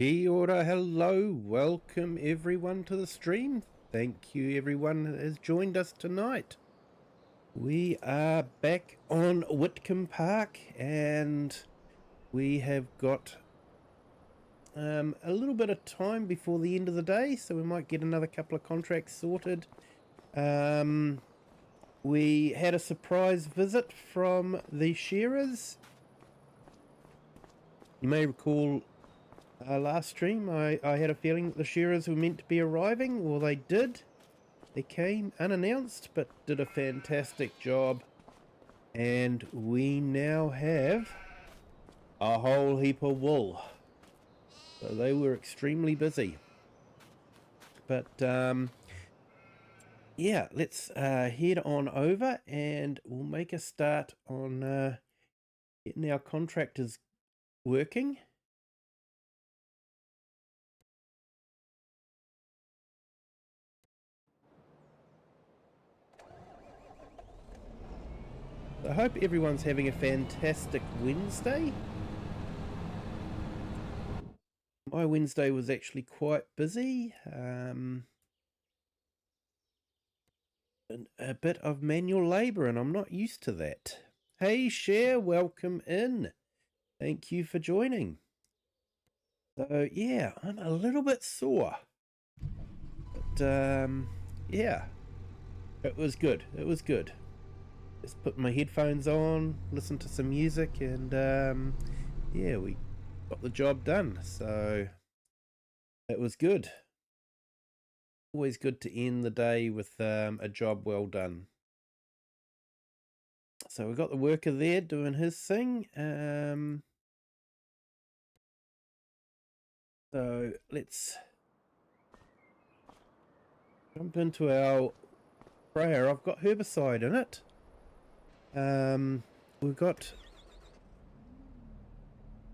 Kia ora, hello, welcome everyone to the stream. Thank you everyone that has joined us tonight. We are back on Witcombe Park and we have got a little bit of time before the end of the day, so we might get another couple of contracts sorted. We had a surprise visit from the shearers. You may recall last stream, I had a feeling that the shearers were meant to be arriving, or they did. They came unannounced, but did a fantastic job. And we now have a whole heap of wool. So they were extremely busy. But, yeah, let's head on over and we'll make a start on getting our contractors working. I hope everyone's having a fantastic Wednesday. My Wednesday was actually quite busy. A bit of manual labour, and I'm not used to that. Hey, Cher, welcome in. Thank you for joining. So, yeah, I'm a little bit sore. But, yeah, it was good. It was good. Just put my headphones on, listen to some music, and yeah, we got the job done. So it was good. Always good to end the day with a job well done. So we got the worker there doing his thing. So let's jump into our sprayer. I've got herbicide in it. We've got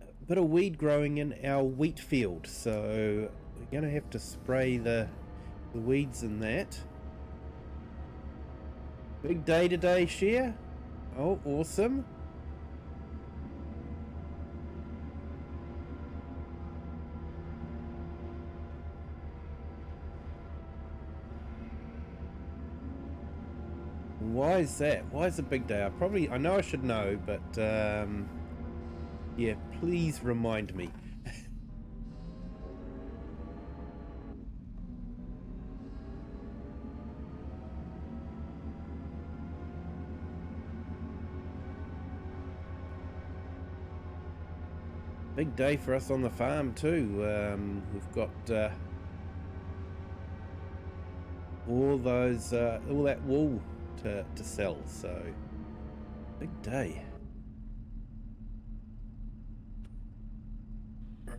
a bit of weed growing in our wheat field, so we're going to have to spray the weeds in that. Big day today, Cher. Oh, awesome. Why is that? Why is it a big day? I know I should know, but yeah, please remind me. Big day for us on the farm too. We've got all that wool to sell, so big day.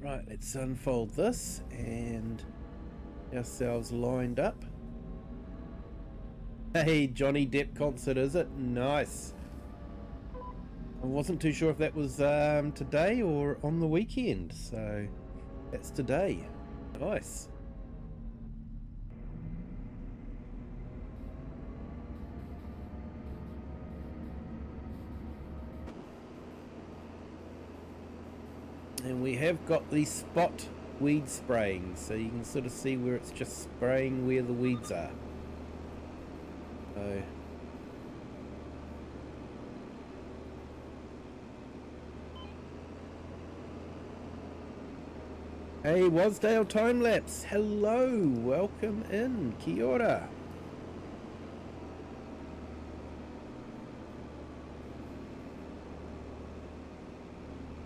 Right, let's unfold this and get ourselves lined up. Hey, Johnny Depp concert, is it? Nice. I wasn't too sure if that was today or on the weekend, so that's today. Nice. And we have got the spot weed spraying, so you can sort of see where it's just spraying where the weeds are. So hey, Wasdale Timelapse, hello, welcome in, kia ora.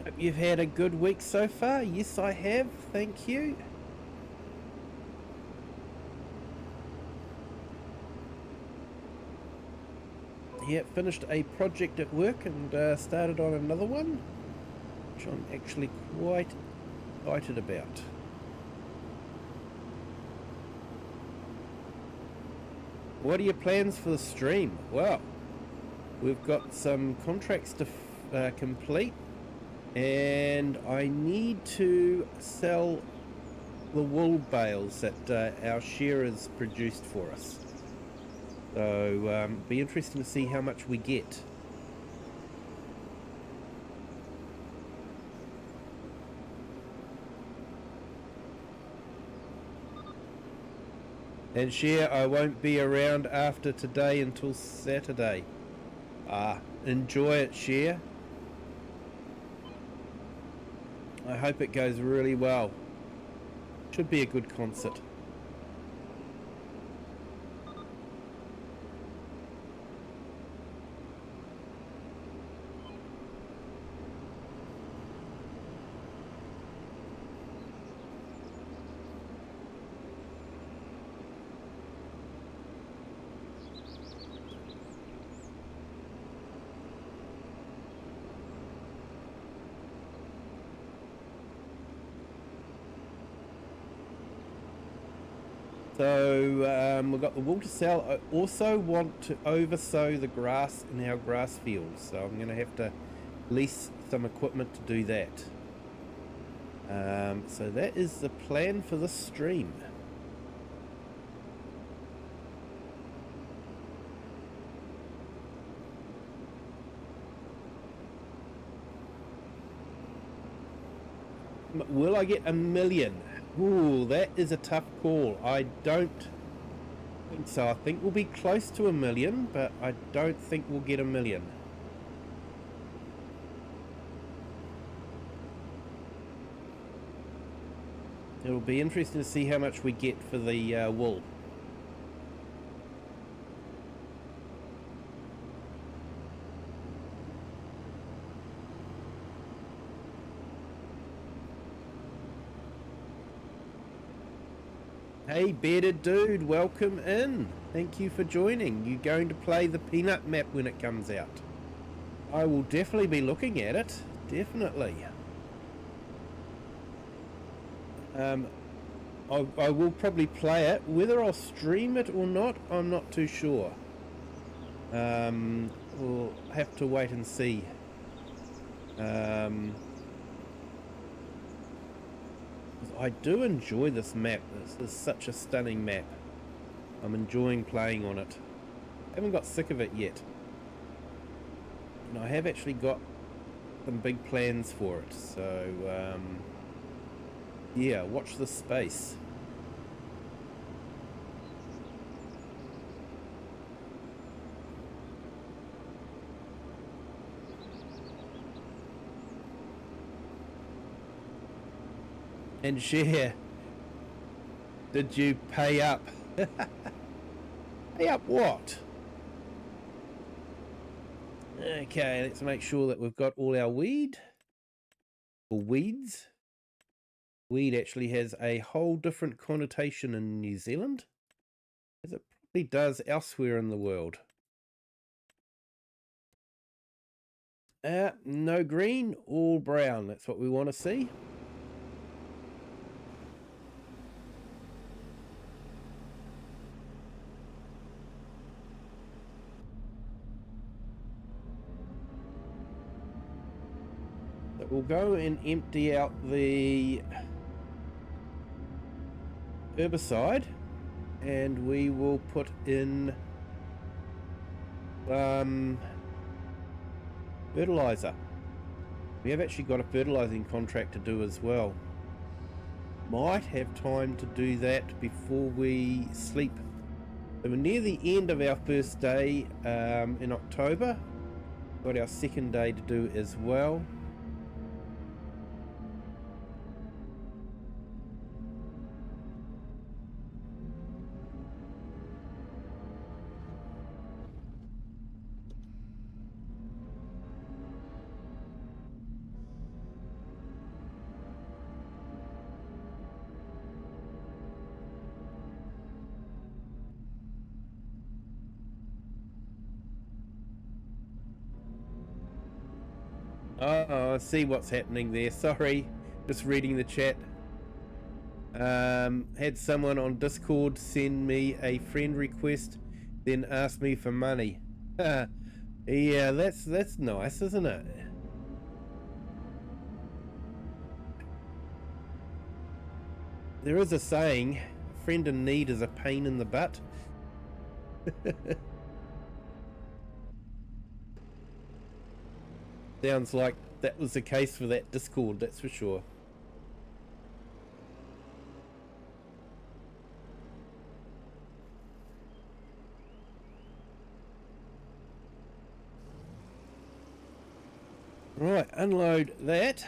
Hope you've had a good week so far. Yes, I have, thank you. Yeah, finished a project at work and started on another one, which I'm actually quite excited about. What are your plans for the stream? Well, we've got some contracts to complete, and I need to sell the wool bales that our shearers produced for us. So be interesting to see how much we get. And share, I won't be around after today until Saturday. Enjoy it, share. I hope it goes really well. Should be a good concert. So we've got the wool to sell. I also want to oversow the grass in our grass fields, so I'm going to have to lease some equipment to do that. So that is the plan for this stream. Will I get 1 million? Ooh, that is a tough call. I don't think so. I think we'll be close to 1 million, but I don't think we'll get 1 million. It'll be interesting to see how much we get for the wool. Hey bearded dude, welcome in. Thank you for joining. You going to play the peanut map when it comes out? I will definitely be looking at it. Definitely. I will probably play it. Whether I'll stream it or not, I'm not too sure. We'll have to wait and see. I do enjoy this map. This is such a stunning map. I'm enjoying playing on it. Haven't got sick of it yet. And I have actually got some big plans for it. So, yeah, watch this space. And share. Did you pay up? Pay up what? Okay, let's make sure that we've got all our weed. Or weeds. Weed actually has a whole different connotation in New Zealand, as it probably does elsewhere in the world. No green, all brown. That's what we want to see. We'll go and empty out the herbicide and we will put in fertilizer. We have actually got a fertilizing contract to do as well. Might have time to do that before we sleep. So we're near the end of our first day in October. Got our second day to do as well. Oh, I see what's happening there. Sorry, just reading the chat. Had someone on Discord send me a friend request, then ask me for money. Yeah, that's nice, isn't it? There is a saying, a friend in need is a pain in the butt. Sounds like that was the case for that Discord, that's for sure. Right, unload that.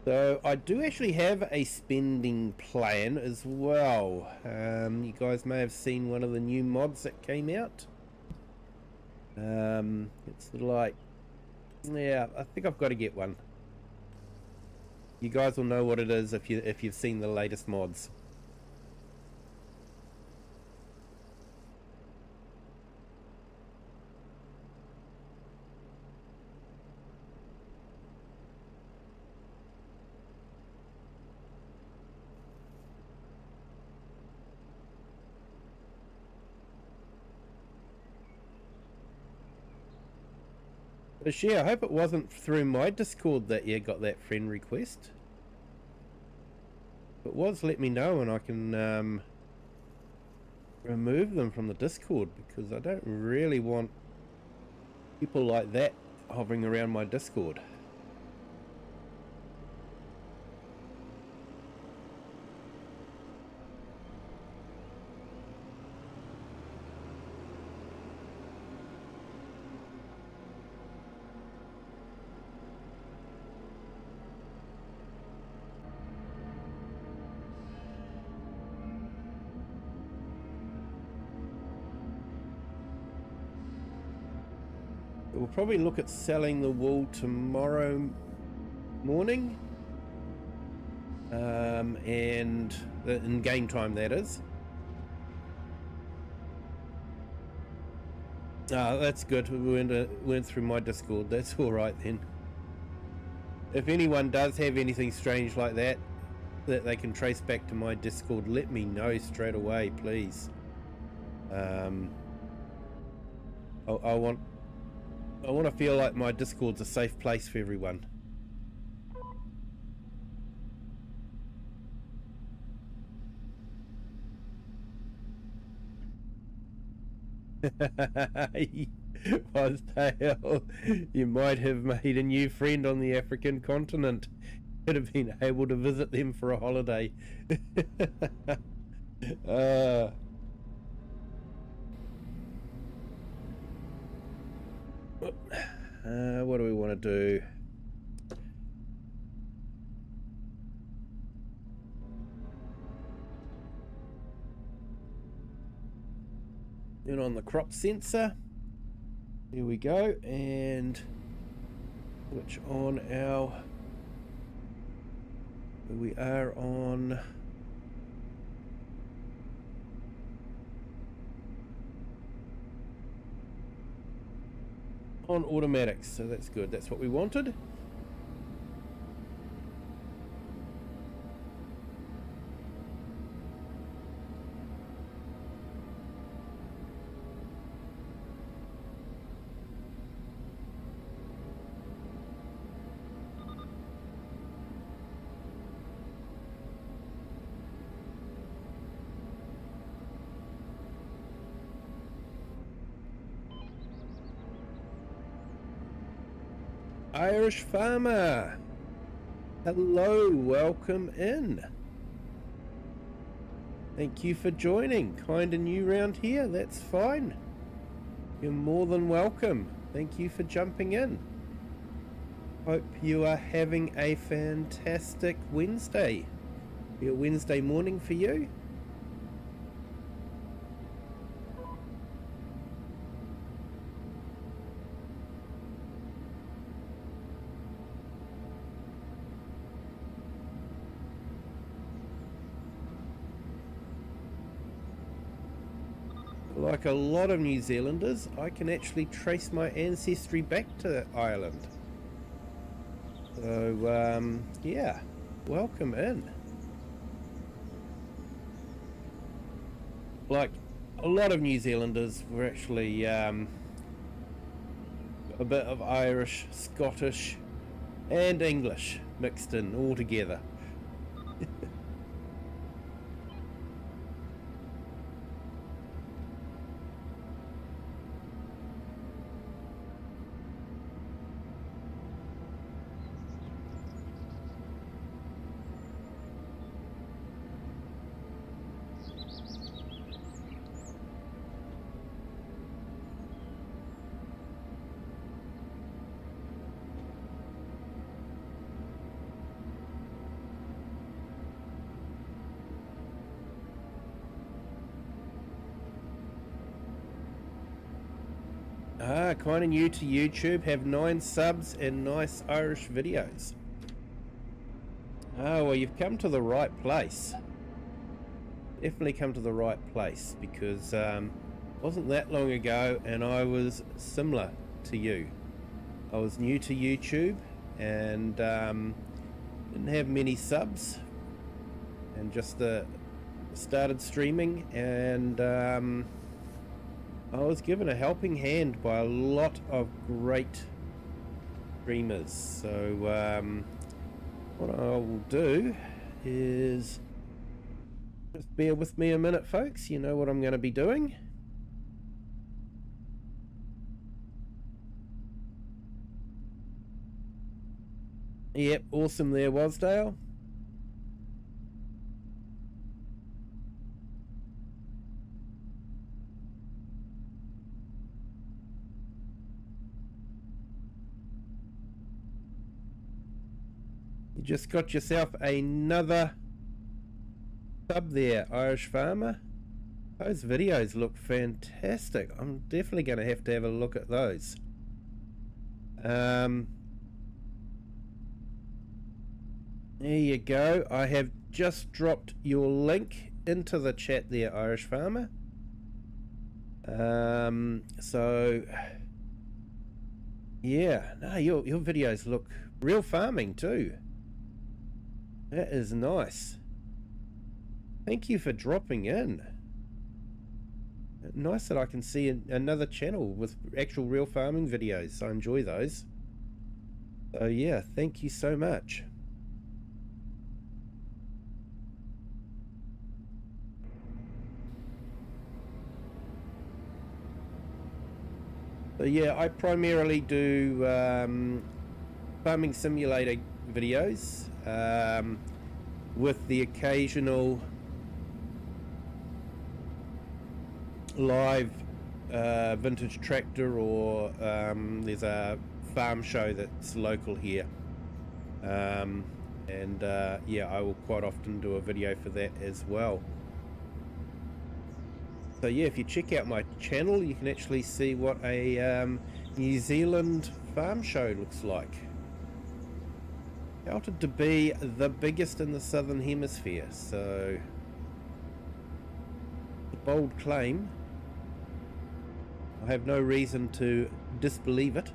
So I do actually have a spending plan as well. You guys may have seen one of the new mods that came out. It's like, yeah, I think I've got to get one. You guys will know what it is if you've seen the latest mods. But yeah, I hope it wasn't through my Discord that you got that friend request. If it was, let me know and I can remove them from the Discord, because I don't really want people like that hovering around my Discord. We'll probably look at selling the wool tomorrow morning, and in game time, that is. That's good. We went through my Discord. That's all right then. If anyone does have anything strange like that they can trace back to my Discord, let me know straight away, please. I want to feel like my Discord's a safe place for everyone. What the hell? You might have made a new friend on the African continent. Could have been able to visit them for a holiday. What do we want to do? And on the crop sensor, here we go, and switch on our, we are on automatic, so that's good. That's what we wanted. Irish farmer, hello, welcome in. Thank you for joining. Kinda new round here, that's fine. You're more than welcome. Thank you for jumping in. Hope you are having a fantastic Wednesday. Your Wednesday morning for you. Like a lot of New Zealanders, I can actually trace my ancestry back to Ireland. So, yeah, welcome in. Like a lot of New Zealanders were actually a bit of Irish, Scottish, and English mixed in all together. Kind of new to YouTube, have 9 subs and nice Irish videos. Oh, well, you've come to the right place. Definitely come to the right place, because wasn't that long ago and I was similar to you. I was new to YouTube and didn't have many subs, and just started streaming, and I was given a helping hand by a lot of great streamers. So what I will do is just bear with me a minute, folks. You know what I'm going to be doing. Yep, awesome there, Wasdale. You just got yourself another sub there, Irish Farmer. Those videos look fantastic. I'm definitely going to have a look at those. There you go. I have just dropped your link into the chat there, Irish Farmer. So yeah, no, your videos look real farming too. That is nice. Thank you for dropping in. Nice that I can see another channel with actual real farming videos. I enjoy those. So yeah, thank you so much. So yeah, I primarily do farming simulator videos, with the occasional live vintage tractor, or there's a farm show that's local here, and yeah, I will quite often do a video for that as well. So yeah, if you check out my channel, you can actually see what a New Zealand farm show looks like. Touted to be the biggest in the Southern Hemisphere, so a bold claim. I have no reason to disbelieve it.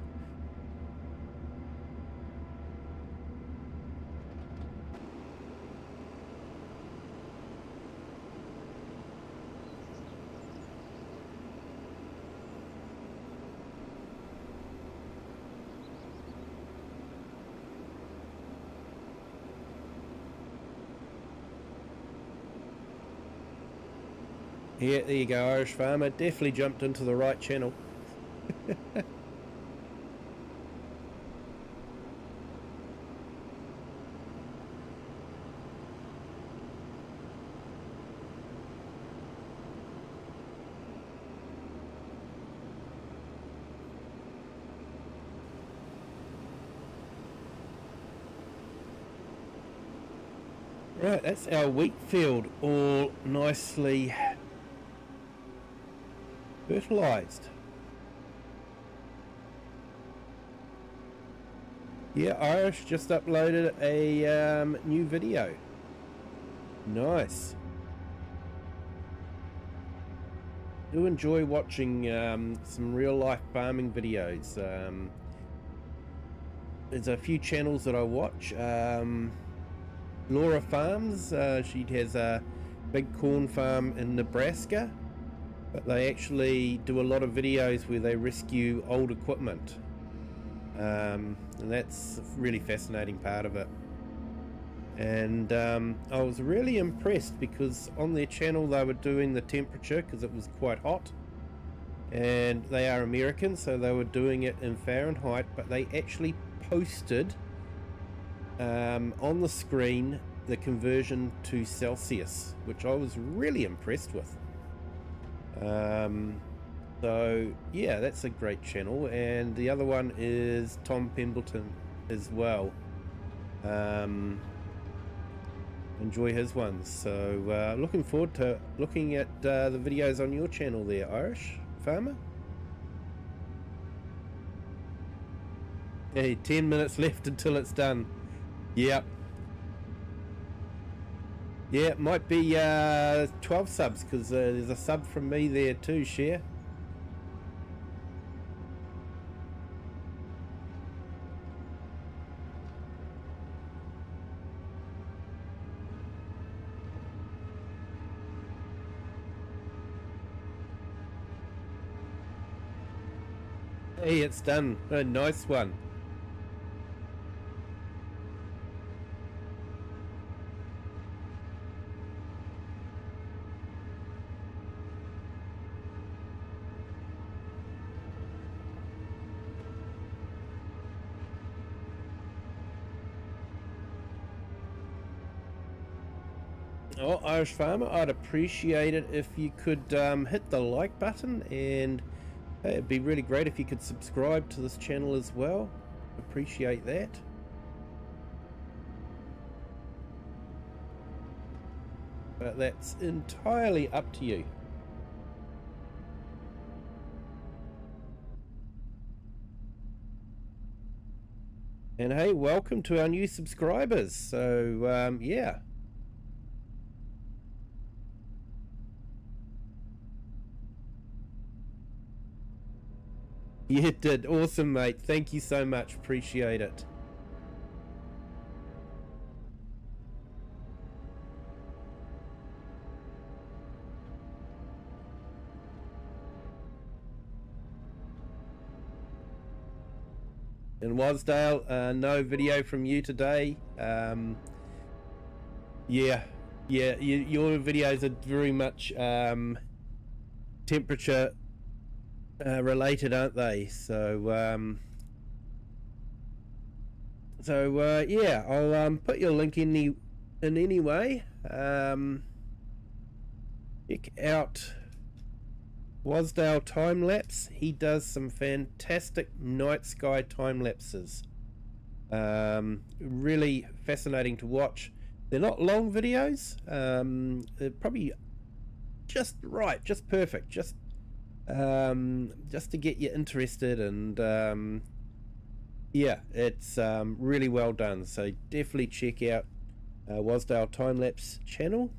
Yeah, there you go, Irish Farmer. Definitely jumped into the right channel. Right, that's our wheat field, all nicely fertilized. Yeah, Irish just uploaded a new video. Nice. Do enjoy watching some real life farming videos. There's a few channels that I watch. Laura Farms, she has a big corn farm in Nebraska, but they actually do a lot of videos where they rescue old equipment, and that's a really fascinating part of it. And I was really impressed because on their channel they were doing the temperature, because it was quite hot, and they are American, so they were doing it in Fahrenheit, but they actually posted on the screen the conversion to Celsius, which I was really impressed with. So yeah, that's a great channel. And the other one is Tom Pemberton as well. Enjoy his ones. So looking forward to looking at the videos on your channel there, Irish Farmer. Hey, 10 minutes left until it's done. Yep. Yeah, it might be 12 subs because there's a sub from me there too, Share. Hey, it's done. A nice one. Oh, Irish Farmer, I'd appreciate it if you could hit the like button, and hey, it'd be really great if you could subscribe to this channel as well. Appreciate that. But that's entirely up to you. And hey, welcome to our new subscribers. So, yeah. You did. Awesome, mate. Thank you so much. Appreciate it. And Wasdale, no video from you today. Yeah, your videos are very much temperature related, aren't they? So yeah, I'll put your link in anyway. Check out Wasdale time lapse. He does some fantastic night sky time lapses. Really fascinating to watch. They're not long videos. They're probably just right, just perfect, just to get you interested, and yeah, it's really well done. So definitely check out Wasdale time lapse channel.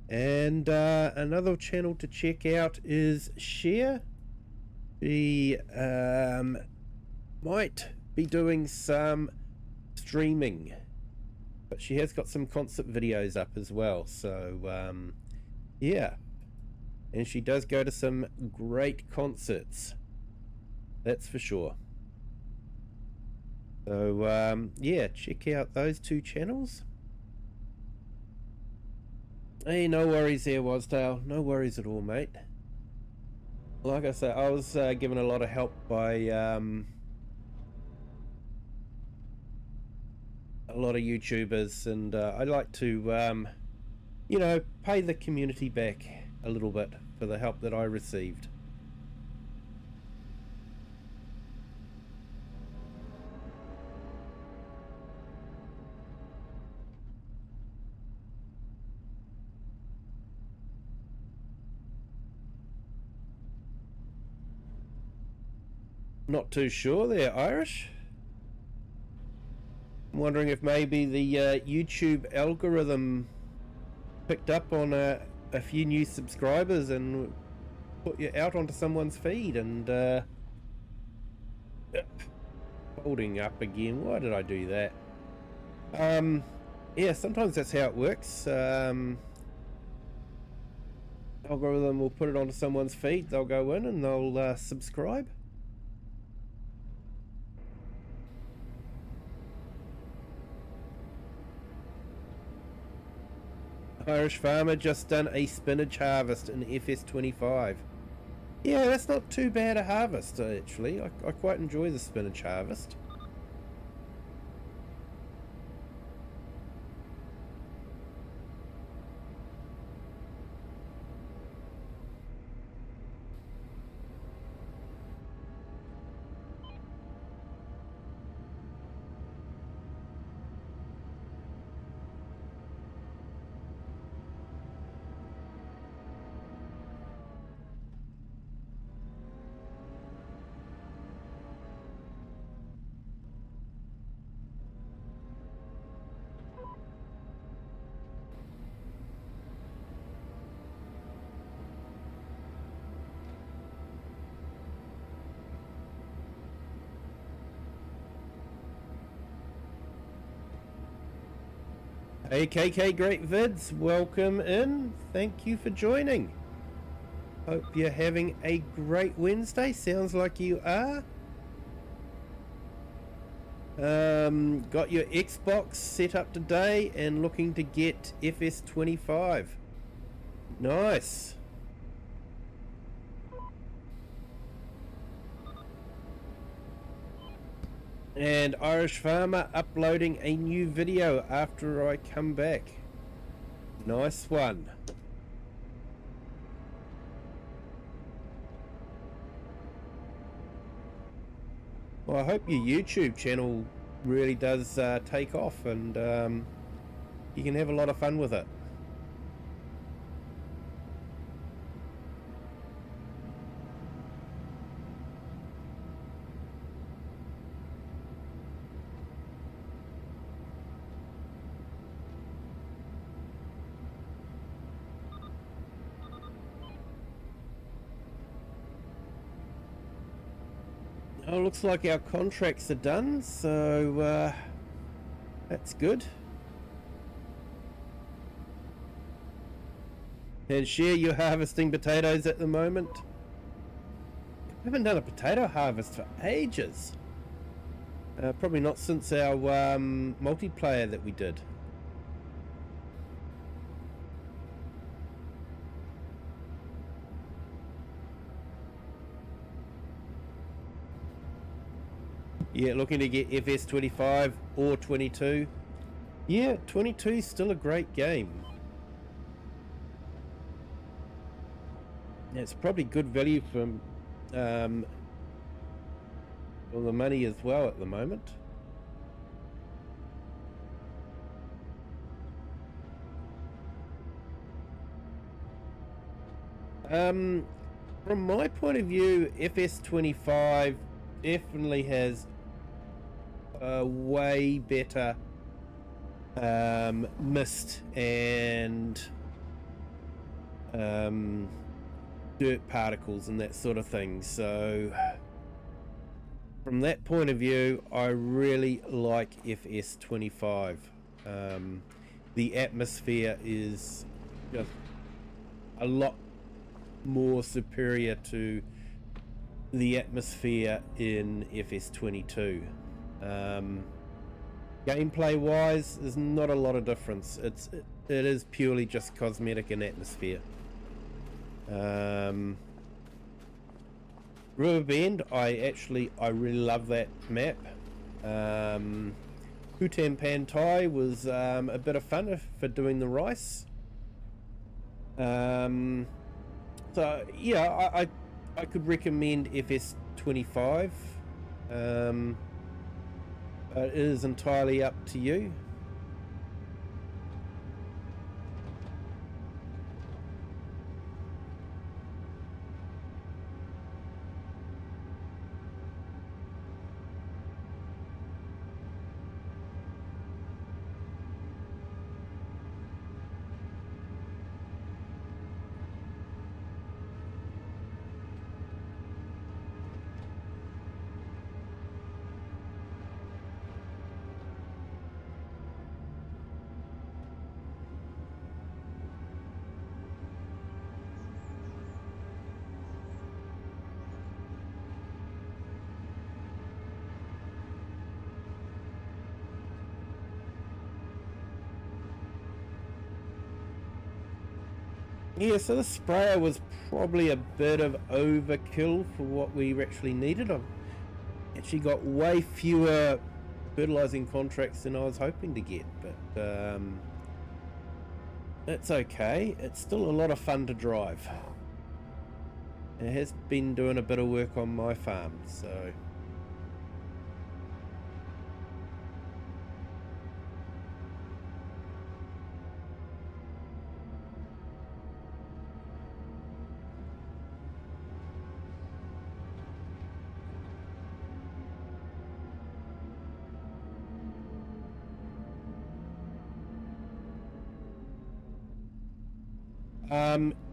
And another channel to check out is Share. She might be doing some streaming, but she has got some concert videos up as well. So yeah, and she does go to some great concerts, that's for sure. So yeah, check out those two channels. Hey, no worries there, Wasdale. No worries at all, mate. Like I said, I was given a lot of help by a lot of YouTubers, and I like to, you know, pay the community back a little bit for the help that I received. Not too sure. They're Irish. I'm wondering if maybe the YouTube algorithm picked up on a few new subscribers and put you out onto someone's feed, and holding up again. Why did I do that? Yeah, sometimes that's how it works. Algorithm will put it onto someone's feed, they'll go in and they'll subscribe. Irish Farmer just done a spinach harvest in FS25. Yeah, that's not too bad a harvest, actually. I quite enjoy the spinach harvest. Hey KK Great Vids, welcome in. Thank you for joining. Hope you're having a great Wednesday. Sounds like you are. Got your Xbox set up today and looking to get FS25. Nice. And Irish Farmer uploading a new video after I come back. Nice one. Well, I hope your YouTube channel really does take off, and you can have a lot of fun with it. Oh, looks like our contracts are done, so that's good. And share, you're harvesting potatoes at the moment. I haven't done a potato harvest for ages. Probably not since our multiplayer that we did. Yeah, looking to get FS25 or 22. Yeah, 22 is still a great game. It's probably good value from the money as well at the moment. From my point of view, FS25 definitely has a way better mist and dirt particles and that sort of thing. So from that point of view, I really like FS25. The atmosphere is just a lot more superior to the atmosphere in FS22. Gameplay wise, there's not a lot of difference. It is purely just cosmetic and atmosphere. Riverbend, I really love that map. Hutan Pantai was a bit of fun for doing the rice. So yeah, I could recommend FS25. It is entirely up to you. Yeah, so the sprayer was probably a bit of overkill for what we actually needed. I've actually got way fewer fertilizing contracts than I was hoping to get, but it's okay. It's still a lot of fun to drive. It has been doing a bit of work on my farm, so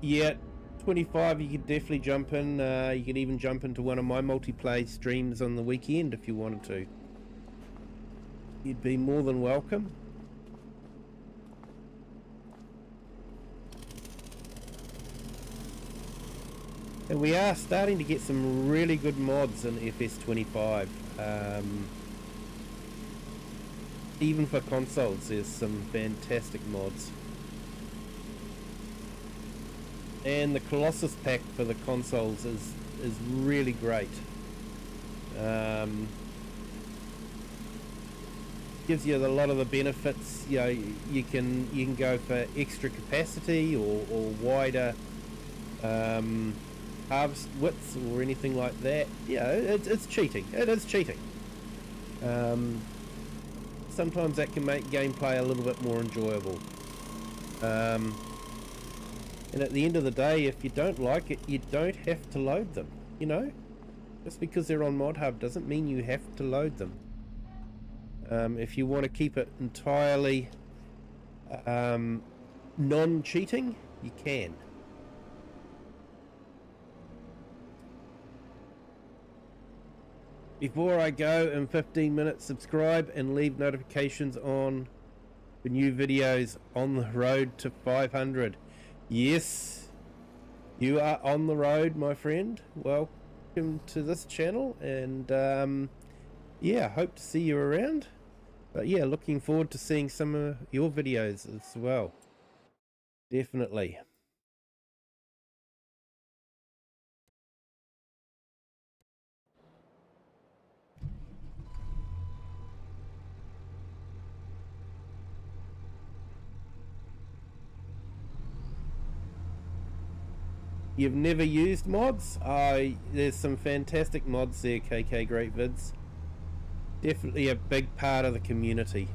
yeah, 25 you could definitely jump in. You could even jump into one of my multiplayer streams on the weekend if you wanted to. You'd be more than welcome. And we are starting to get some really good mods in FS25. Even for consoles, there's some fantastic mods. And the Colossus pack for the consoles is really great. Gives you a lot of the benefits. You know, you can go for extra capacity or wider halves widths or anything like that. Yeah, it's cheating. It is cheating. Sometimes that can make gameplay a little bit more enjoyable. And at the end of the day, if you don't like it, you don't have to load them. You know, just because they're on Mod Hub doesn't mean you have to load them. If you want to keep it entirely non-cheating, you can. Before I go, in 15 minutes, subscribe and leave notifications on for new videos on the road to 500. Yes, you are on the road, my friend. Welcome to this channel, and yeah, hope to see you around. But yeah, looking forward to seeing some of your videos as well. Definitely. You've never used mods? There's some fantastic mods there, KK Great Vids. Definitely a big part of the community.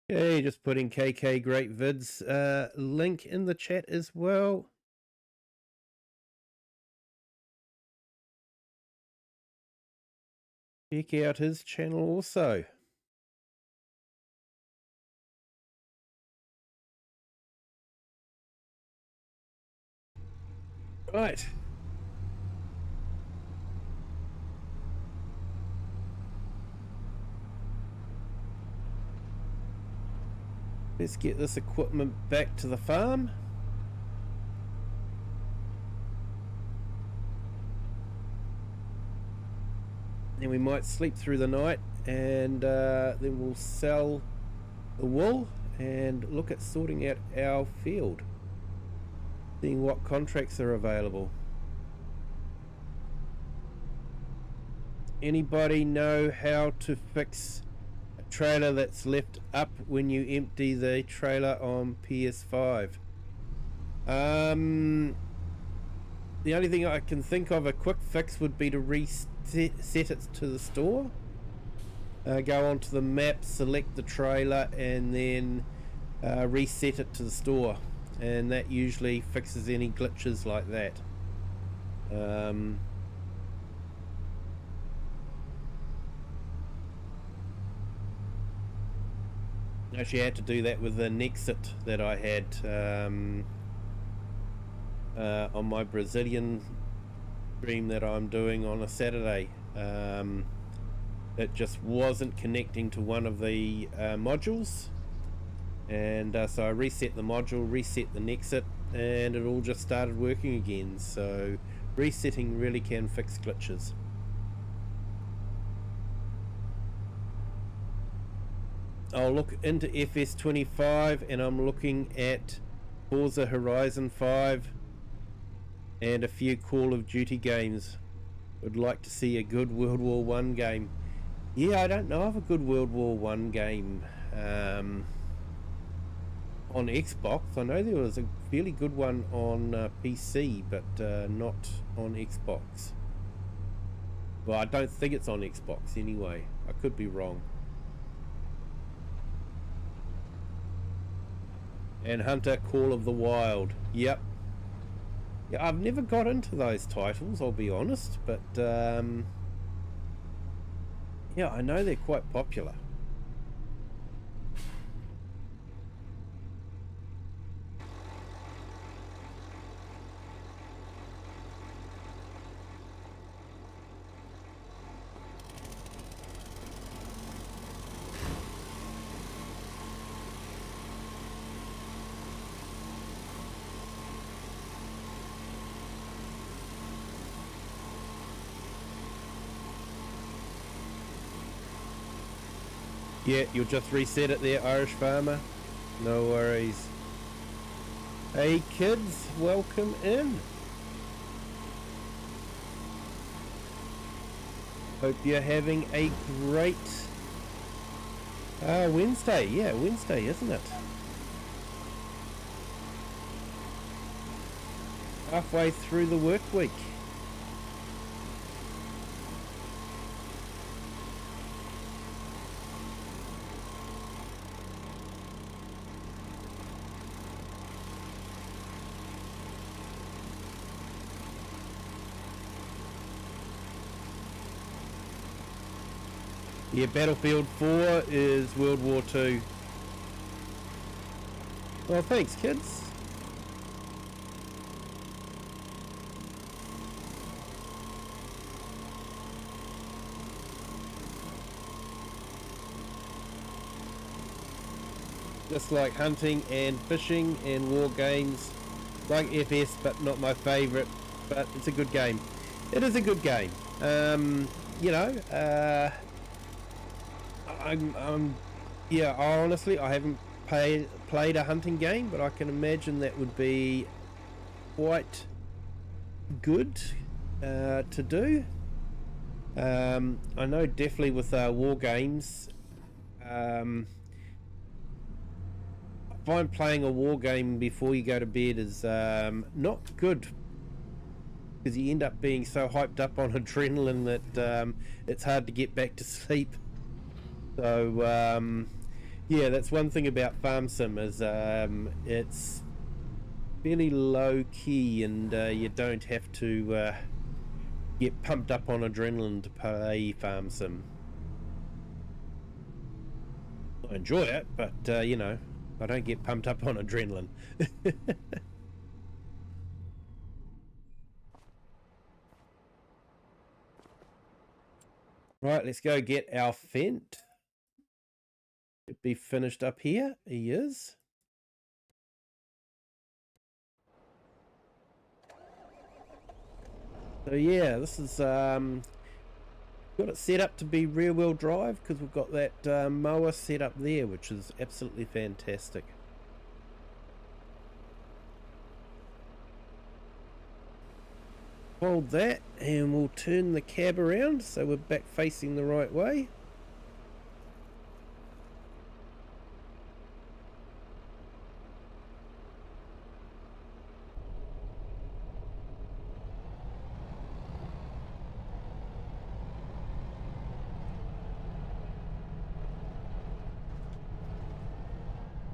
Okay, just putting KK Great Vids link in the chat as well. Check out his channel also. Right. Let's get this equipment back to the farm. Then we might sleep through the night, and then we'll sell the wool and look at sorting out our field, seeing what contracts are available. Anybody know how to fix a trailer that's left up when you empty the trailer on PS5? The only thing I can think of a quick fix would be to set it to the store. Go onto the map, select the trailer, and then reset it to the store, and that usually fixes any glitches like that. Actually, I had to do that with the Nexit that I had on my Brazilian stream that I'm doing on a Saturday. It just wasn't connecting to one of the modules, and so I reset the module, reset the Nexit, and it all just started working again. So Resetting really can fix glitches. I'll look into FS25 and I'm looking at Forza Horizon 5 and a few Call of Duty games. Would like to see a good World War One game. Yeah, I don't know of a good World War One game on Xbox. I know there was a fairly good one on PC, but not on Xbox. Well, I don't think it's on Xbox anyway. I could be wrong. And Hunter Call of the Wild. Yep. Yeah, I've never got into those titles, I'll be honest, but yeah, I know they're quite popular. Yeah, you'll just reset it there, Irish Farmer. No worries. Hey kids, welcome in. Hope you're having a great Wednesday. Yeah, Wednesday, isn't it? Halfway through the work week. Yeah, Battlefield 4 is World War 2. Well, thanks, kids. Just like hunting and fishing and war games, like FS, but not my favourite. But it's a good game. It is a good game. You know, yeah, honestly, I haven't played a hunting game, but I can imagine that would be quite good to do. I know definitely with war games, I find playing a war game before you go to bed is not good, because you end up being so hyped up on adrenaline that it's hard to get back to sleep. So yeah, that's one thing about Farm Sim is it's fairly low key, and you don't have to get pumped up on adrenaline to play Farm Sim. I enjoy it, but you know, I don't get pumped up on adrenaline. Right, let's go get our Fent. Should be finished up here. He is. So yeah, this is got it set up to be rear wheel drive, because we've got that mower set up there, which is absolutely fantastic. Hold that and we'll turn the cab around so we're back facing the right way.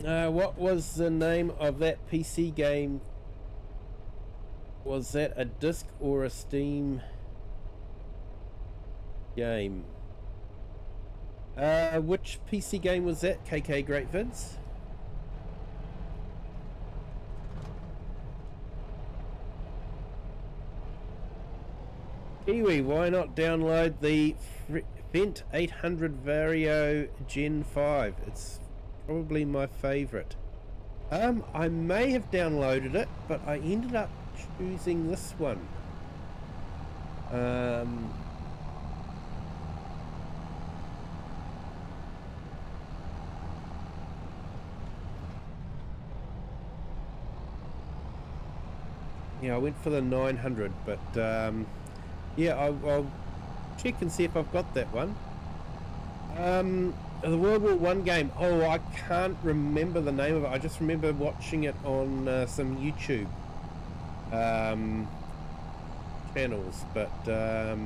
What was the name of that PC game? Was that a disc or a Steam game? Which PC game was that, KK Great Vids? Kiwi, why not download the Fent 800 Vario Gen 5? It's probably my favourite. I may have downloaded it, but I ended up choosing this one. Um, yeah, I went for the 900, but yeah, I'll check and see if I've got that one. The World War One game. Oh, I can't remember the name of it. I just remember watching it on some YouTube channels, but I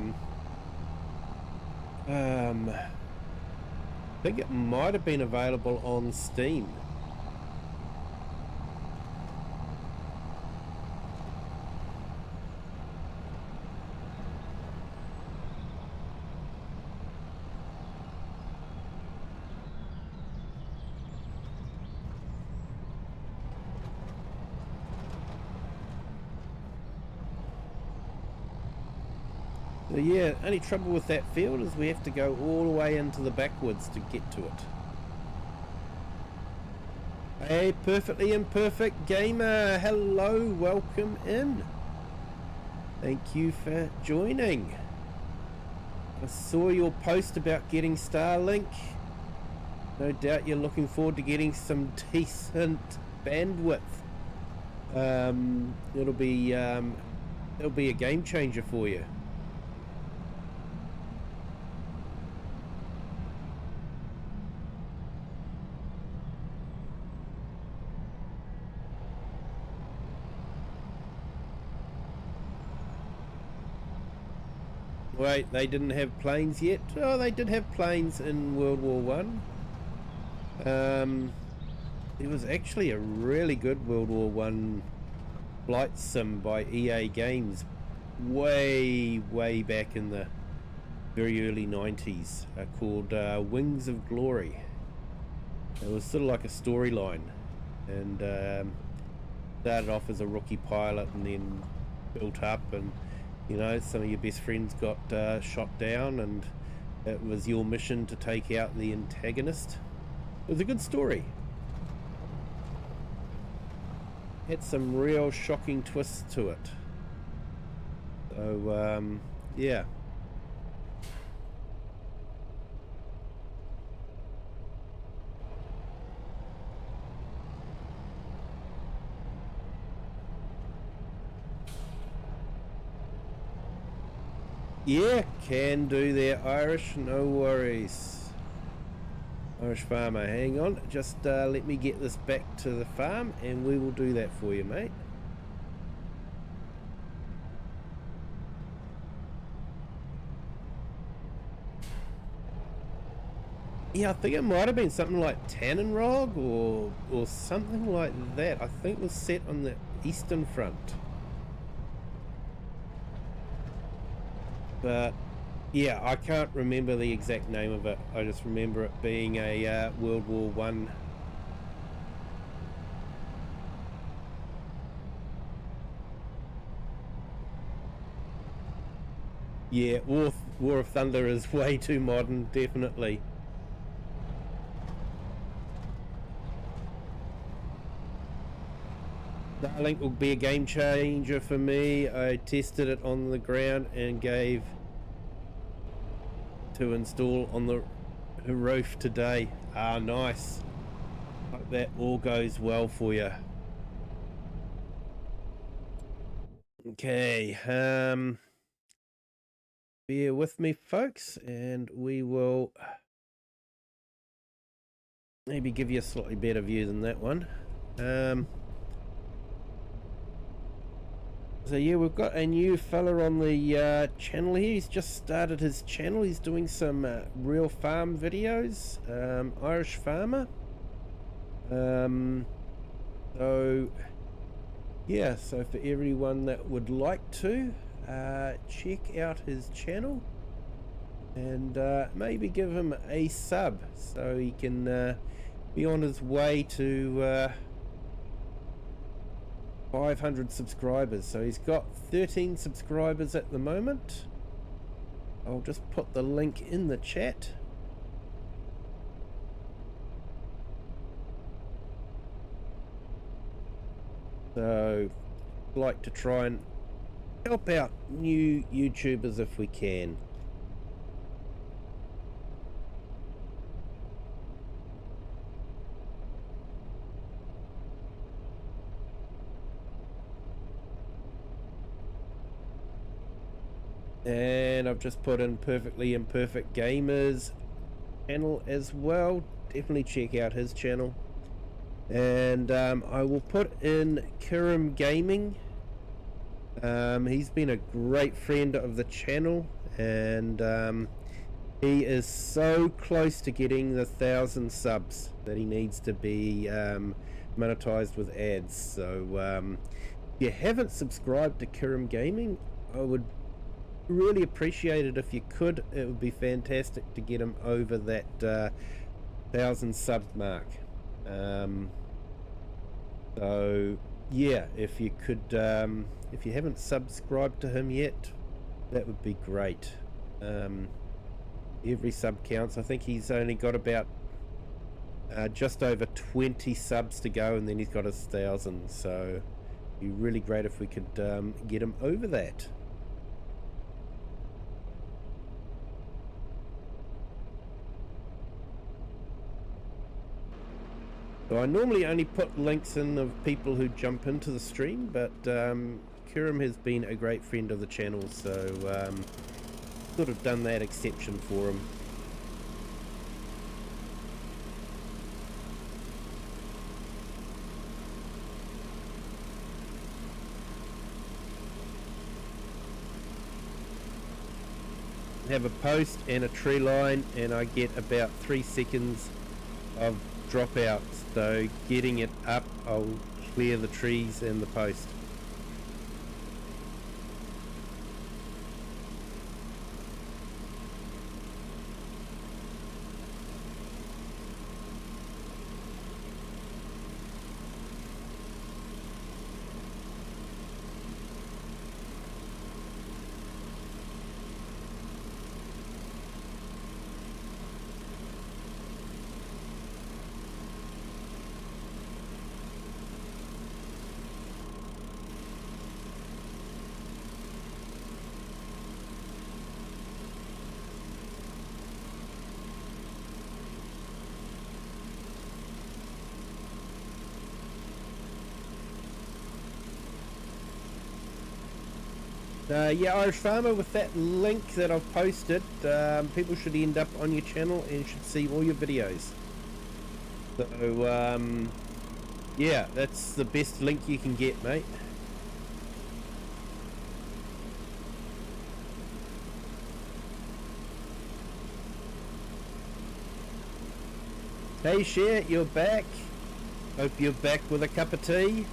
think it might have been available on Steam. So yeah, only trouble with that field is we have to go all the way into the backwoods to get to it. Hey, Perfectly Imperfect Gamer, hello, welcome in. Thank you for joining. I saw your post about getting Starlink. No doubt you're looking forward to getting some decent bandwidth. It'll be a game changer for you. Wait, they didn't have planes yet? Oh, they did have planes in World War One. It was actually a really good World War One flight sim by EA Games way back in the very early 90s, called Wings of Glory. It was sort of like a storyline, and started off as a rookie pilot and then built up, and you know, some of your best friends got shot down, and it was your mission to take out the antagonist. It was a good story. Had some real shocking twists to it. So, yeah. Yeah, can do there, Irish, no worries. Irish farmer, hang on, just let me get this back to the farm and we will do that for you, mate. Yeah, I think it might have been something like Tannenrog or something like that. I think it was set on the Eastern Front. But yeah, I can't remember the exact name of it. I just remember it being a World War One. Yeah, War of Thunder is way too modern, definitely. Starlink will be a game changer for me. I tested it on the ground and gave to install on the roof today. Ah, nice. Hope that all goes well for you. Okay, bear with me, folks, and we will maybe give you a slightly better view than that one. So yeah, we've got a new fella on the channel here. He's just started his channel. He's doing some real farm videos. Irish farmer. So yeah, so for everyone that would like to check out his channel and maybe give him a sub so he can be on his way to 500 subscribers. So he's got 13 subscribers at the moment. I'll just put the link in the chat. So I'd like to try and help out new YouTubers if we can. And I've just put in Perfectly Imperfect Gamers channel as well. Definitely check out his channel. And I will put in Kirim Gaming. He's been a great friend of the channel, and he is so close to getting the 1,000 subs that he needs to be monetized with ads. So if you haven't subscribed to Kirim Gaming, I would really appreciate it if you could. It would be fantastic to get him over that 1,000 sub mark. So yeah, if you could, if you haven't subscribed to him yet, that would be great. Every sub counts. I think he's only got about just over 20 subs to go, and then he's got his 1,000. So it'd be really great if we could get him over that. So I normally only put links in of people who jump into the stream, but Kirim has been a great friend of the channel, so sort of done that exception for him. Have a post and a tree line, and I get about 3 seconds of dropouts. So getting it up, I'll clear the trees and the post. Yeah, Irish Farmer, with that link that I've posted, people should end up on your channel and should see all your videos. So, yeah, that's the best link you can get, mate. Hey, Cher, you're back. Hope you're back with a cup of tea.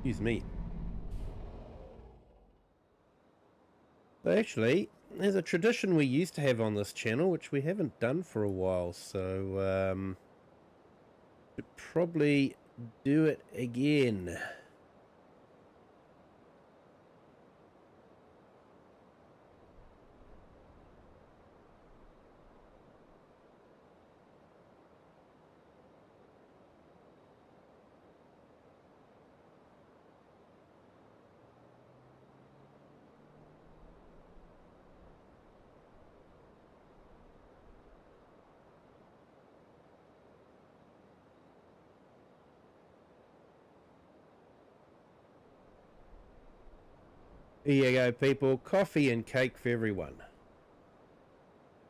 Excuse me. So actually, there's a tradition we used to have on this channel, which we haven't done for a while, so should probably do it again. Here you go, people. Coffee and cake for everyone.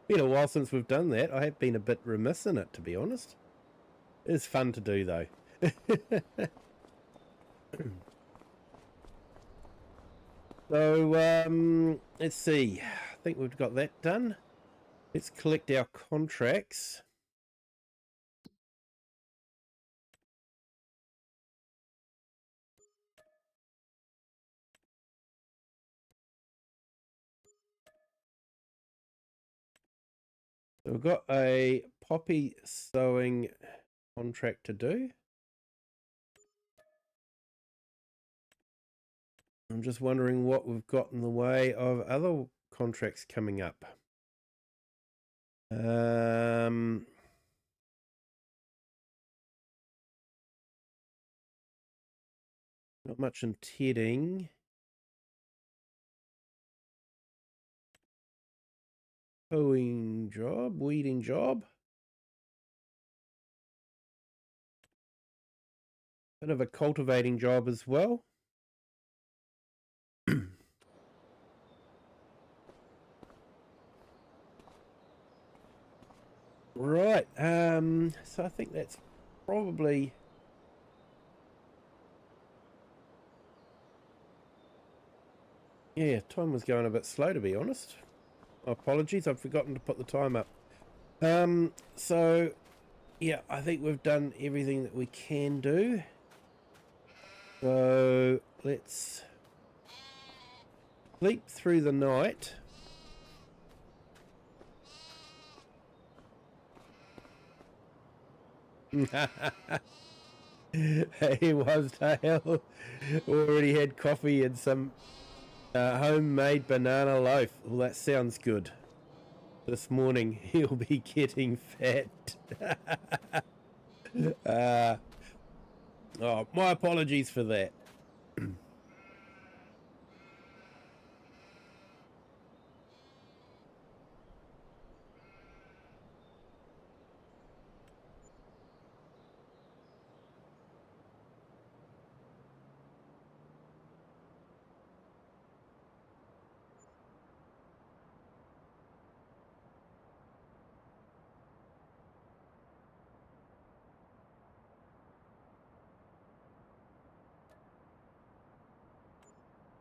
Been a while since we've done that. I have been a bit remiss in it, to be honest. It's fun to do, though. So, let's see. I think we've got that done. Let's collect our contracts. So we've got a poppy sowing contract to do. I'm just wondering what we've got in the way of other contracts coming up. Not much in tedding. Hoeing job, weeding job. Bit of a cultivating job as well. Right, so I think that's probably... Yeah, time was going a bit slow, to be honest. Apologies, I've forgotten to put the time up. So, yeah, I think we've done everything that we can do. So, let's sleep through the night. Hey, was Dale already had coffee and some homemade banana loaf. Well, that sounds good. This morning he'll be getting fat. Oh, my apologies for that.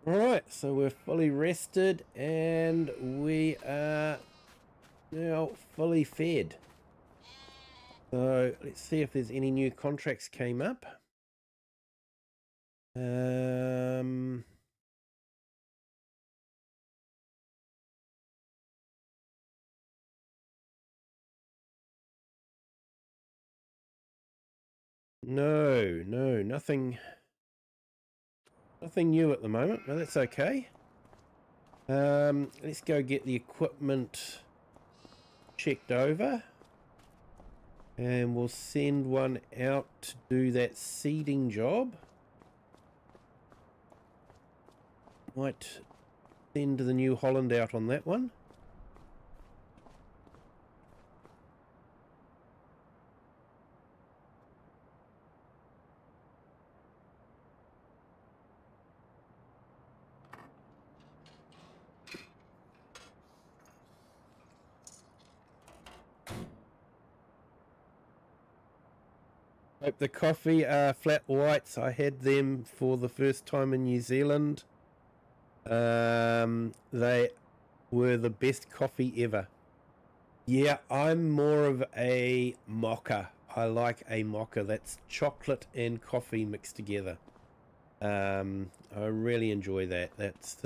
Alright, so we're fully rested and we are now fully fed. So let's see if there's any new contracts came up. No, nothing new at the moment, but that's okay. Let's go get the equipment checked over. And we'll send one out to do that seeding job. Might send the New Holland out on that one. Hope the coffee are flat whites. I had them for the first time in New Zealand. They were the best coffee ever. Yeah, I'm more of a mocha. I like a mocha. That's chocolate and coffee mixed together. I really enjoy that. That's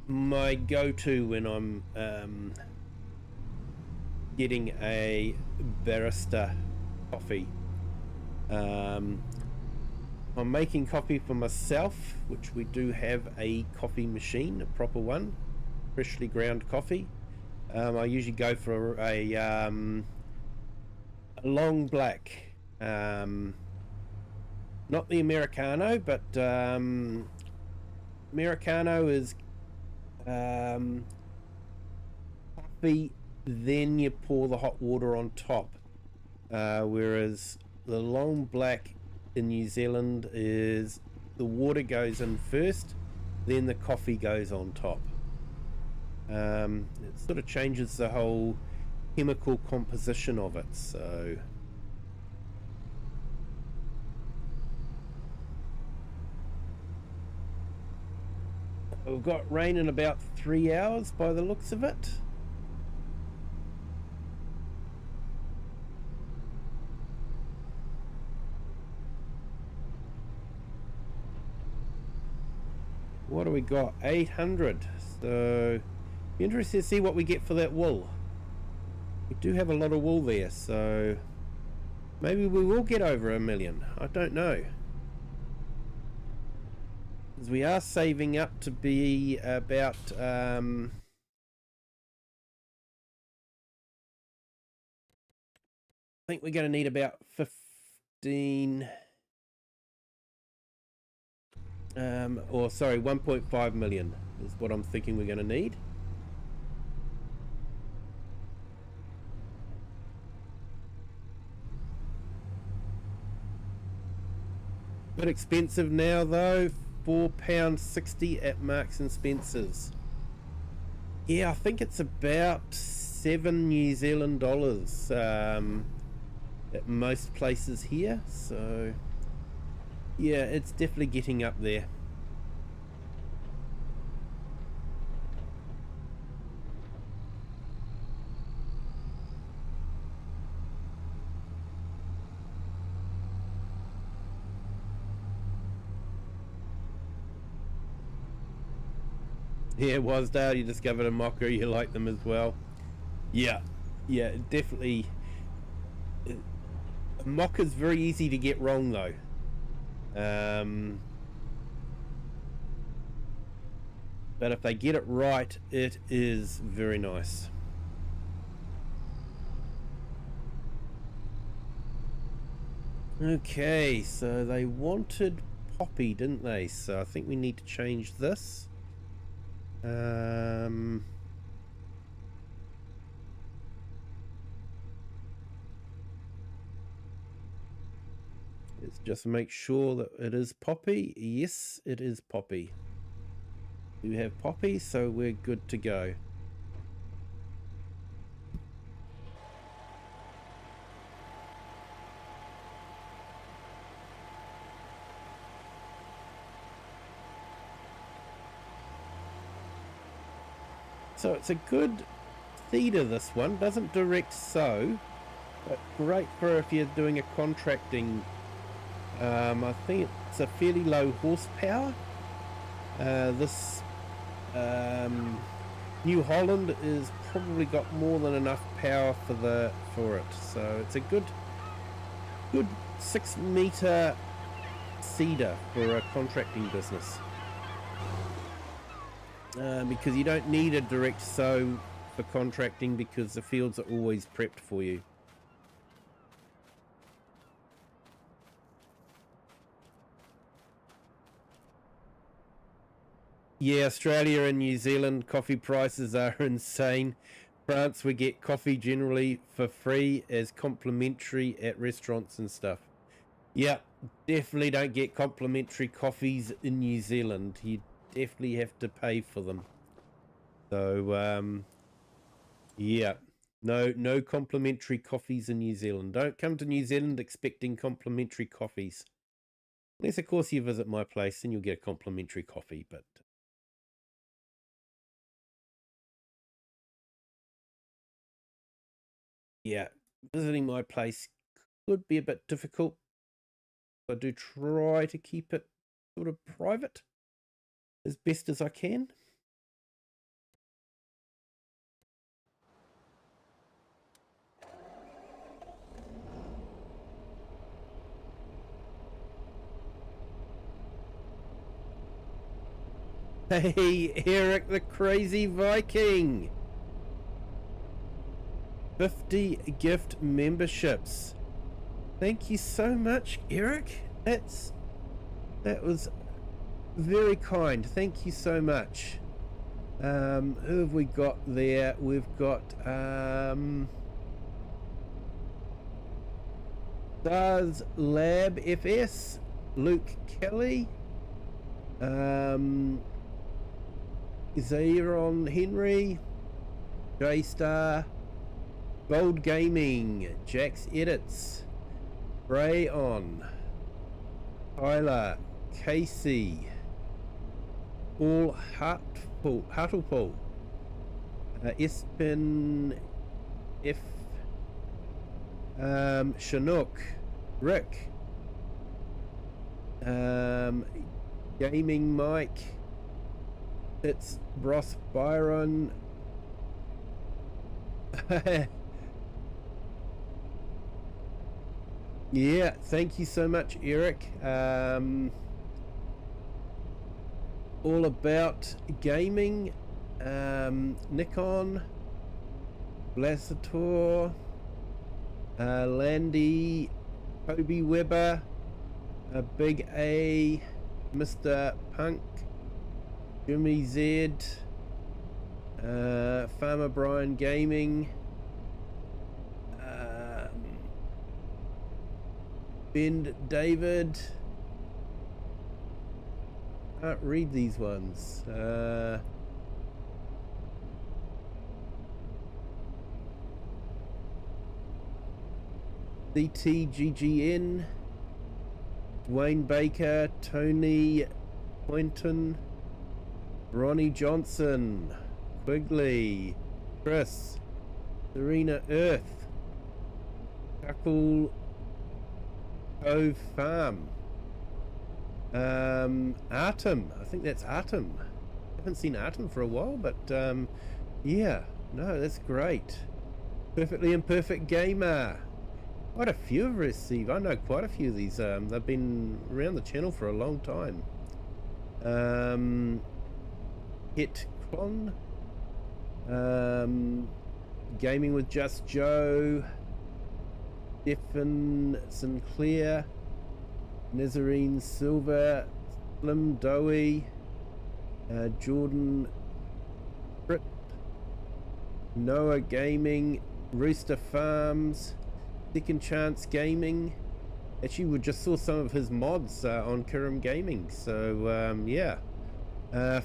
my go-to when I'm getting a barista coffee. I'm making coffee for myself, which we do have a coffee machine, a proper one, freshly ground coffee. I usually go for a long black, not the Americano, but Americano is coffee, then you pour the hot water on top, whereas the long black in New Zealand is the water goes in first, then the coffee goes on top. It sort of changes the whole chemical composition of it. So we've got rain in about 3 hours by the looks of it. What do we got? 800. So Be interested to see what we get for that wool. We do have a lot of wool there, so maybe we will get over $1 million. I don't know. Because we are saving up to be about I think we're going to need about 15 or sorry, 1.5 million is what I'm thinking we're going to need. Bit expensive now though, £4.60 at Marks and Spencer's. Yeah, I think it's about $7 New Zealand dollars at most places here, so yeah, it's definitely getting up there. Yeah, Wasdale, you discovered a mocker, you like them as well. Yeah, definitely. A mocker's very easy to get wrong though. But if they get it right, it is very nice. Okay, so they wanted poppy, didn't they? So I think we need to change this. Let's just make sure that it is poppy. Yes, it is poppy. We have poppy, so we're good to go. So it's a good feeder, this one. Doesn't direct sow, but great for if you're doing a contracting. I think it's a fairly low horsepower. This New Holland is probably got more than enough power for it. So it's a good 6 meter seeder for a contracting business. Because you don't need a direct sow for contracting because the fields are always prepped for you. Yeah, Australia and New Zealand coffee prices are insane. France, we get coffee generally for free as complimentary at restaurants and stuff. Yeah, definitely don't get complimentary coffees in New Zealand. You definitely have to pay for them. So yeah, no complimentary coffees in New Zealand. Don't come to New Zealand expecting complimentary coffees, unless of course you visit my place and you'll get a complimentary coffee. But yeah, visiting my place could be a bit difficult. I do try to keep it sort of private as best as I can. Hey, Eric the Crazy Viking! 50 gift memberships. Thank you so much, Eric. That was very kind. Thank you so much. Who have we got there? We've got Stars Lab FS, Luke Kelly, Zairon Henry, J-Star, Gold Gaming, Jack's Edits, Ray On, Tyler, Casey, Paul Hartlepool, Espen F, Chinook, Rick, Gaming Mike, it's Ross Byron, Yeah, thank you so much, Eric. All about gaming. Nikon, Blasator, Landy, Kobe Weber, Big A, Mr. Punk, Jimmy Z, Farmer Brian Gaming, Ben David. Can't read these ones. CTGGN, Dwayne Baker, Tony Poynton, Ronnie Johnson, Quigley, Chris, Serena Earth, Cuckle Cove Farm, Artem, I think that's Artem. Haven't seen Artem for a while, but yeah, no, that's great. Perfectly Imperfect Gamer. Quite a few have received. I know quite a few of these. They've been around the channel for a long time. Hit Clon, Gaming with Just Joe, Stephen Sinclair, Nazarene Silver, Slim Dowie, Jordan Britt, Noah Gaming, Rooster Farms, Second Chance Gaming. Actually, we just saw some of his mods on Kirim Gaming, so yeah.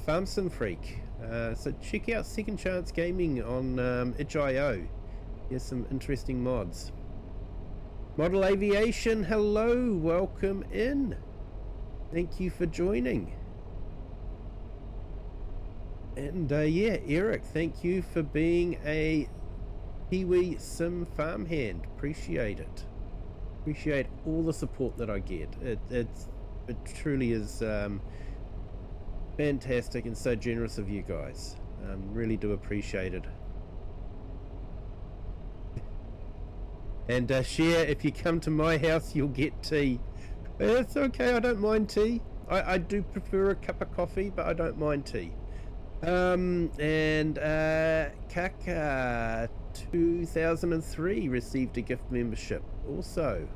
Farm Sim Freak, so check out Second Chance Gaming on itch.io. Here's some interesting mods. Model Aviation, hello, welcome in. Thank you for joining. And yeah, Eric, thank you for being a Kiwi Sim farmhand. Appreciate it. Appreciate all the support that I get. It truly is fantastic and so generous of you guys. Really do appreciate it. And share, if you come to my house, you'll get tea. It's okay, I don't mind tea. I do prefer a cup of coffee, but I don't mind tea. And Kaka 2003 received a gift membership also.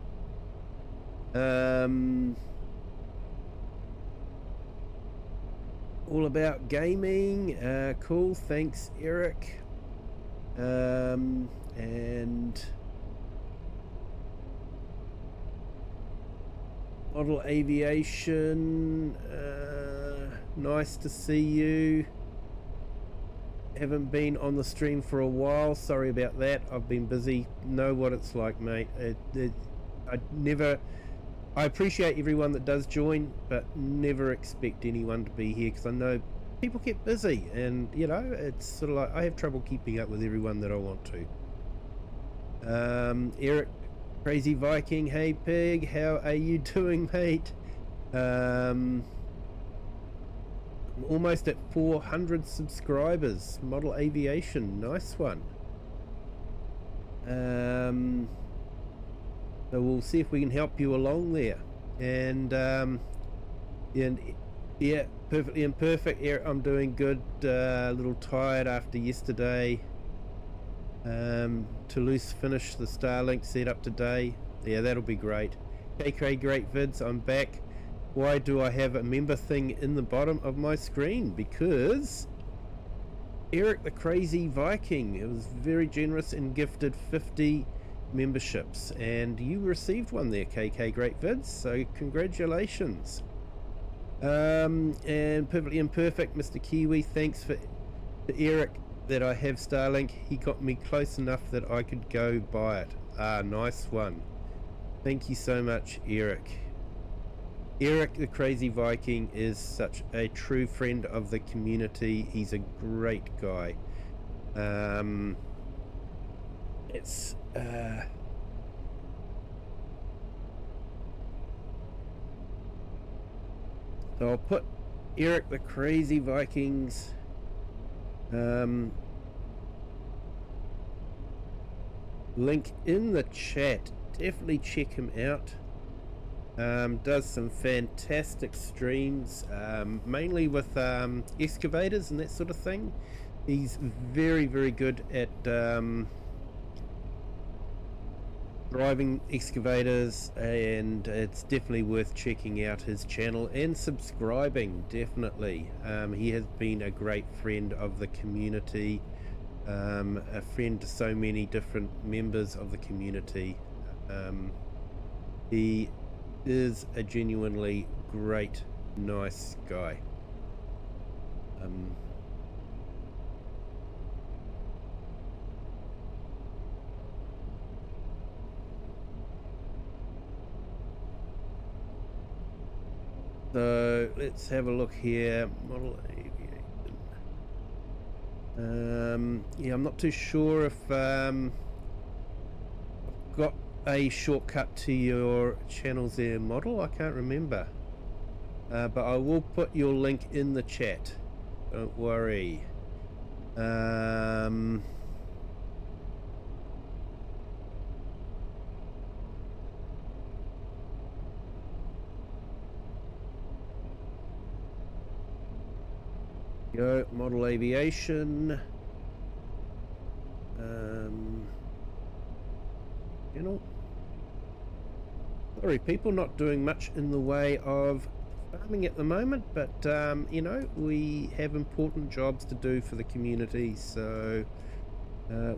All About Gaming, cool, thanks Eric. And Model Aviation, nice to see you. Haven't been on the stream for a while, sorry about that. I've been busy. Know what it's like, mate. I appreciate everyone that does join, but never expect anyone to be here, because I know people get busy, and you know, it's sort of like I have trouble keeping up with everyone that I want to. Eric Crazy Viking, hey pig, how are you doing, mate? Almost at 400 subscribers. Model Aviation, nice one. So we'll see if we can help you along there. And yeah, Perfectly Imperfect. I'm doing good. A little tired after yesterday. Toulouse finished the Starlink setup today. Yeah, that'll be great. KK Great Vids, I'm back. Why do I have a member thing in the bottom of my screen? Because Eric the Crazy Viking was very generous and gifted 50 memberships, and you received one there, KK Great Vids, so congratulations. And Perfectly Imperfect, Mr. Kiwi, thanks to Eric that I have Starlink. He got me close enough that I could go buy it. Nice one. Thank you so much, Eric. Eric the Crazy Viking is such a true friend of the community. He's a great guy. So I'll put Eric the Crazy Vikings link in the chat. Definitely check him out. Does some fantastic streams, mainly with excavators and that sort of thing. He's very, very good at driving excavators, and it's definitely worth checking out his channel and subscribing, definitely. He has been a great friend of the community, a friend to so many different members of the community. He is a genuinely great, nice guy. So let's have a look here. Model aviation. Yeah, I'm not too sure if I've got a shortcut to your channels there, Model. I can't remember, but I will put your link in the chat. Don't worry. Go Model Aviation. You know, sorry people, not doing much in the way of farming at the moment, but you know, we have important jobs to do for the community, so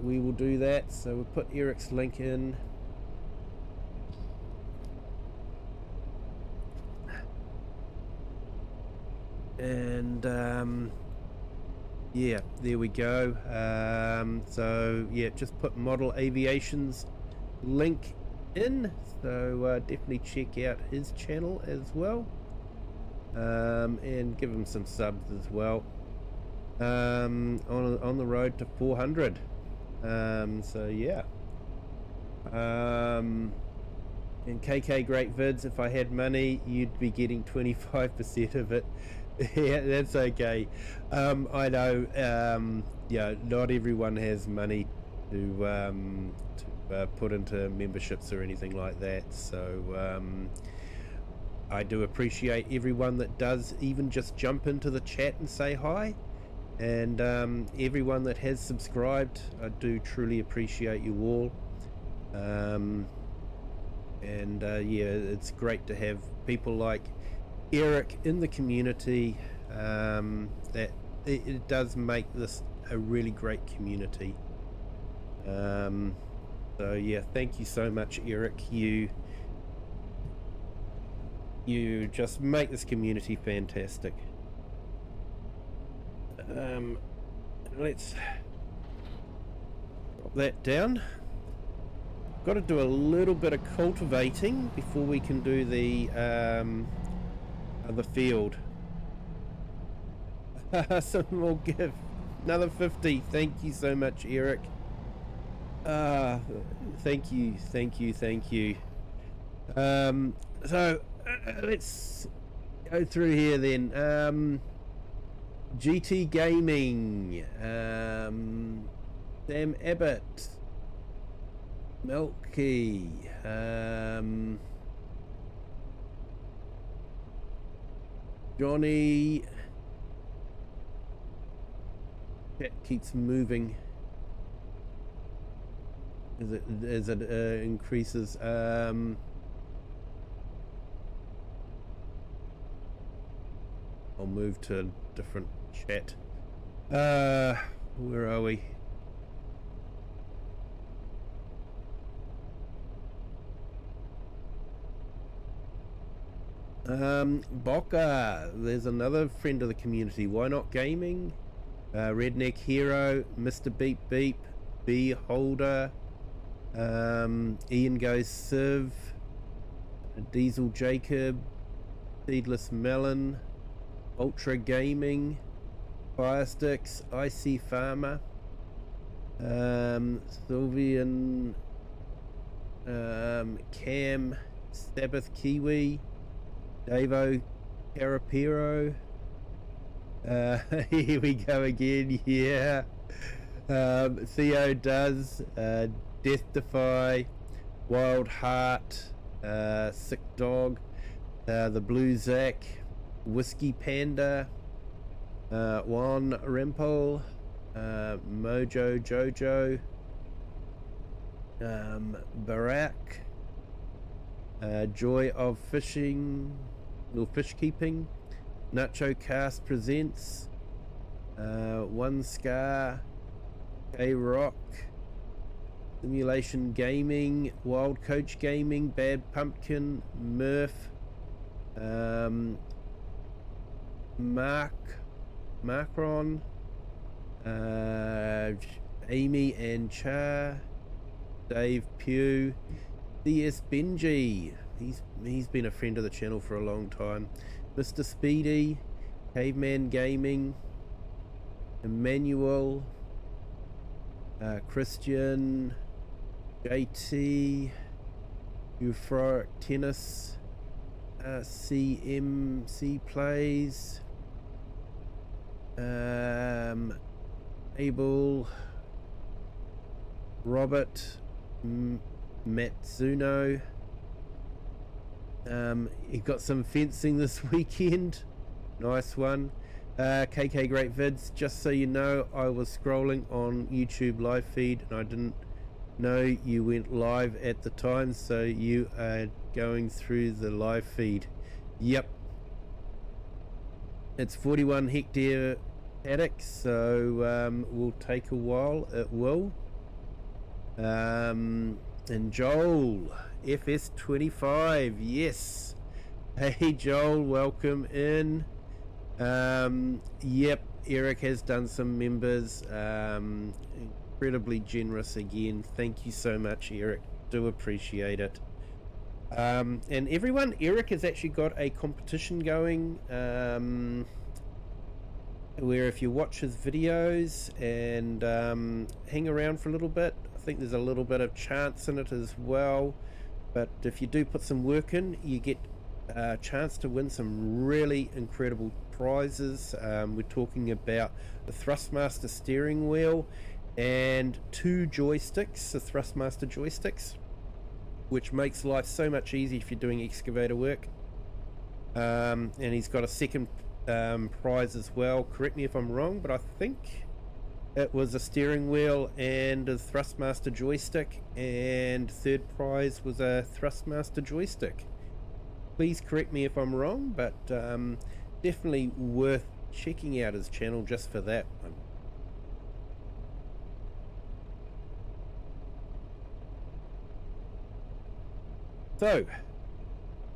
we will do that. So we'll put Eric's link in. And yeah, there we go. So yeah, just put Model Aviation's link in, so definitely check out his channel as well, and give him some subs as well, on the road to 400. So yeah, and KK Great Vids, if I had money you'd be getting 25% of it. Yeah, that's okay. I know, yeah, not everyone has money to put into memberships or anything like that, so I do appreciate everyone that does even just jump into the chat and say hi, and everyone that has subscribed. I do truly appreciate you all, and yeah, it's great to have people like Eric in the community. That it does make this a really great community. So yeah, thank you so much, Eric. You just make this community fantastic. Let's drop that down. Got to do a little bit of cultivating before we can do the field. Some more gift, another 50. Thank you so much, Eric. Thank you. So let's go through here then. GT Gaming, Sam Abbott, Milky, Johnny. Chat keeps moving as it increases. I'll move to a different chat. Where are we? Boca, there's another friend of the community. Why Not Gaming, Redneck Hero, Mr. Beep Beep, B Holder, Ian Goes Civ, Diesel Jacob, Seedless Melon, Ultra Gaming, Firesticks, Icy Farmer, Sylvian, Cam, Sabbath Kiwi, Davo Carapiro. Here we go again. Yeah. Theo does, Death Defy, Wild Heart, Sick Dog, the Blue Zack, Whiskey Panda, Juan Rimple, Mojo Jojo, Barack, Joy of Fishing, or Fish Keeping, Nacho Cast Presents, One Scar, K-Rock, Simulation Gaming, Wild Coach Gaming, Bad Pumpkin, Murph, Macron, Amy and Char, Dave Pugh, CS Benji, he's been a friend of the channel for a long time, Mr. Speedy, Caveman Gaming, Emmanuel, Christian, JT, Euphoric Tennis, CMC Plays, Abel, Robert, Matsuno. He got some fencing this weekend. Nice one. KK Great Vids, just so you know, I was scrolling on YouTube live feed and I didn't know you went live at the time, so you are going through the live feed. Yep. It's 41 hectare paddock, so will take a while. It will. And Joel, FS25, yes. Hey Joel, welcome in. Yep, Eric has done some members, incredibly generous again. Thank you so much, Eric, do appreciate it. And everyone, Eric has actually got a competition going, where if you watch his videos and hang around for a little bit, I think there's a little bit of chance in it as well, but if you do put some work in, you get a chance to win some really incredible prizes. We're talking about the Thrustmaster steering wheel and 2 joysticks, the Thrustmaster joysticks, which makes life so much easier if you're doing excavator work. And he's got a second prize as well. Correct me if I'm wrong, but I think it was a steering wheel and a Thrustmaster joystick, and third prize was a Thrustmaster joystick. Please correct me if I'm wrong, but definitely worth checking out his channel just for that one. So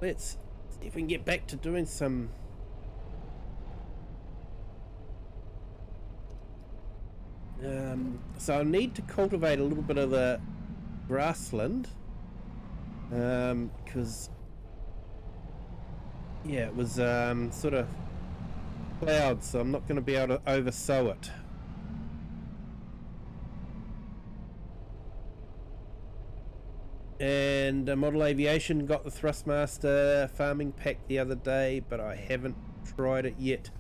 let's see if we can get back to doing some so I need to cultivate a little bit of the grassland, because yeah, it was sort of clouds, so I'm not going to be able to oversow it. And Model Aviation got the Thrustmaster farming pack the other day, but I haven't tried it yet.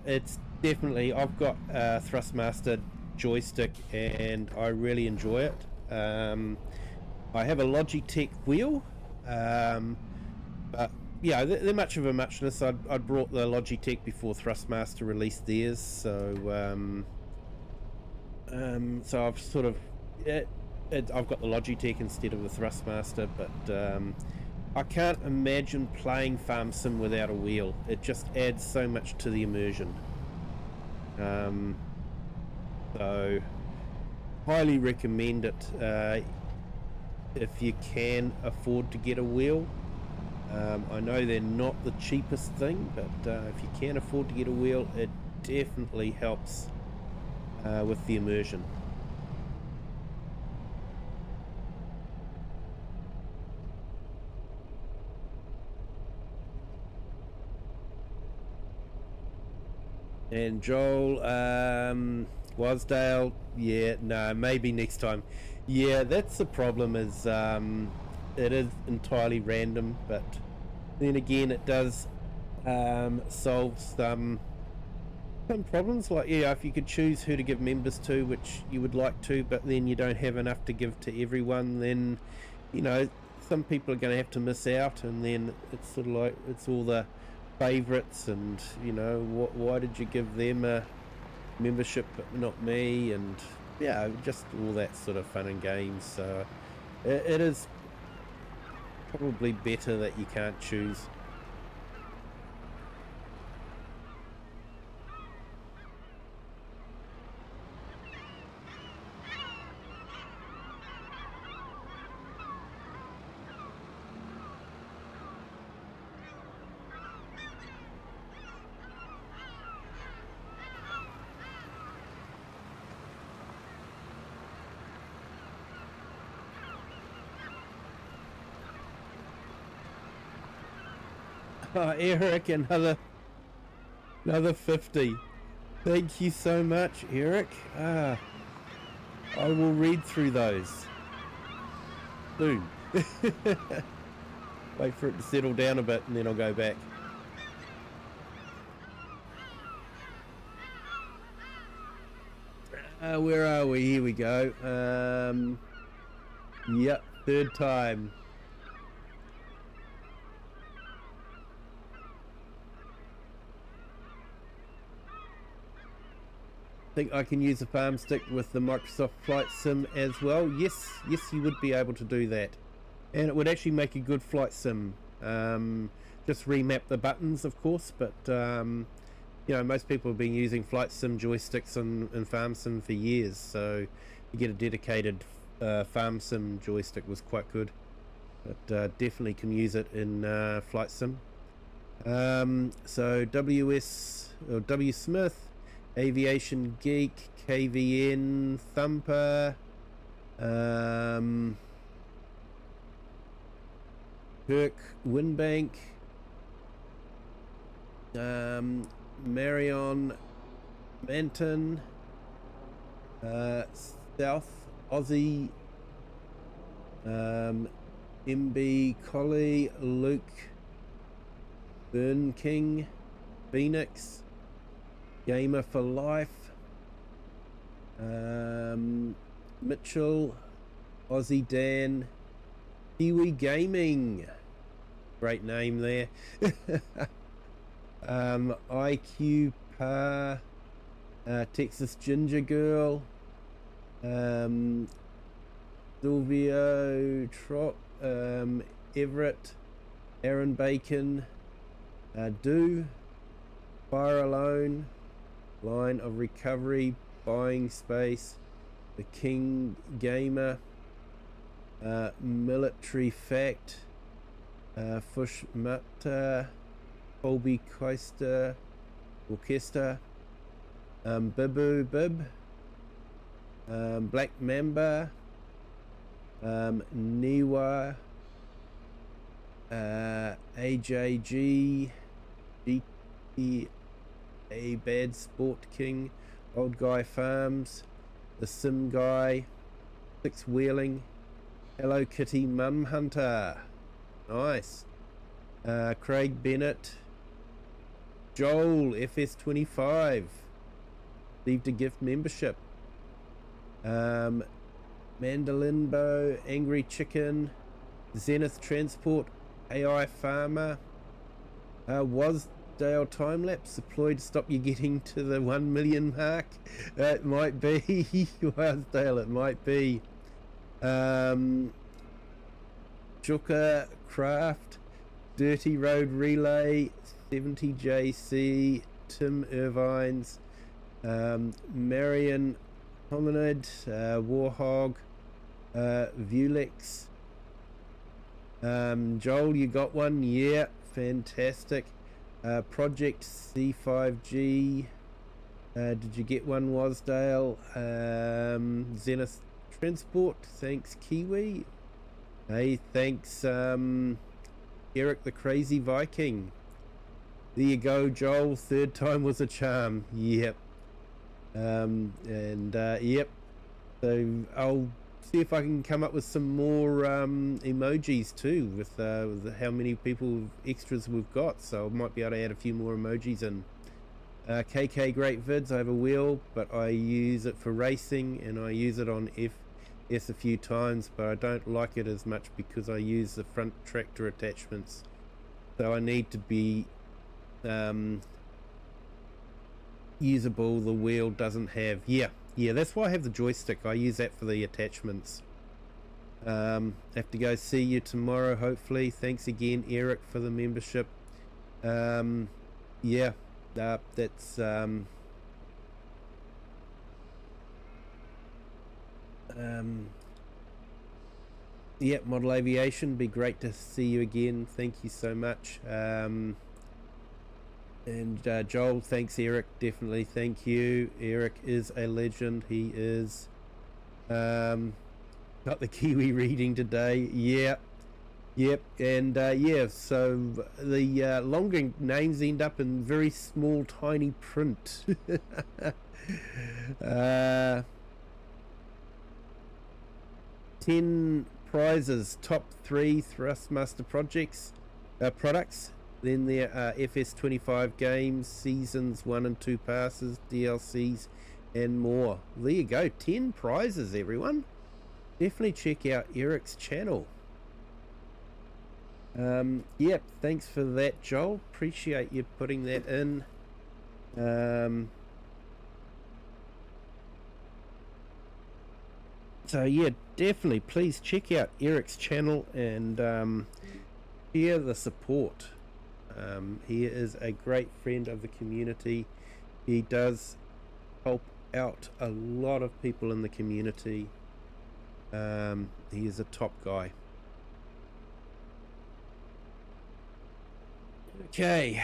It's definitely, I've got a Thrustmaster joystick and I really enjoy it. I have a Logitech wheel, but yeah, they're much of a muchness. I'd brought the Logitech before Thrustmaster released theirs, so so I've sort of I've got the Logitech instead of the Thrustmaster, but I can't imagine playing Farm Sim without a wheel. It just adds so much to the immersion. So highly recommend it if you can afford to get a wheel. I know they're not the cheapest thing, but if you can afford to get a wheel, it definitely helps with the immersion. And Joel, Wasdale, yeah, no, maybe next time. Yeah, that's the problem, is it is entirely random, but then again it does solve some some problems, like, yeah, if you could choose who to give members to, which you would like to, but then you don't have enough to give to everyone, then, you know, some people are going to have to miss out, and then it's sort of like, it's all the favourites, and, you know, why did you give them a membership but not me, and, yeah, just all that sort of fun and games. So it is probably better that you can't choose. Eric, another 50. Thank you so much, Eric. I will read through those soon. Wait for it to settle down a bit and then I'll go back. Where are we? Here we go. Yep, third time. Think I can use a farm stick with the Microsoft Flight Sim as well. Yes, you would be able to do that, and it would actually make a good flight sim. Just remap the buttons, of course, but you know, most people have been using flight sim joysticks and farm sim for years, so you get a dedicated farm sim joystick was quite good, but definitely can use it in flight sim. So WS or W Smith, Aviation Geek, KVN, Thumper, Kirk Winbank, Marion Manton, South Aussie, MB Collie, Luke Burn King, Phoenix, Gamer for Life, Mitchell, Aussie Dan, Kiwi Gaming, great name there. IQ Par, Texas Ginger Girl, Silvio Trot, Everett, Aaron Bacon, Do, Fire Alone, Line of Recovery, Buying Space, The King Gamer, Military Fact, Fush Mata, Colby Koister, Orchestra, Bibu Bib, Black Mamba, Niwa, AJG, GT, A Bad Sport King, Old Guy Farms, The Sim Guy, Six Wheeling, Hello Kitty Mum Hunter, nice, Craig Bennett, Joel FS25, received a gift membership, Mandalinbo, Angry Chicken, Zenith Transport, AI Farmer, Wasdale Timelapse deployed to stop you getting to the 1 million mark. It might be Wasdale, it might be. Juka Craft, Dirty Road Relay, 70JC, Tim Irvines, Marion Hominid, Warhog, Vulex. Joel, you got one? Yeah, fantastic. Project C5G, did you get one, Wasdale? Zenith Transport, thanks Kiwi. Hey, thanks Eric the Crazy Viking. There you go, Joel, third time was a charm. Yep. Yep, so I'll see if I can come up with some more emojis too with how many people extras we've got, so I might be able to add a few more emojis in. KK Great Vids, I have a wheel, but I use it for racing, and I use it on FS a few times, but I don't like it as much because I use the front tractor attachments. So I need to be usable. The wheel doesn't have. Yeah, that's why I have the joystick. I use that for the attachments. Have to go see you tomorrow, hopefully. Thanks again, Eric, for the membership. Yeah, that's yeah, Model Aviation, be great to see you again. Thank you so much. And Joel, thanks. Eric, definitely thank you. Eric is a legend. He is got the Kiwi reading today. Yep, and yeah, so the longer names end up in very small, tiny print. 10 prizes, top 3 Thrustmaster products. Then there are FS25 games, seasons 1 and 2 passes, DLCs, and more. There you go, 10 prizes, everyone. Definitely check out Eric's channel. Yep, thanks for that, Joel. Appreciate you putting that in. So yeah, definitely please check out Eric's channel and share the support. He is a great friend of the community. He does help out a lot of people in the community. He is a top guy. Okay.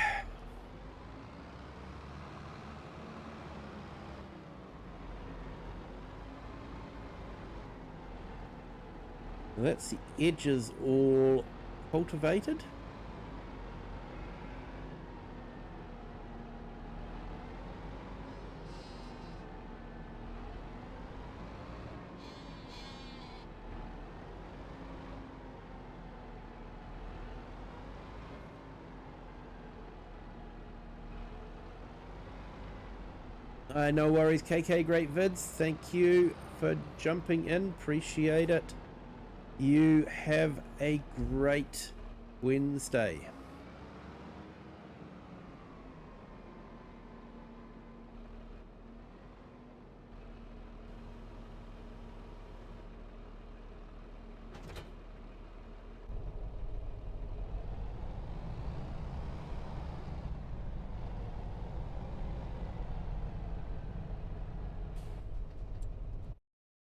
That's the edges all cultivated. No worries, KK Great Vids. Thank you for jumping in. Appreciate it. You have a great Wednesday.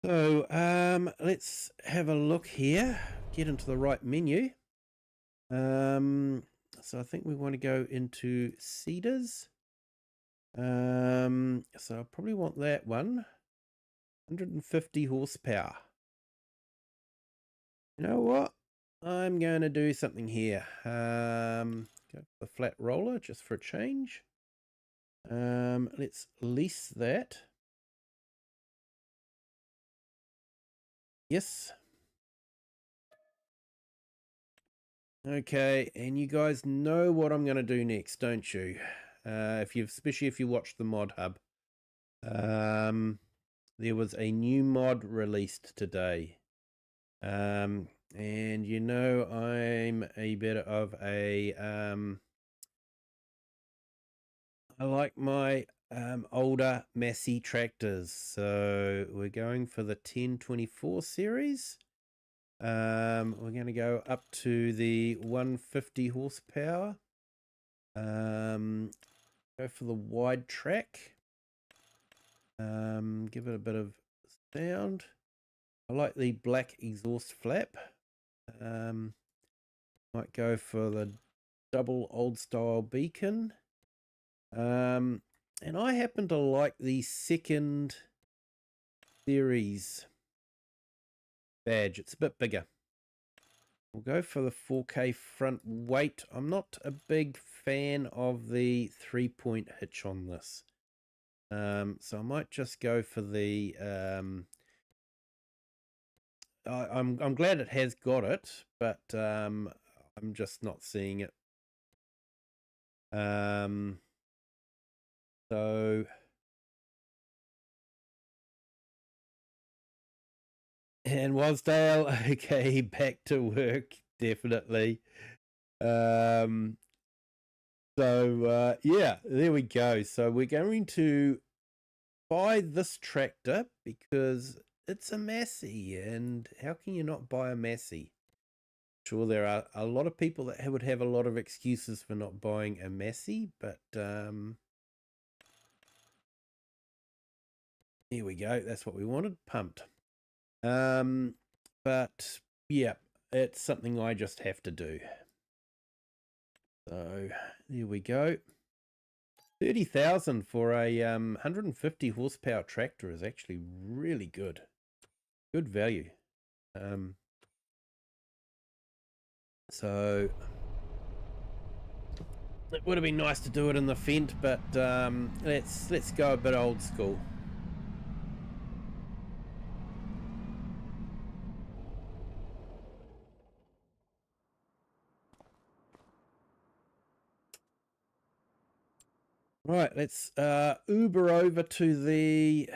So let's have a look here, get into the right menu. So I think we want to go into Cedars. So I probably want that one. 150 horsepower. You know what? I'm going to do something here. Go for the flat roller just for a change. Let's lease that. Yes. Okay, and you guys know what I'm going to do next, don't you? Especially if you watch the mod hub. There was a new mod released today. And you know I'm a bit of a I like my older Massey tractors, so we're going for the 1024 series. We're going to go up to the 150 horsepower. Go for the wide track. Give it a bit of sound. I like the black exhaust flap. Might go for the double old style beacon. And I happen to like the second series badge. It's a bit bigger. We'll go for the 4K front weight. I'm not a big fan of the 3-point hitch on this. So I might just go for the I'm glad it has got it, but I'm just not seeing it. So and Wasdale, okay, back to work, definitely. Yeah, there we go. So we're going to buy this tractor because it's a Massey, and how can you not buy a Massey? Sure, there are a lot of people that would have a lot of excuses for not buying a Massey, but here we go. That's what we wanted. Pumped. But yeah, it's something I just have to do. So there we go. 30,000 for a 150 horsepower tractor is actually really good. Good value. So it would have been nice to do it in the Fent, but let's go a bit old school. Right, let's Uber over to the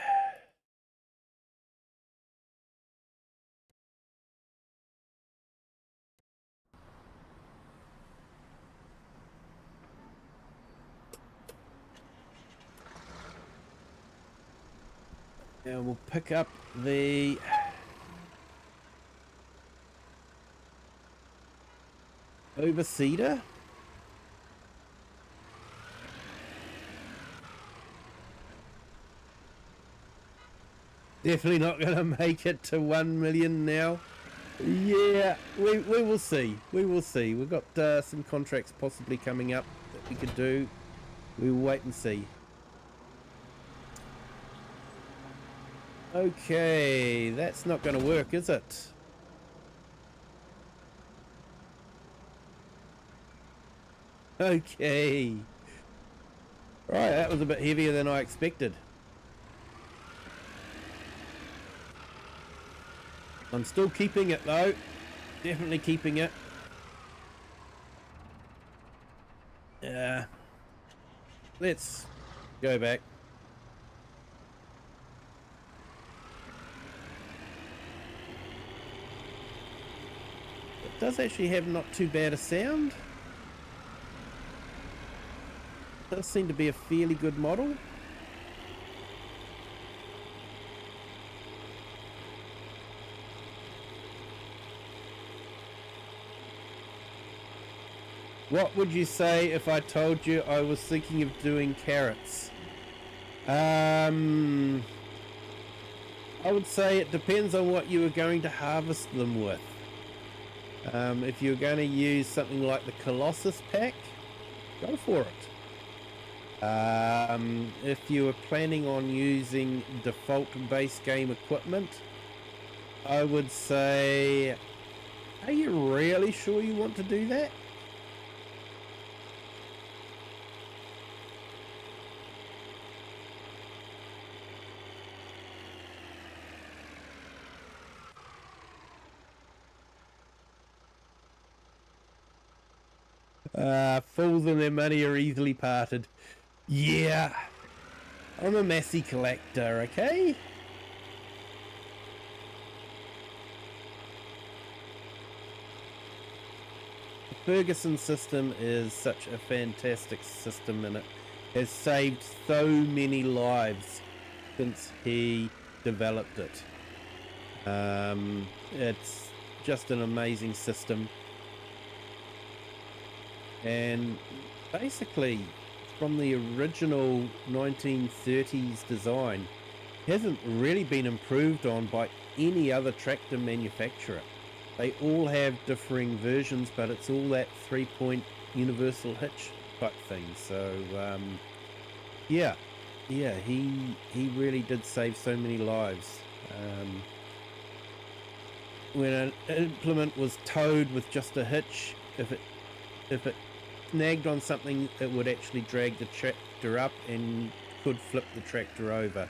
and we'll pick up the overseeder. Definitely not going to make it to 1 million now. Yeah, we will see. We will see. We've got some contracts possibly coming up that we could do. We will wait and see. Okay, that's not going to work, is it? Okay. Right, that was a bit heavier than I expected. I'm still keeping it though. Definitely keeping it. Yeah. Let's go back. It does actually have not too bad a sound. It does seem to be a fairly good model. What would you say if I told you I was thinking of doing carrots? I would say it depends on what you were going to harvest them with. If you're going to use something like the Colossus pack, go for it. If you were planning on using default base game equipment, I would say, are you really sure you want to do that? Fools and their money are easily parted. Yeah, I'm a Massey collector, okay? The Ferguson system is such a fantastic system, and it has saved so many lives since he developed it. It's just an amazing system. And basically, from the original 1930s design, hasn't really been improved on by any other tractor manufacturer. They all have differing versions, but it's all that 3-point universal hitch type thing. So yeah, he really did save so many lives. When an implement was towed with just a hitch, if it snagged on something, it would actually drag the tractor up and could flip the tractor over.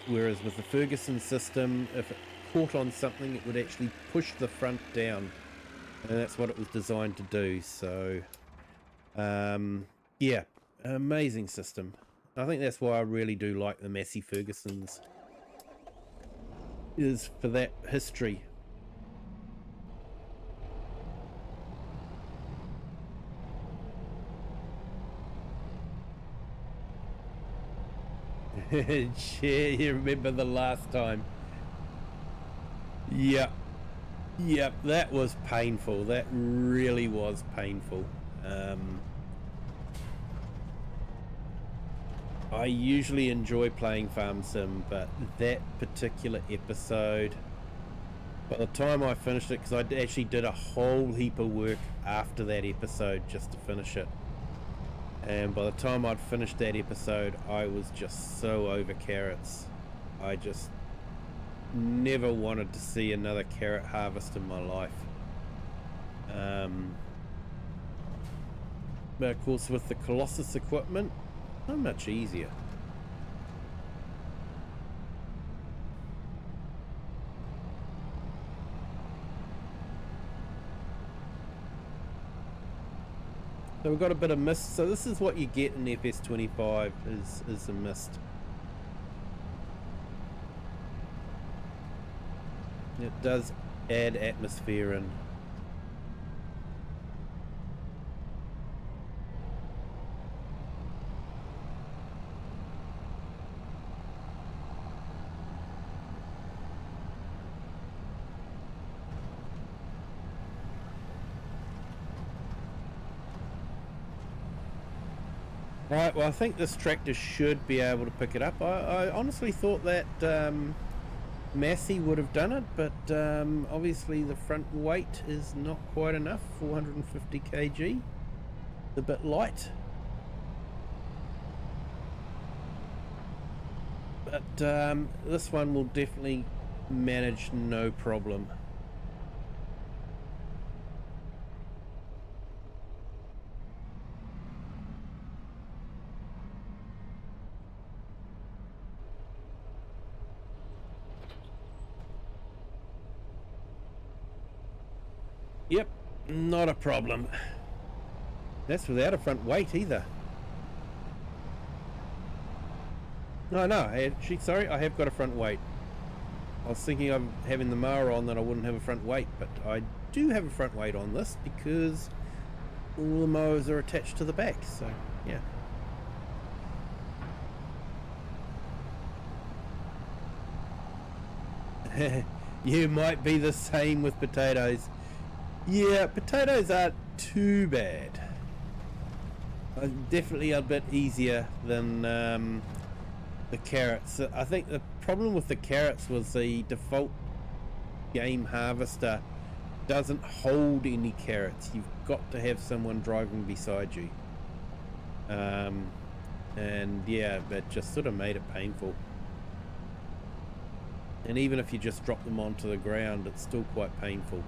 Whereas with the Ferguson system, if it caught on something, it would actually push the front down, and that's what it was designed to do. So yeah, Amazing system. I think that's why I really do like the Massey Fergusons, is for that history. Yeah, you remember the last time? Yep, that was painful. That really was painful. I usually enjoy playing Farm Sim, but that particular episode, by the time I finished it, because I actually did a whole heap of work after that episode just to finish it, and by the time I'd finished that episode, I was just so over carrots. I just never wanted to see another carrot harvest in my life. But of course, with the Colossus equipment, so much easier. So we've got a bit of mist. So this is what you get in FS25 is the mist. It does add atmosphere in. Right, well I think this tractor should be able to pick it up. I honestly thought that Massey would have done it, but obviously the front weight is not quite enough. 450 kg, a bit light. But this one will definitely manage no problem. Yep, not a problem. That's without a front weight either. No, actually, sorry, I have got a front weight. I was thinking of having the mower on that I wouldn't have a front weight, but I do have a front weight on this because all the mowers are attached to the back, so yeah. You might be the same with potatoes. Yeah, potatoes aren't too bad. Definitely a bit easier than the carrots. I think the problem with the carrots was the default game harvester doesn't hold any carrots. You've got to have someone driving beside you. And yeah, that just sort of made it painful. And even if you just drop them onto the ground, it's still quite painful.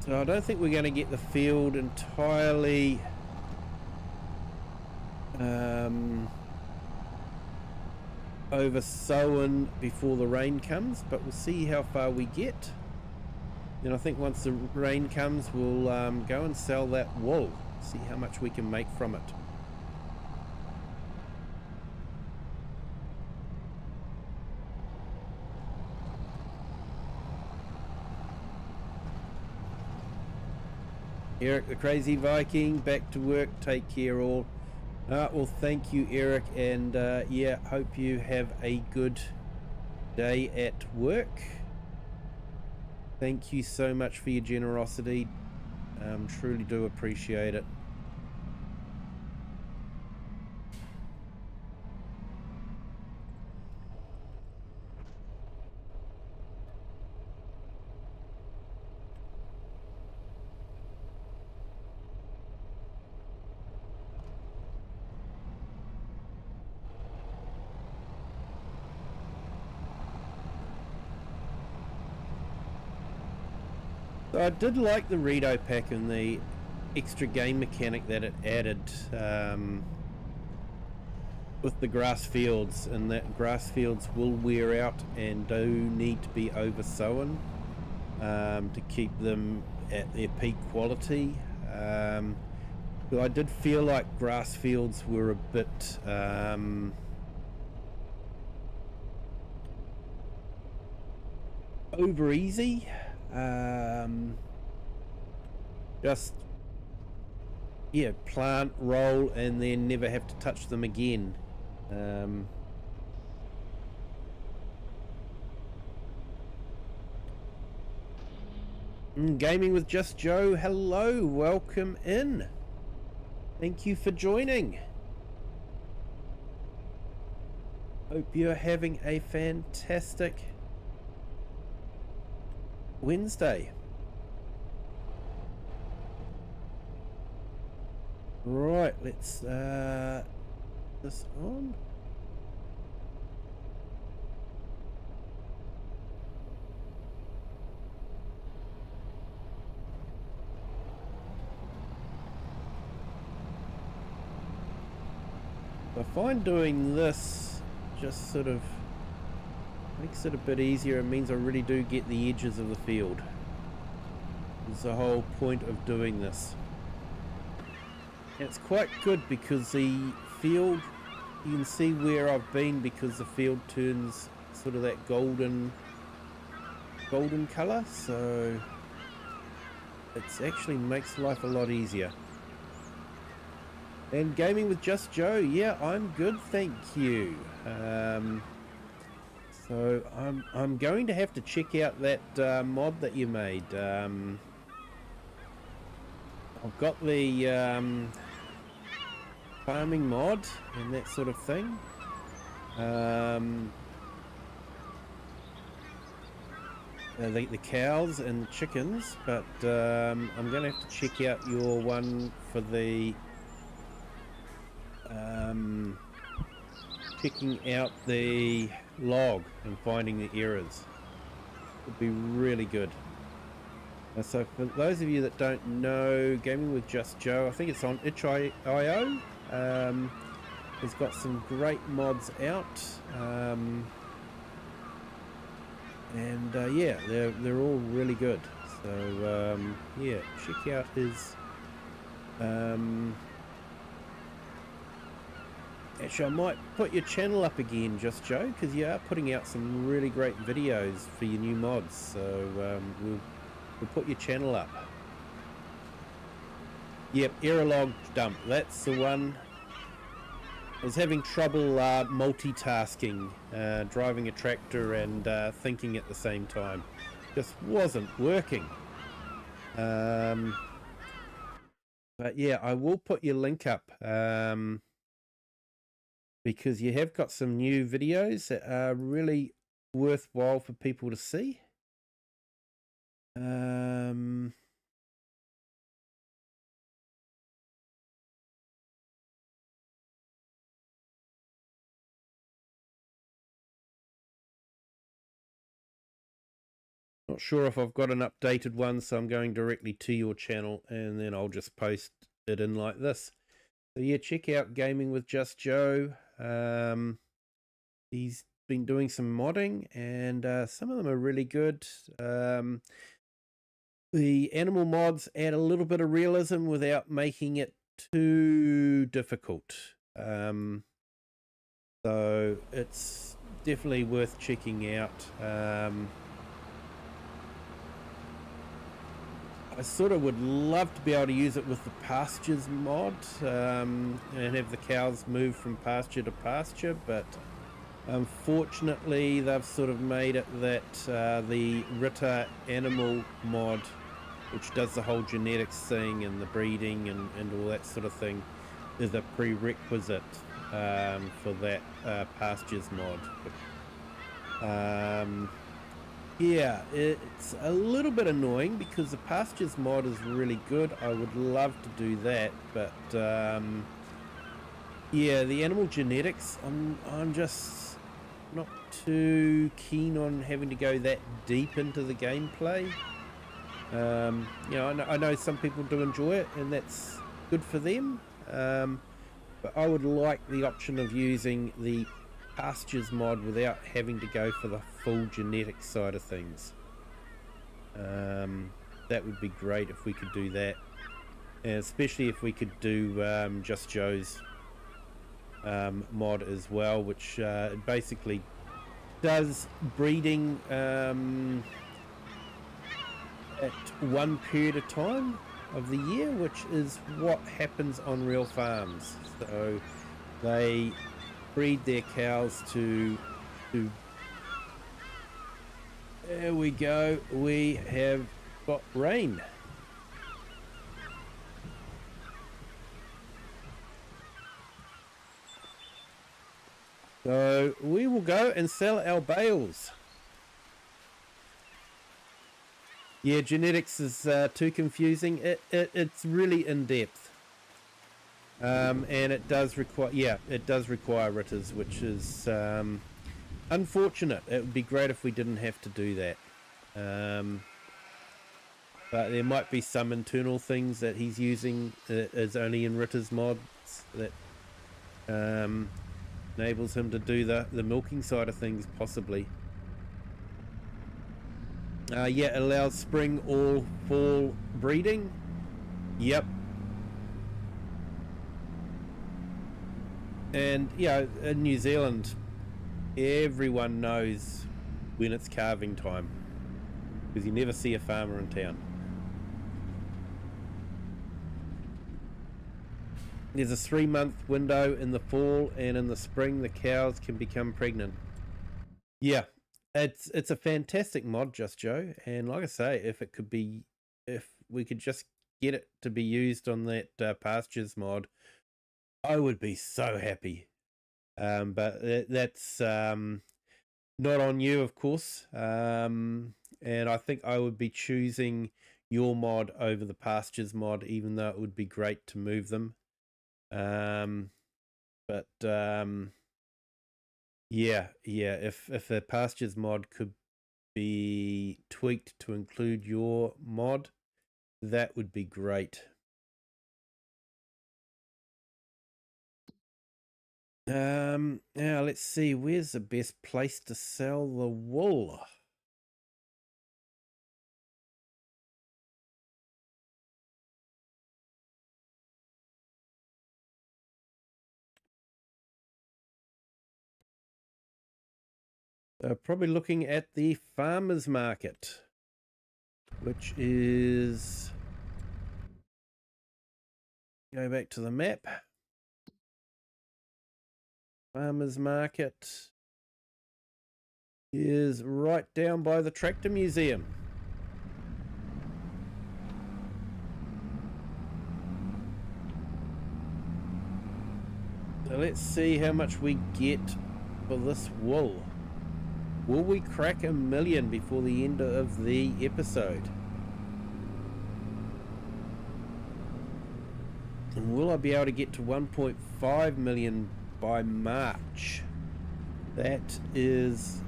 So I don't think we're going to get the field entirely over sown before the rain comes, but we'll see how far we get. And I think once the rain comes, we'll go and sell that wool, see how much we can make from it. Eric the Crazy Viking, back to work. Take care all. Well, thank you, Eric, and yeah, hope you have a good day at work. Thank you so much for your generosity. Truly do appreciate it. So I did like the Rito pack in the extra game mechanic that it added with the grass fields, and that grass fields will wear out and do need to be oversown to keep them at their peak quality. But I did feel like grass fields were a bit over easy. Just, yeah, plant, roll, and then never have to touch them again. Gaming with Just Joe, hello, welcome in. Thank you for joining. Hope you're having a fantastic Wednesday. Right, let's this on. I find doing this just sort of makes it a bit easier. It means I really do get the edges of the field. It's the whole point of doing this. And it's quite good because the field, you can see where I've been because the field turns sort of that golden colour, so it's actually makes life a lot easier. And gaming with Just Joe, yeah, I'm good, thank you. So I'm going to have to check out that mod that you made. I've got the farming mod and that sort of thing. The cows and the chickens, but I'm going to have to check out your one for the checking out the log and finding the errors. Would be really good. So for those of you that don't know, Gaming with Just Joe, I think it's on itch.io. He's got some great mods out, and yeah, they're all really good. So yeah, check out his. Actually, I might put your channel up again, Just Joe, because you are putting out some really great videos for your new mods. So we'll put your channel up. Yep, error log dump. That's the one. I was having trouble multitasking, driving a tractor and thinking at the same time. Just wasn't working. But yeah, I will put your link up. Because you have got some new videos that are really worthwhile for people to see. Not sure if I've got an updated one, so I'm going directly to your channel and then I'll just post it in like this. So yeah, check out Gaming with Just Joe. He's been doing some modding and some of them are really good. The animal mods add a little bit of realism without making it too difficult. So it's definitely worth checking out. I sort of would love to be able to use it with the pastures mod and have the cows move from pasture to pasture, but unfortunately they've sort of made it that the Ritter animal mod, which does the whole genetics thing and the breeding and all that sort of thing, is a prerequisite for that pastures mod. Yeah, it's a little bit annoying because the pastures mod is really good. I would love to do that, but yeah, the animal genetics, I'm just not too keen on having to go that deep into the gameplay. You know, I know some people do enjoy it, and that's good for them. But I would like the option of using the pastures mod without having to go for the full genetic side of things. That would be great if we could do that, and especially if we could do Just Joe's mod as well, which basically does breeding at one period of time of the year, which is what happens on real farms. So they breed their cows to there we go, we have got rain. So we will go and sell our bales. Yeah, genetics is too confusing. It's really in depth, and it does require ritters, which is unfortunate. It would be great if we didn't have to do that, but there might be some internal things that he's using as only in ritters mods that enables him to do the milking side of things, possibly. Yeah, it allows spring or fall breeding. Yep. And yeah, in New Zealand, everyone knows when it's calving time, because you never see a farmer in town. There's a 3-month window in the fall, and in the spring the cows can become pregnant. Yeah. It's a fantastic mod, Just Joe, and like I say, if we could just get it to be used on that pastures mod, I would be so happy. But that's not on you, of course. And I think I would be choosing your mod over the pastures mod, even though it would be great to move them. Yeah, if the pastures mod could be tweaked to include your mod, that would be great. Now let's see, where's the best place to sell the wool? Probably looking at the farmers market, which is, go back to the map, farmers market is right down by the tractor museum. So let's see how much we get for this wool. Will we crack 1 million before the end of the episode? And will I be able to get to 1.5 million by March? That is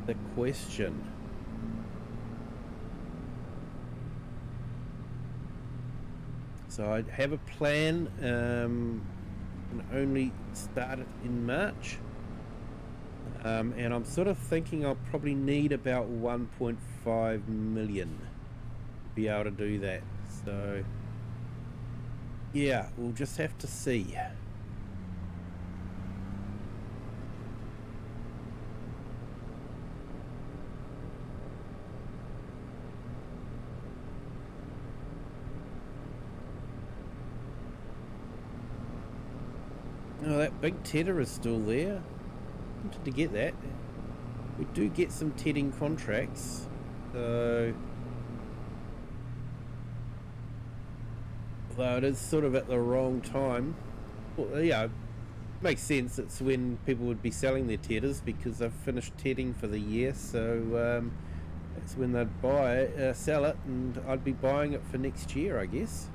the question. So I have a plan, and only start it in March. And I'm sort of thinking I'll probably need about 1.5 million to be able to do that. So yeah, we'll just have to see. Oh, that big tedder is still there. Wanted to get that. We do get some tedding contracts, so although it is sort of at the wrong time. Well, yeah, makes sense. It's when people would be selling their tedders because they've finished tedding for the year, so that's when they'd sell it, and I'd be buying it for next year, I guess.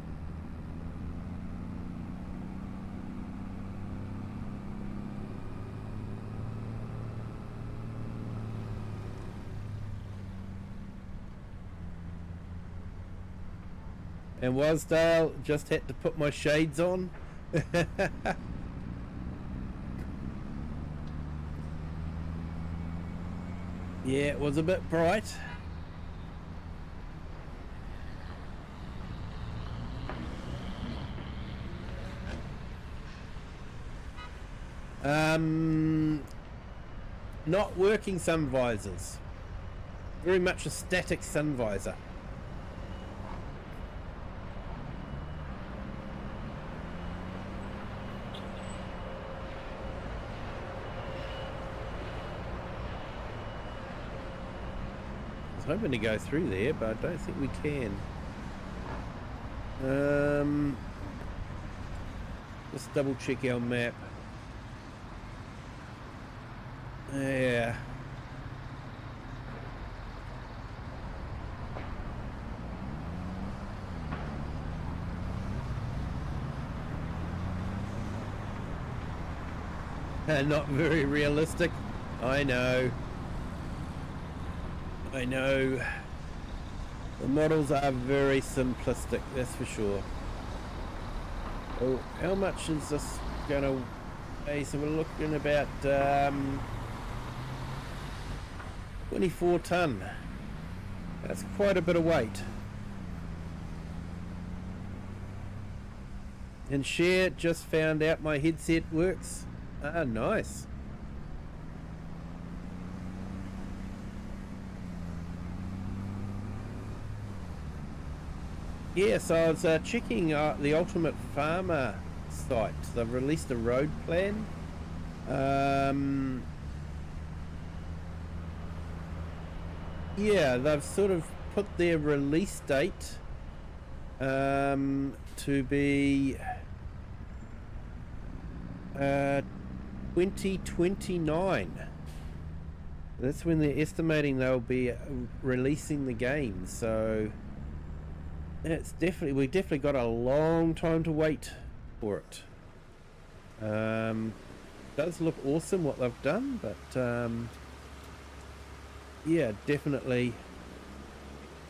And Wasdale, just had to put my shades on. Yeah, it was a bit bright. Not working sun visors. Very much a static sun visor. I was hoping to go through there, but I don't think we can. Let's double check our map. Yeah. Not very realistic. I know. I know. The models are very simplistic, that's for sure. Oh, how much is this gonna weigh? So we're looking about 24 tonne. That's quite a bit of weight. And Share just found out my headset works. Ah, nice. Yeah, so I was checking the Ultimate Farmer site. They've released a road plan. Yeah, they've sort of put their release date to be 2029. That's when they're estimating they'll be releasing the game. So it's definitely, we definitely got a long time to wait for it. Does look awesome what they've done, but yeah, definitely.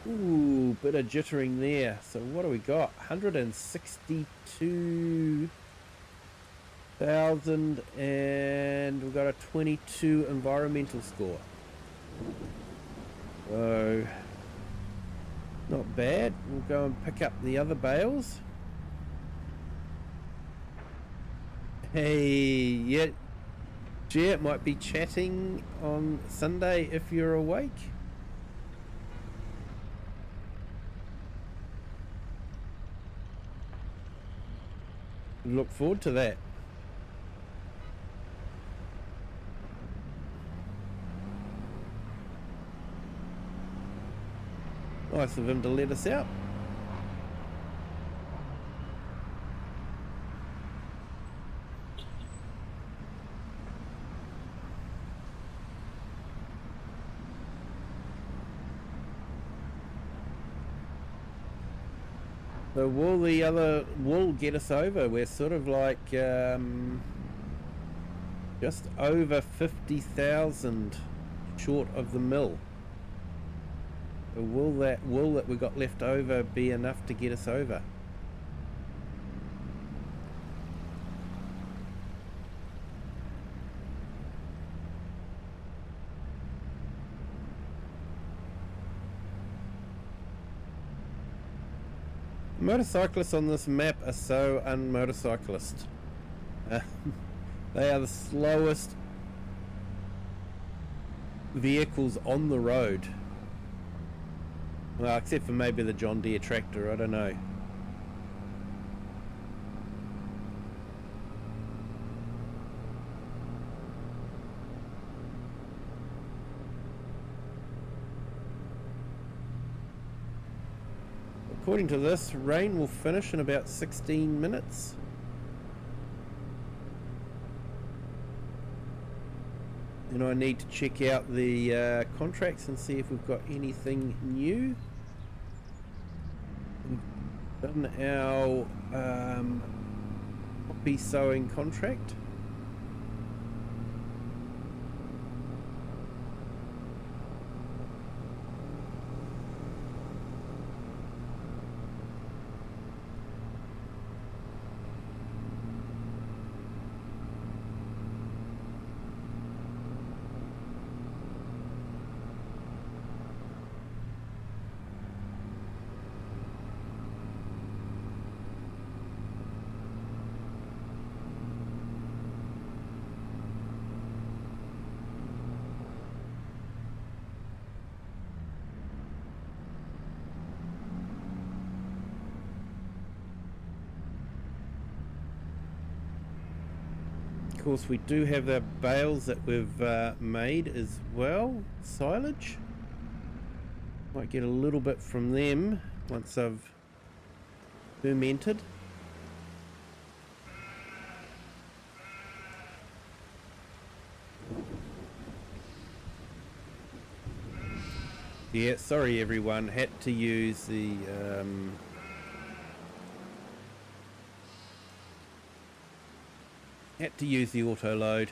Ooh, bit of jittering there. So what do we got? 162,000, and we've got a 22 environmental score. So not bad. We'll go and pick up the other bales. Hey, yeah, Jet might be chatting on Sunday if you're awake. Look forward to that. Nice of him to let us out. So will the other wool get us over? We're sort of like just over 50,000 short of the mill. So will that wool that we got left over be enough to get us over? Motorcyclists on this map are so unmotorcyclist. They are the slowest vehicles on the road. Well, except for maybe the John Deere tractor, I don't know. According to this, rain will finish in about 16 minutes. And I need to check out the contracts and see if we've got anything new. We've done our poppy sowing contract. course, we do have the bales that we've made as well. Silage. Might get a little bit from them once I've fermented. Yeah, sorry everyone, had to use the auto load.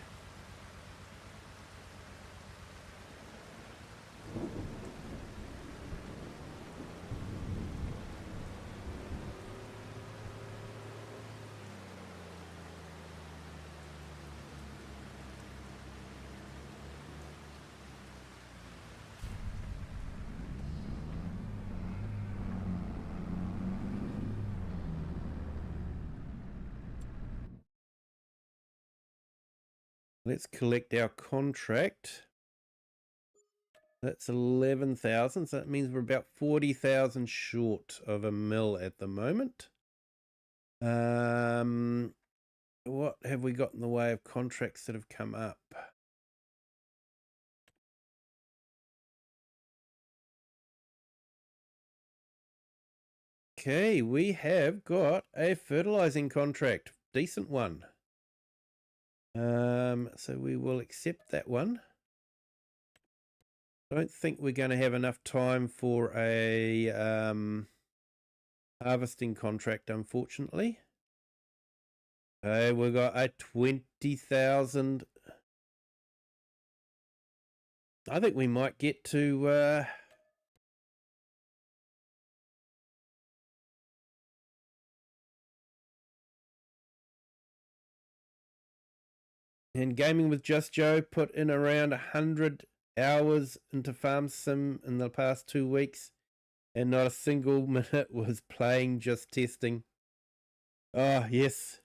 Let's collect our contract. That's 11,000, so that means we're about 40,000 short of a mill at the moment. What have we got in the way of contracts that have come up? Okay, we have got a fertilizing contract, decent one. So we will accept that one. Don't think we're going to have enough time for a harvesting contract, unfortunately. We've got a 20,000. I think we might get to and Gaming with Just Joe put in around 100 hours into Farm Sim in the past 2 weeks, and not a single minute was playing, just testing. Oh, yes.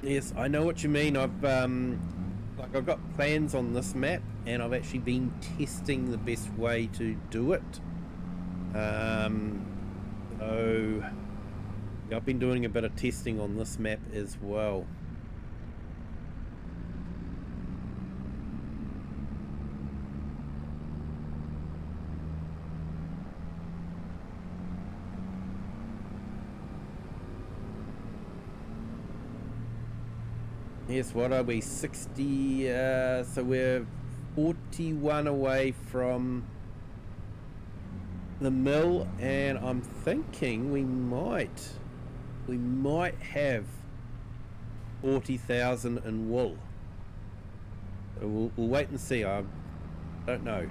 Yes, I know what you mean. I've got plans on this map, and I've actually been testing the best way to do it. So I've been doing a bit of testing on this map as well. Yes, what are we? 60, so we're 41 away from the mill, and I'm thinking we might have 40,000 in wool. So we'll wait and see. I don't know.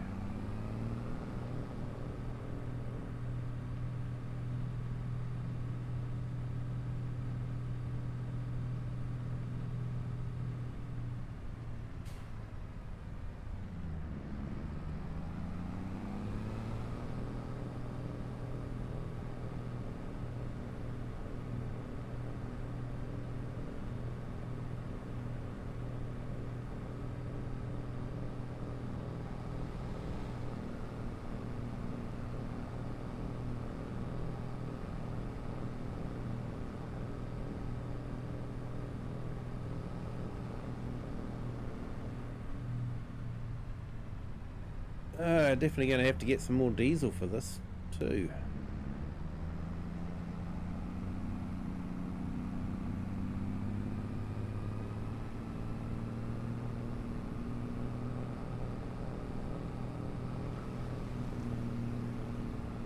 Definitely going to have to get some more diesel for this too.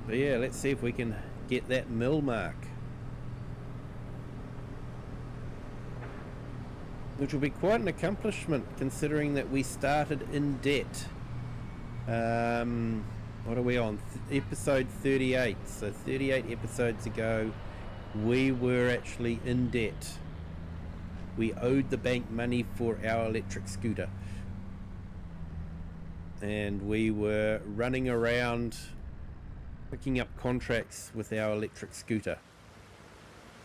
But yeah, let's see if we can get that mill mark, which will be quite an accomplishment considering that we started in debt. What are we on? Episode 38. So 38 episodes ago, we were actually in debt. We owed the bank money for our electric scooter. And we were running around picking up contracts with our electric scooter.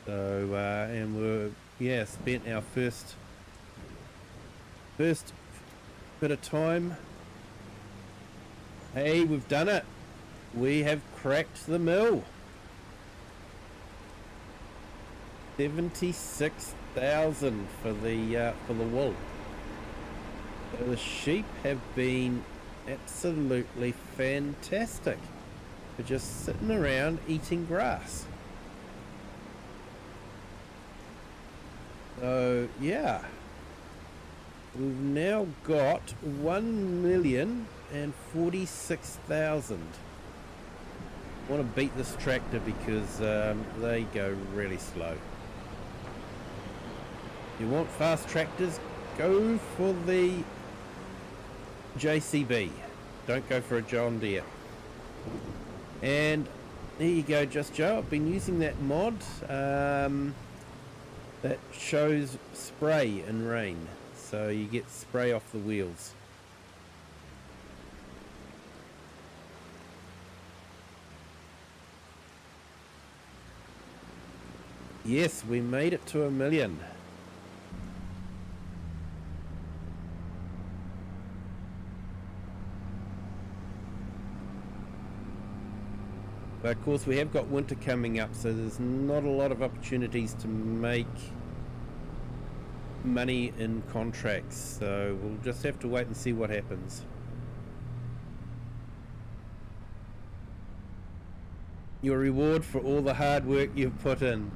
So, and we're, spent our first bit of time. Hey, we've done it. We have cracked the mill. 76,000 for the wool. So the sheep have been absolutely fantastic for just sitting around eating grass. So yeah, we've now got 1,046,000. I want to beat this tractor because they go really slow. If you want fast tractors, go for the JCB. Don't go for a John Deere. And there you go, Just Joe. I've been using that mod that shows spray in rain. So you get spray off the wheels. Yes, we made it to 1 million. But of course we have got winter coming up, so there's not a lot of opportunities to make money in contracts. So we'll just have to wait and see what happens. Your reward for all the hard work you've put in.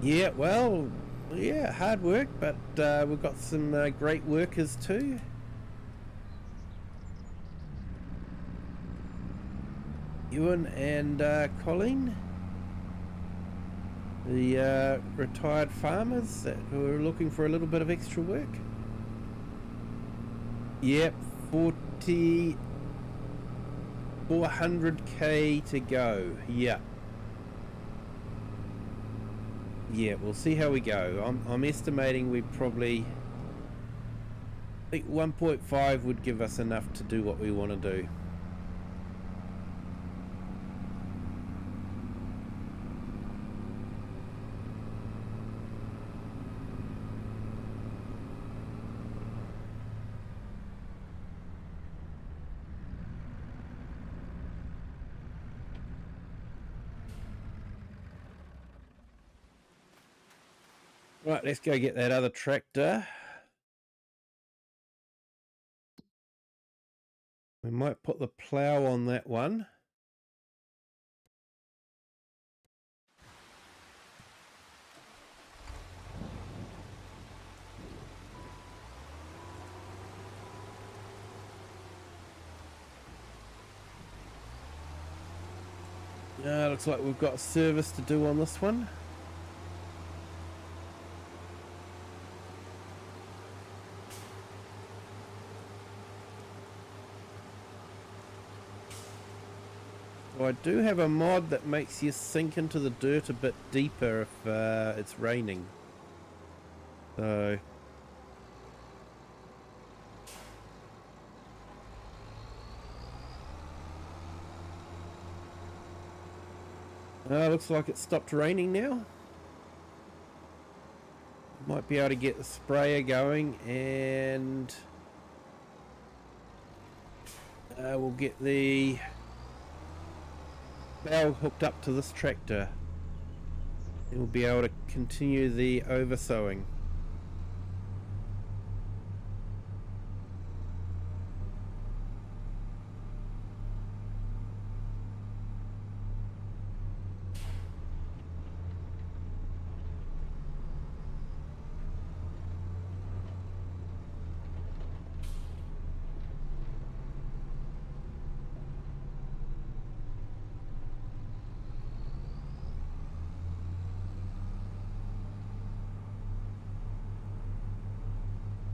Yeah, well, yeah, hard work, but we've got some great workers too. Ewan and Colleen, the retired farmers who are looking for a little bit of extra work. Yep, 400k to go. Yeah. Yeah, we'll see how we go. I'm estimating we probably, I think 1.5 would give us enough to do what we want to do. Right, let's go get that other tractor. We might put the plough on that one. Looks like we've got service to do on this one. So I do have a mod that makes you sink into the dirt a bit deeper if it's raining. So looks like it stopped raining now. Might be able to get the sprayer going, and we'll get the bell hooked up to this tractor, and we'll be able to continue the oversowing.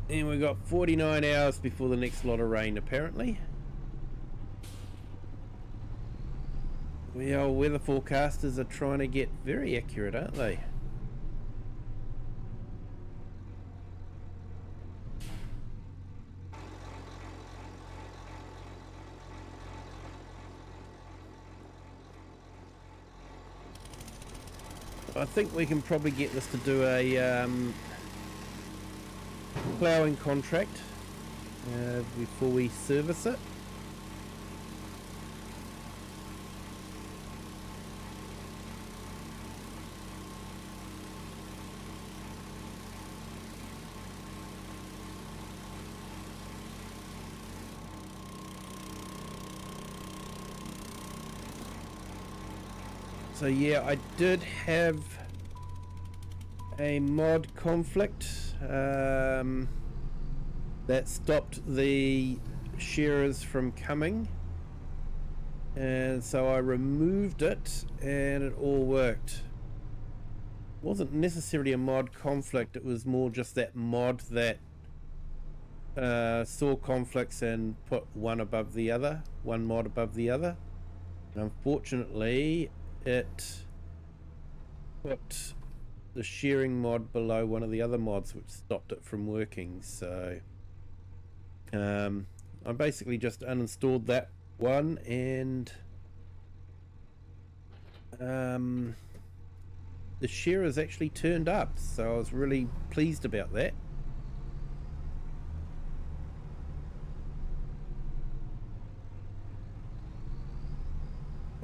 And we've got 49 hours before the next lot of rain, apparently. Well, weather forecasters are trying to get very accurate, aren't they? I think we can probably get this to do a ploughing contract before we service it. So yeah, I did have a mod conflict that stopped the shearers from coming, and so I removed it and it all worked. It wasn't necessarily a mod conflict, it was more just that mod that saw conflicts and put one above the other, one mod above the other. And unfortunately it put the shearing mod below one of the other mods, which stopped it from working. So I basically just uninstalled that one, and the shearers actually turned up, so I was really pleased about that.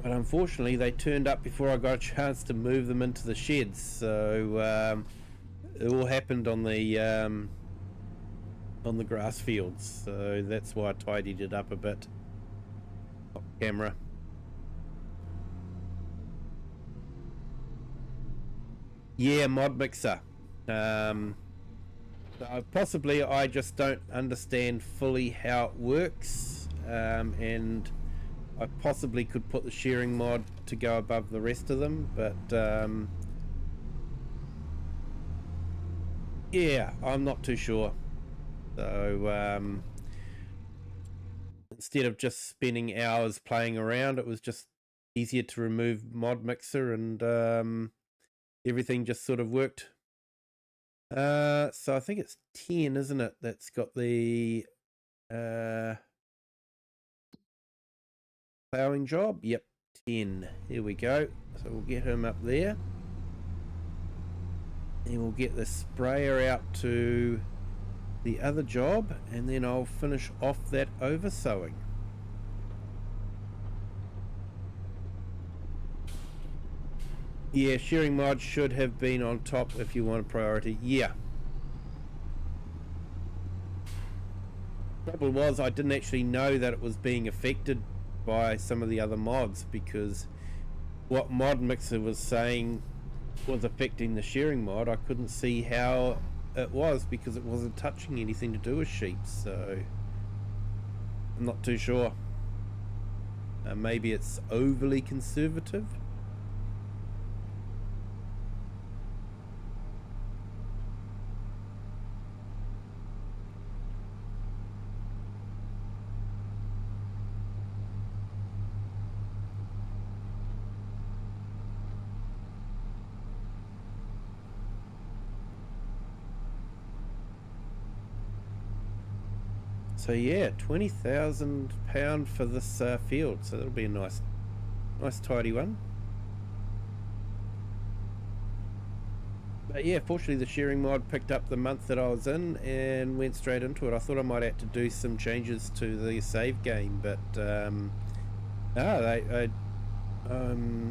But unfortunately they turned up before I got a chance to move them into the sheds, so it all happened on the grass fields, so that's why I tidied it up a bit off camera. Yeah, mod mixer. So possibly I just don't understand fully how it works, and I possibly could put the shearing mod to go above the rest of them, but yeah, I'm not too sure. So instead of just spending hours playing around, it was just easier to remove mod mixer, and everything just sort of worked. So I think it's 10, isn't it? That's got the ploughing job. Yep, 10. Here we go. So we'll get him up there. Then we'll get the sprayer out to the other job, and then I'll finish off that over sowing. Yeah, shearing mod should have been on top if you want a priority. Yeah. Trouble was, I didn't actually know that it was being affected by some of the other mods, because what mod mixer was saying was affecting the shearing mod, I couldn't see how it was, because it wasn't touching anything to do with sheep. So I'm not too sure. Maybe it's overly conservative. So yeah, £20,000 for this field, so that'll be a nice tidy one. But yeah, fortunately the shearing mod picked up the month that I was in and went straight into it. I thought I might have to do some changes to the save game, but I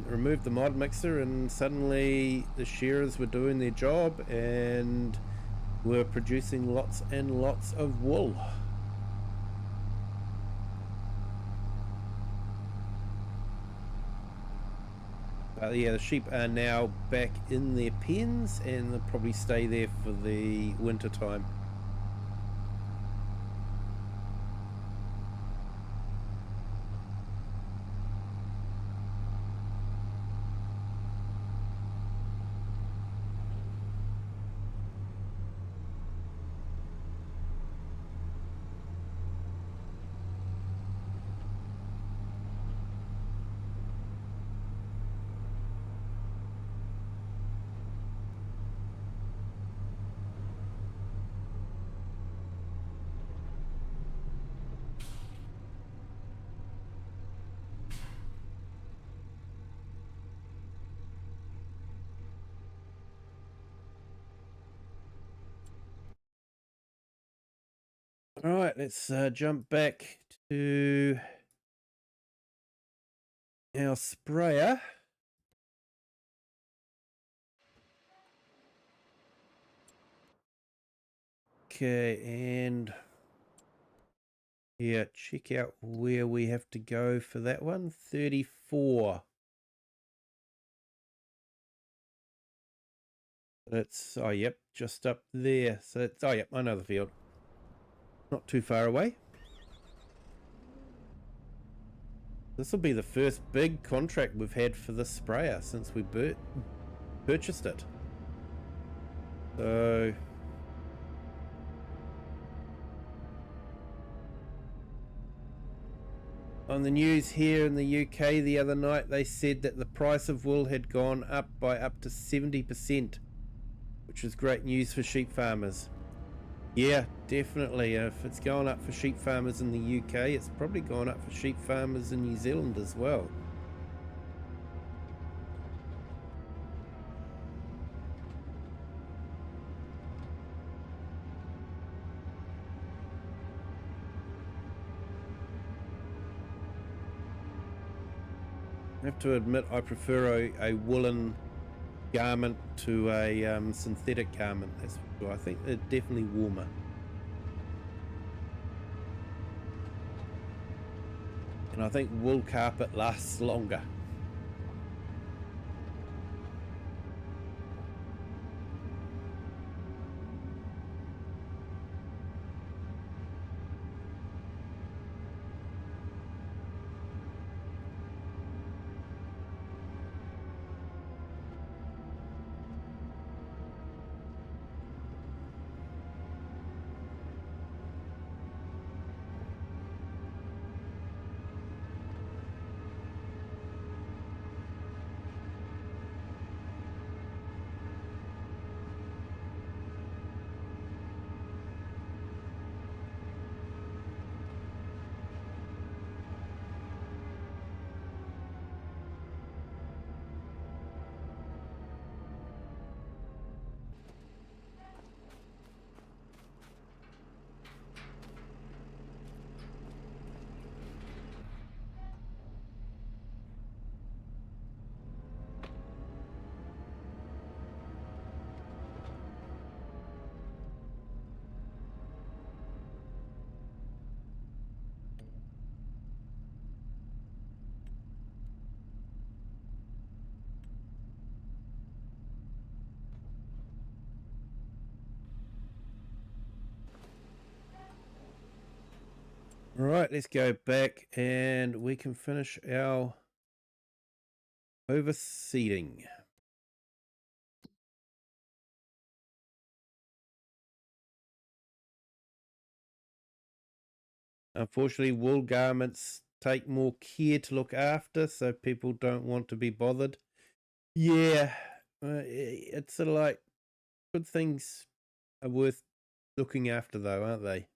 removed the mod mixer, and suddenly the shearers were doing their job and were producing lots and lots of wool. Yeah, the sheep are now back in their pens, and they'll probably stay there for the winter time. All right, let's jump back to our sprayer. Okay, and yeah, check out where we have to go for that one. 34. It's, oh yep, just up there. So it's, oh yep, I know the field. Not too far away. This will be the first big contract we've had for this sprayer since we purchased it. So on the news here in the UK the other night, they said that the price of wool had gone up by up to 70%, which is great news for sheep farmers. Yeah, definitely. If it's going up for sheep farmers in the UK, it's probably gone up for sheep farmers in New Zealand as well. I have to admit, I prefer a woolen garment to a synthetic garment. That's for sure. I think they're definitely warmer. And I think wool carpet lasts longer. All right, let's go back and we can finish our overseeding. Unfortunately, wool garments take more care to look after, so people don't want to be bothered. Yeah, it's sort of like good things are worth looking after though, aren't they?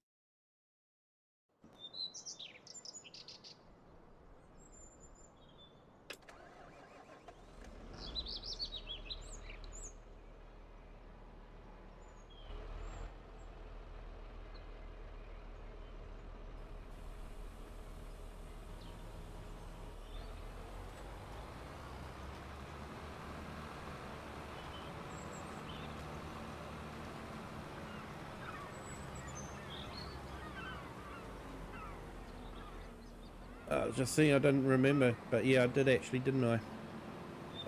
I was just seeing, I didn't remember, but yeah, I did actually, didn't I?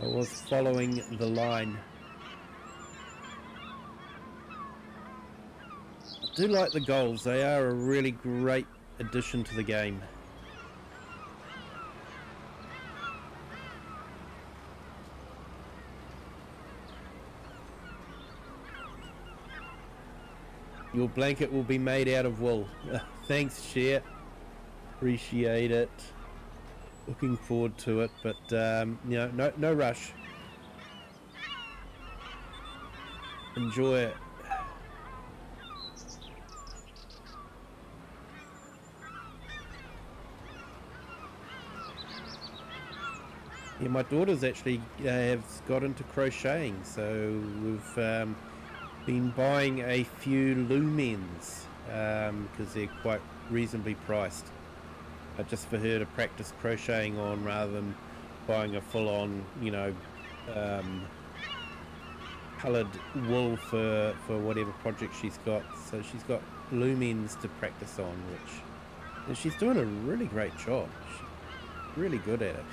I was following the line. I do like the goals. They are a really great addition to the game. Your blanket will be made out of wool. Thanks, Cher. Appreciate it. Looking forward to it, but you know, no rush. Enjoy it. Yeah, my daughters actually have got into crocheting, so we've been buying a few lumens because they're quite reasonably priced. Just for her to practice crocheting on rather than buying a full-on, you know, coloured wool for whatever project she's got. So she's got lumens to practice on, and she's doing a really great job. She's really good at it.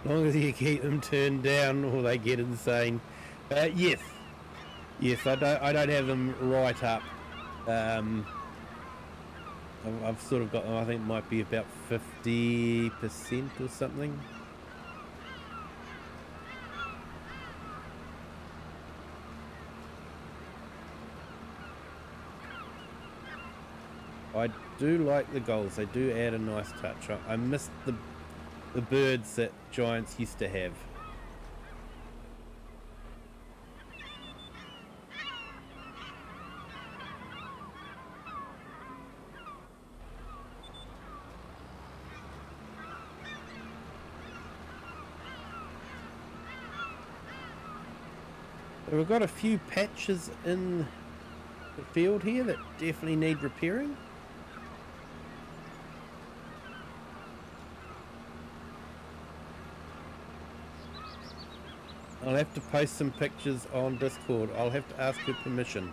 As long as you keep them turned down or they get insane. Yes. Yes, I don't have them right up. I've sort of got them, I think it might be about 50% or something. I do like the goals. They do add a nice touch. I miss the birds that giants used to have. So we've got a few patches in the field here that definitely need repairing. I'll have to post some pictures on Discord. I'll have to ask her permission.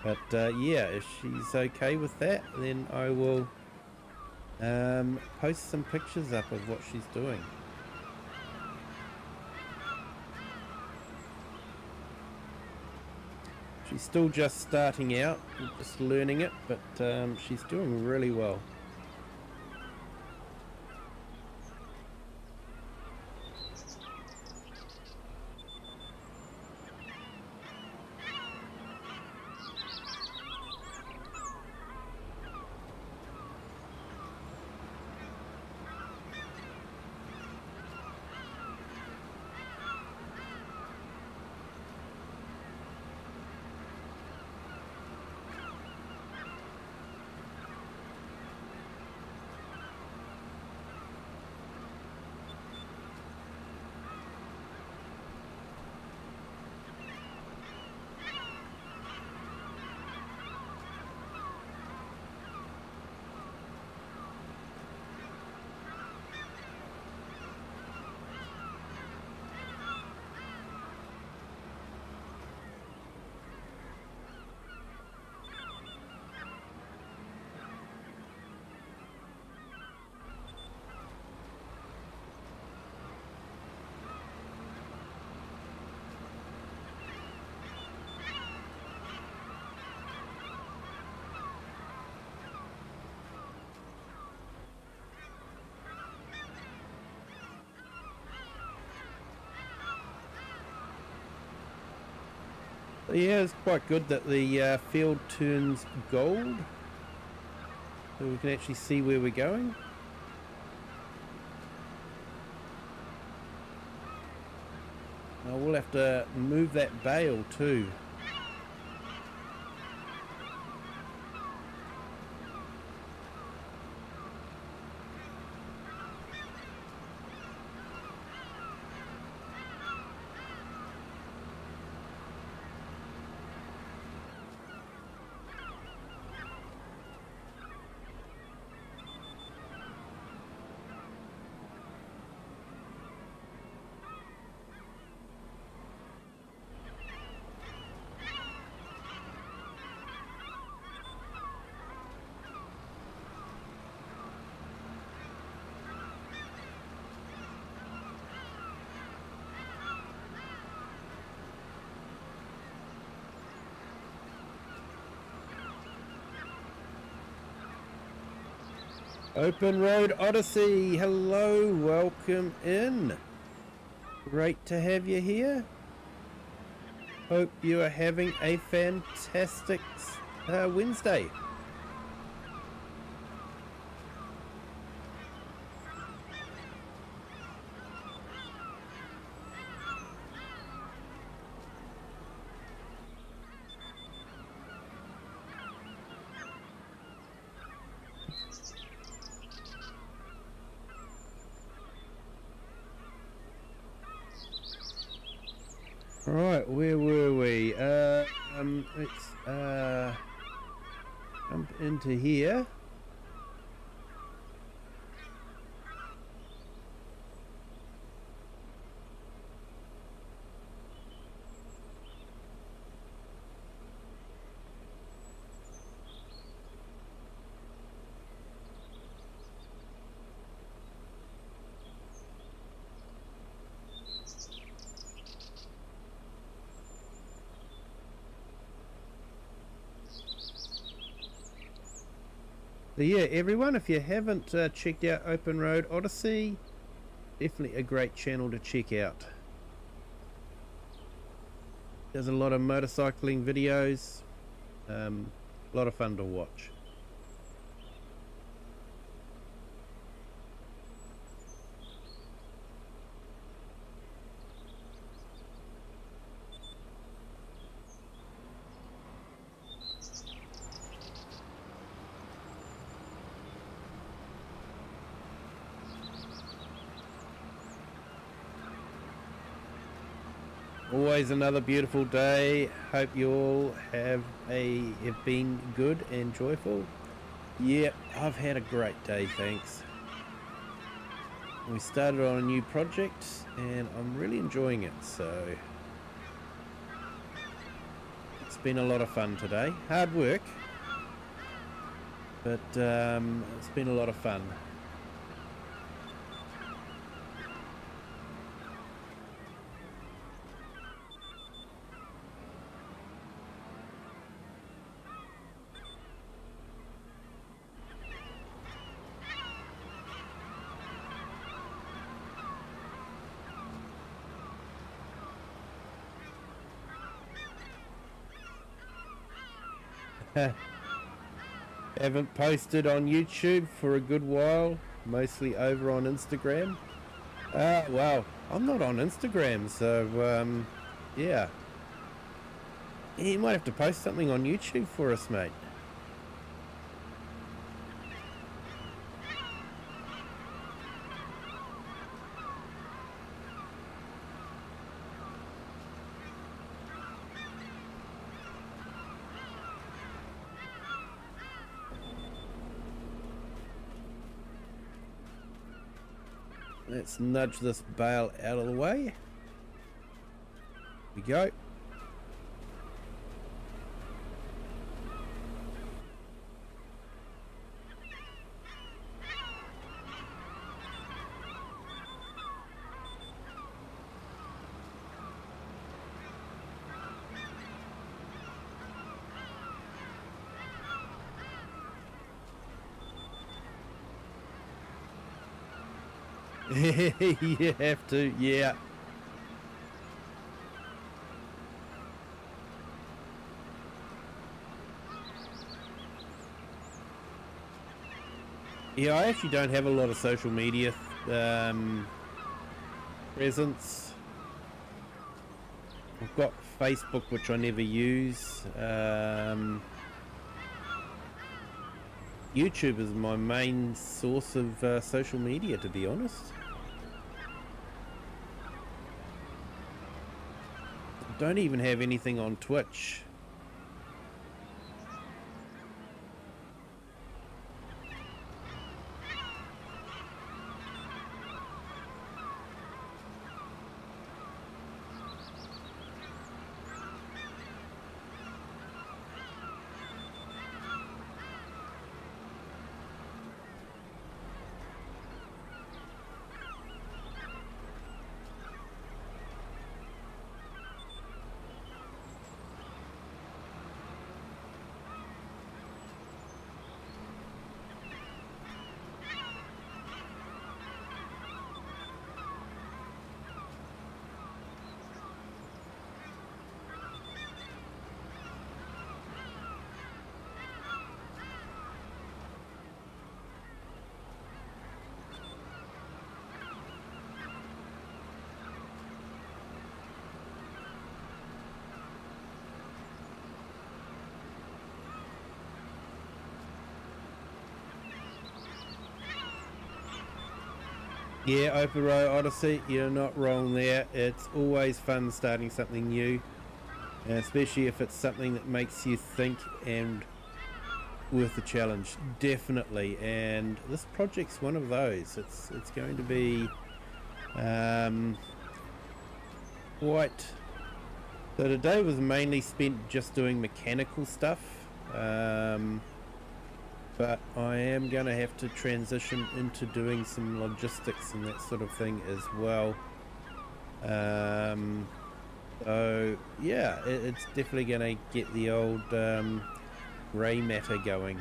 But yeah, if she's okay with that, then I will post some pictures up of what she's doing. She's still just starting out, just learning it, but she's doing really well. Yeah, it's quite good that the field turns gold, so we can actually see where we're going. Now we'll have to move that bale too. Open Road Odyssey, hello, welcome in. Great to have you here. Hope you are having a fantastic Wednesday. Right, where were we? Let's jump into here. So yeah, everyone, if you haven't checked out Open Road Odyssey, definitely a great channel to check out. There's a lot of motorcycling videos, a lot of fun to watch. Always another beautiful day. Hope you all have been good and joyful. Yeah, I've had a great day, thanks. We started on a new project and I'm really enjoying it, so it's been a lot of fun today. Hard work, but it's been a lot of fun. Haven't posted on YouTube for a good while, mostly over on Instagram. Well, I'm not on Instagram, so yeah. You might have to post something on YouTube for us, mate. Let's nudge this bale out of the way. Here we go. You have to, yeah. Yeah, I actually don't have a lot of social media presence. I've got Facebook, which I never use. YouTube is my main source of social media, to be honest. Don't even have anything on Twitch. Yeah, Open Road Odyssey, you're not wrong there. It's always fun starting something new, especially if it's something that makes you think and worth the challenge, definitely. And this project's one of those. It's going to be quite. So today was mainly spent just doing mechanical stuff. But I am going to have to transition into doing some logistics and that sort of thing as well. So yeah, it's definitely going to get the old grey matter going.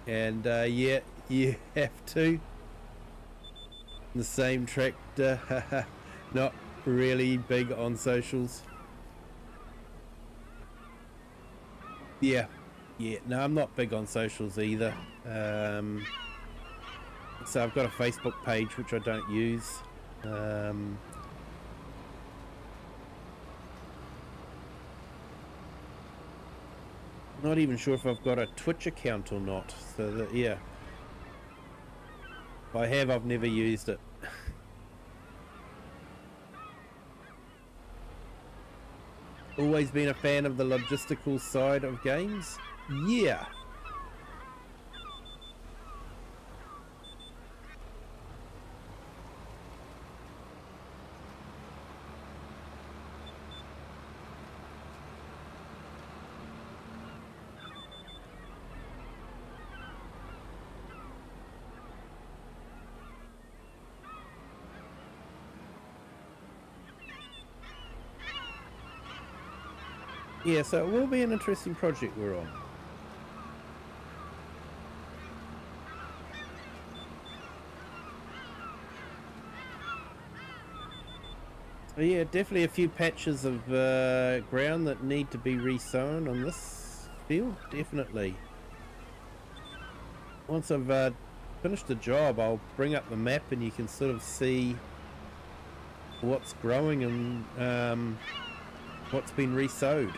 And yeah, you have to. The same tractor, not really big on socials. Yeah, no, I'm not big on socials either. So I've got a Facebook page which I don't use. Not even sure if I've got a Twitch account or not. So that, yeah, if I have, I've never used it. Always been a fan of the logistical side of games. Yeah. Yeah, so it will be an interesting project we're on. So yeah, definitely a few patches of ground that need to be resown on this field, definitely. Once I've finished the job, I'll bring up the map and you can sort of see what's growing and what's been resowed.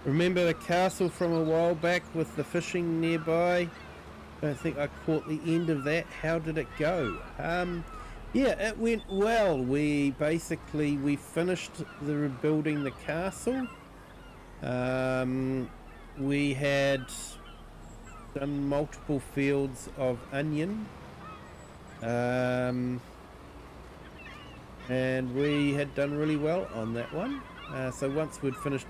Remember the castle from a while back with the fishing nearby? I don't think I caught the end of that. How did it go? Yeah, it went well. We finished the rebuilding the castle. We had done multiple fields of onion. And we had done really well on that one. So once we'd finished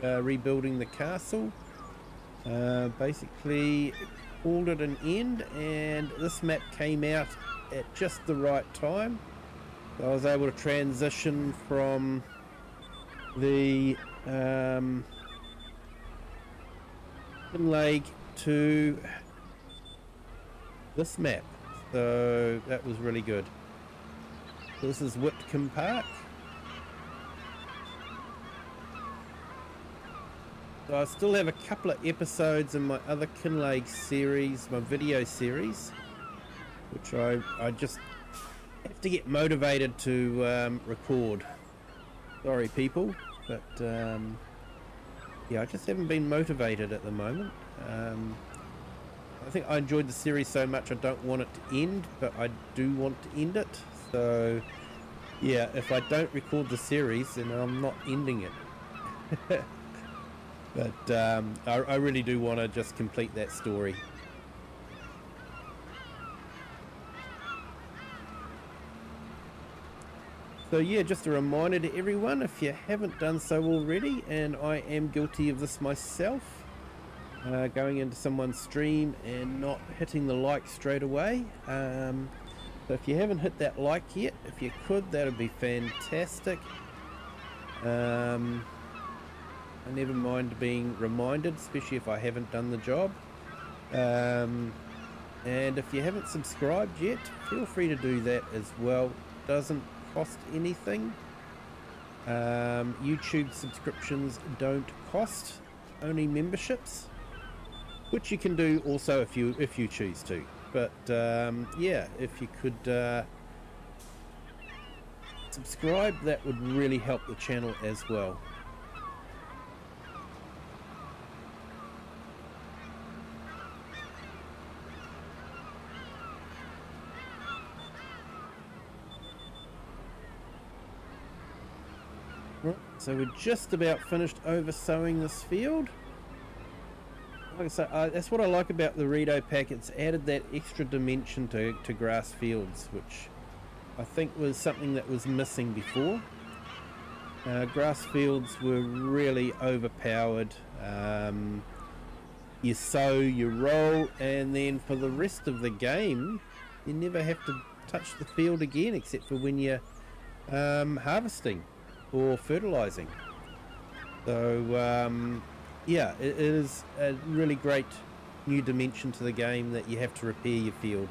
rebuilding the castle, basically called it an end, and this map came out at just the right time. So I was able to transition from the Lake to this map, so that was really good. So this is Witcombe Park. So I still have a couple of episodes in my other Kinlake series, my video series, which I just have to get motivated to record. Sorry people, but yeah, I just haven't been motivated at the moment. I think I enjoyed the series so much I don't want it to end, but I do want to end it. So yeah, if I don't record the series, then I'm not ending it. But I really do want to just complete that story. So yeah, just a reminder to everyone, if you haven't done so already, and I am guilty of this myself, going into someone's stream and not hitting the like straight away. So if you haven't hit that like yet, if you could, that would be fantastic. I never mind being reminded, especially if I haven't done the job. And if you haven't subscribed yet, feel free to do that as well. It doesn't cost anything. YouTube subscriptions don't cost, only memberships. which you can do also if you choose to. But yeah, if you could subscribe, that would really help the channel as well. Right, so we're just about finished over sowing this field. Like I say, that's what I like about the Rito pack. It's added that extra dimension to grass fields, which I think was something that was missing before. Grass fields were really overpowered. You sow, you roll, and then for the rest of the game, you never have to touch the field again, except for when you're harvesting or fertilizing. So yeah, it is a really great new dimension to the game that you have to repair your field.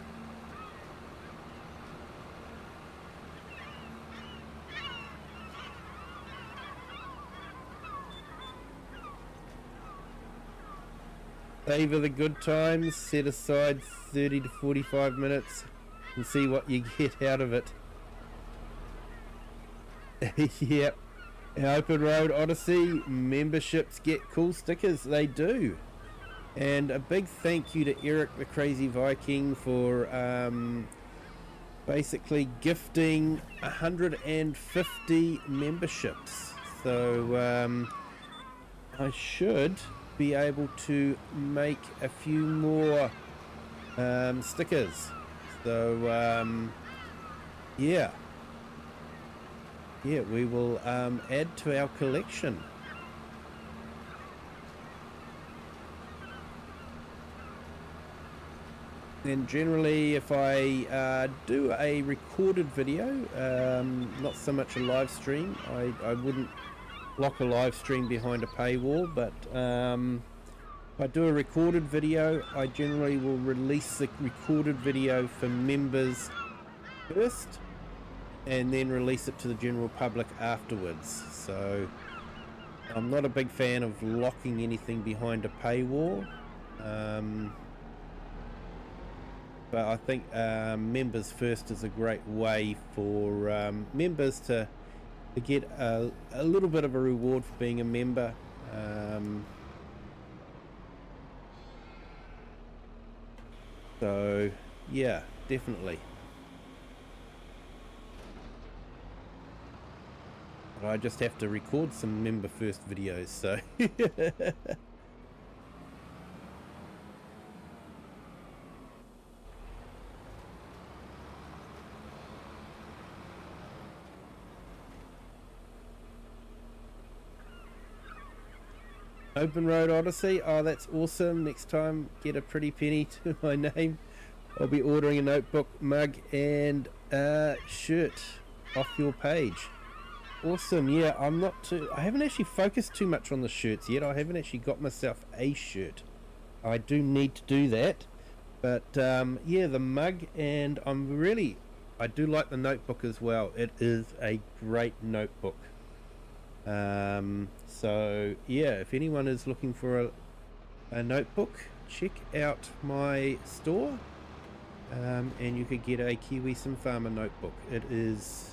Savor the good times, set aside 30 to 45 minutes and see what you get out of it. Yep. Open Road Odyssey memberships get cool stickers. They do. And a big thank you to Eric the Crazy Viking for basically gifting 150 memberships. So I should be able to make a few more stickers. So yeah, we will add to our collection. And generally, if I do a recorded video, not so much a live stream, I wouldn't lock a live stream behind a paywall, but if I do a recorded video, I generally will release the recorded video for members first and then release it to the general public afterwards. So I'm not a big fan of locking anything behind a paywall, but I think members first is a great way for members to get a little bit of a reward for being a member. So yeah, definitely. But I just have to record some member first videos, so Open Road Odyssey, oh that's awesome. Next time get a pretty penny to my name. I'll be ordering a notebook, mug and shirt off your page. Awesome. Yeah, I haven't actually focused too much on the shirts yet. I haven't actually got myself a shirt. I do need to do that, but yeah, the mug, and I do like the notebook as well. It is a great notebook. So yeah, if anyone is looking for a notebook, check out my store, and you could get a Kiwi Sim Farmer notebook. It is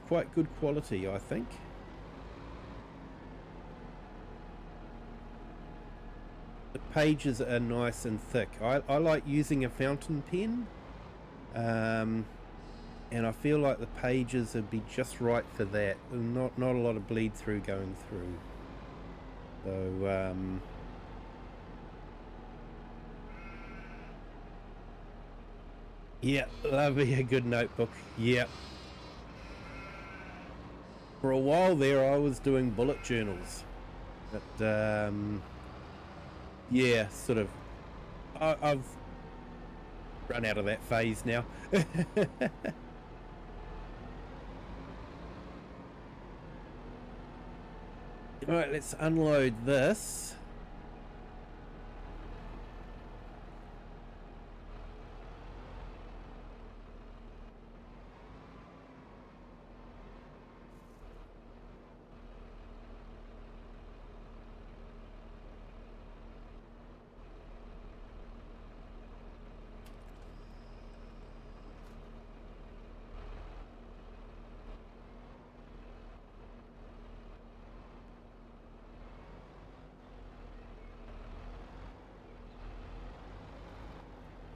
quite good quality, I think. The pages are nice and thick. I like using a fountain pen, and I feel like the pages would be just right for that. Not a lot of bleed through going through. So yeah, love me a good notebook. Yeah. For a while there, I was doing bullet journals, but yeah, sort of. I've run out of that phase now. Alright, let's unload this.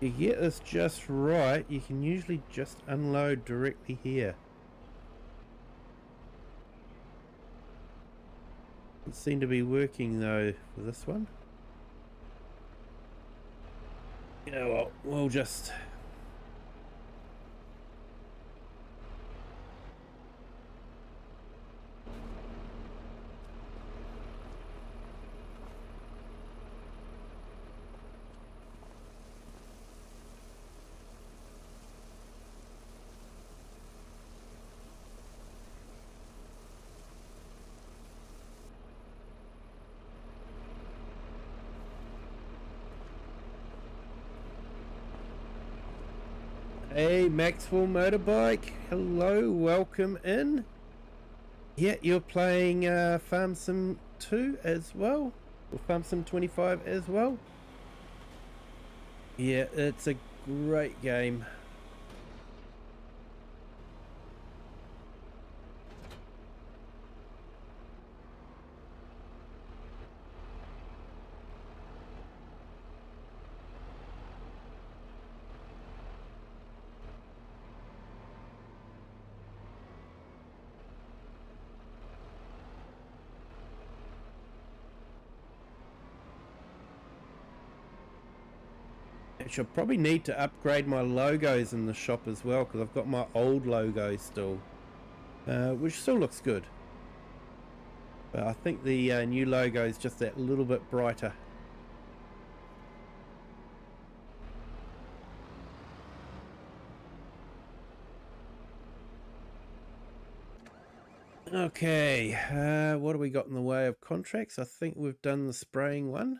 You get this just right, you can usually just unload directly here. Doesn't seem to be working though for this one. Yeah, well, we'll just... Hey, Maxwell Motorbike. Hello, welcome in. Yeah, you're playing Farm Sim 2 as well? Or Farm Sim 25 as well? Yeah, it's a great game. I should probably need to upgrade my logos in the shop as well, because I've got my old logo still, which still looks good. But I think the new logo is just that little bit brighter. Okay, what have we got in the way of contracts? I think we've done the spraying one.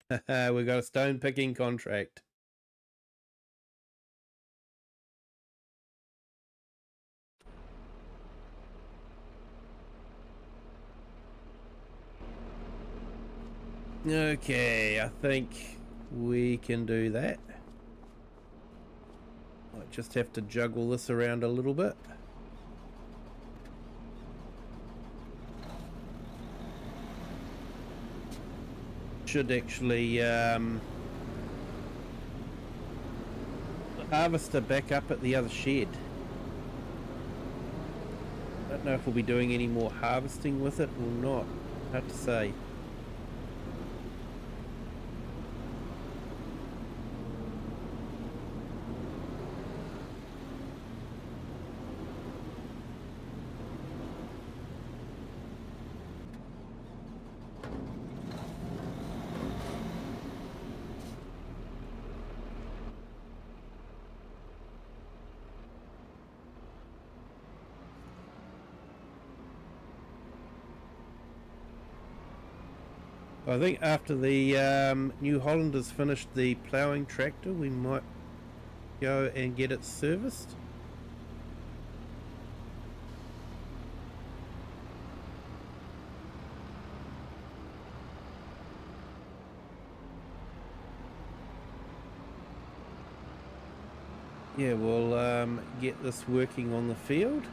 We got a stone picking contract. Okay, I think we can do that. I just have to juggle this around a little bit. Should actually the harvester back up at the other shed. I don't know if we'll be doing any more harvesting with it or not. Hard to say. I think after the New Hollander's finished the ploughing tractor, we might go and get it serviced. Yeah, we'll get this working on the field.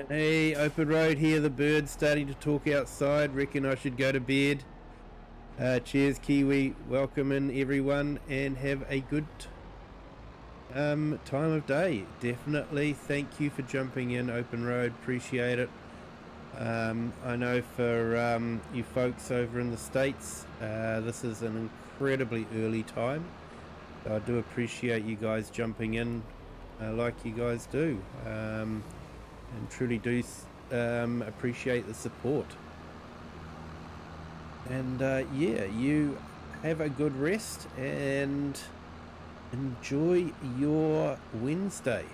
Hey, open road here, the birds starting to talk outside, reckon I should go to bed. Cheers Kiwi, welcome in everyone and have a good time of day. Definitely, thank you for jumping in, open road, appreciate it. I know for you folks over in the States, this is an incredibly early time. So I do appreciate you guys jumping in like you guys do. And truly do appreciate the support. And yeah, you have a good rest and enjoy your Wednesday.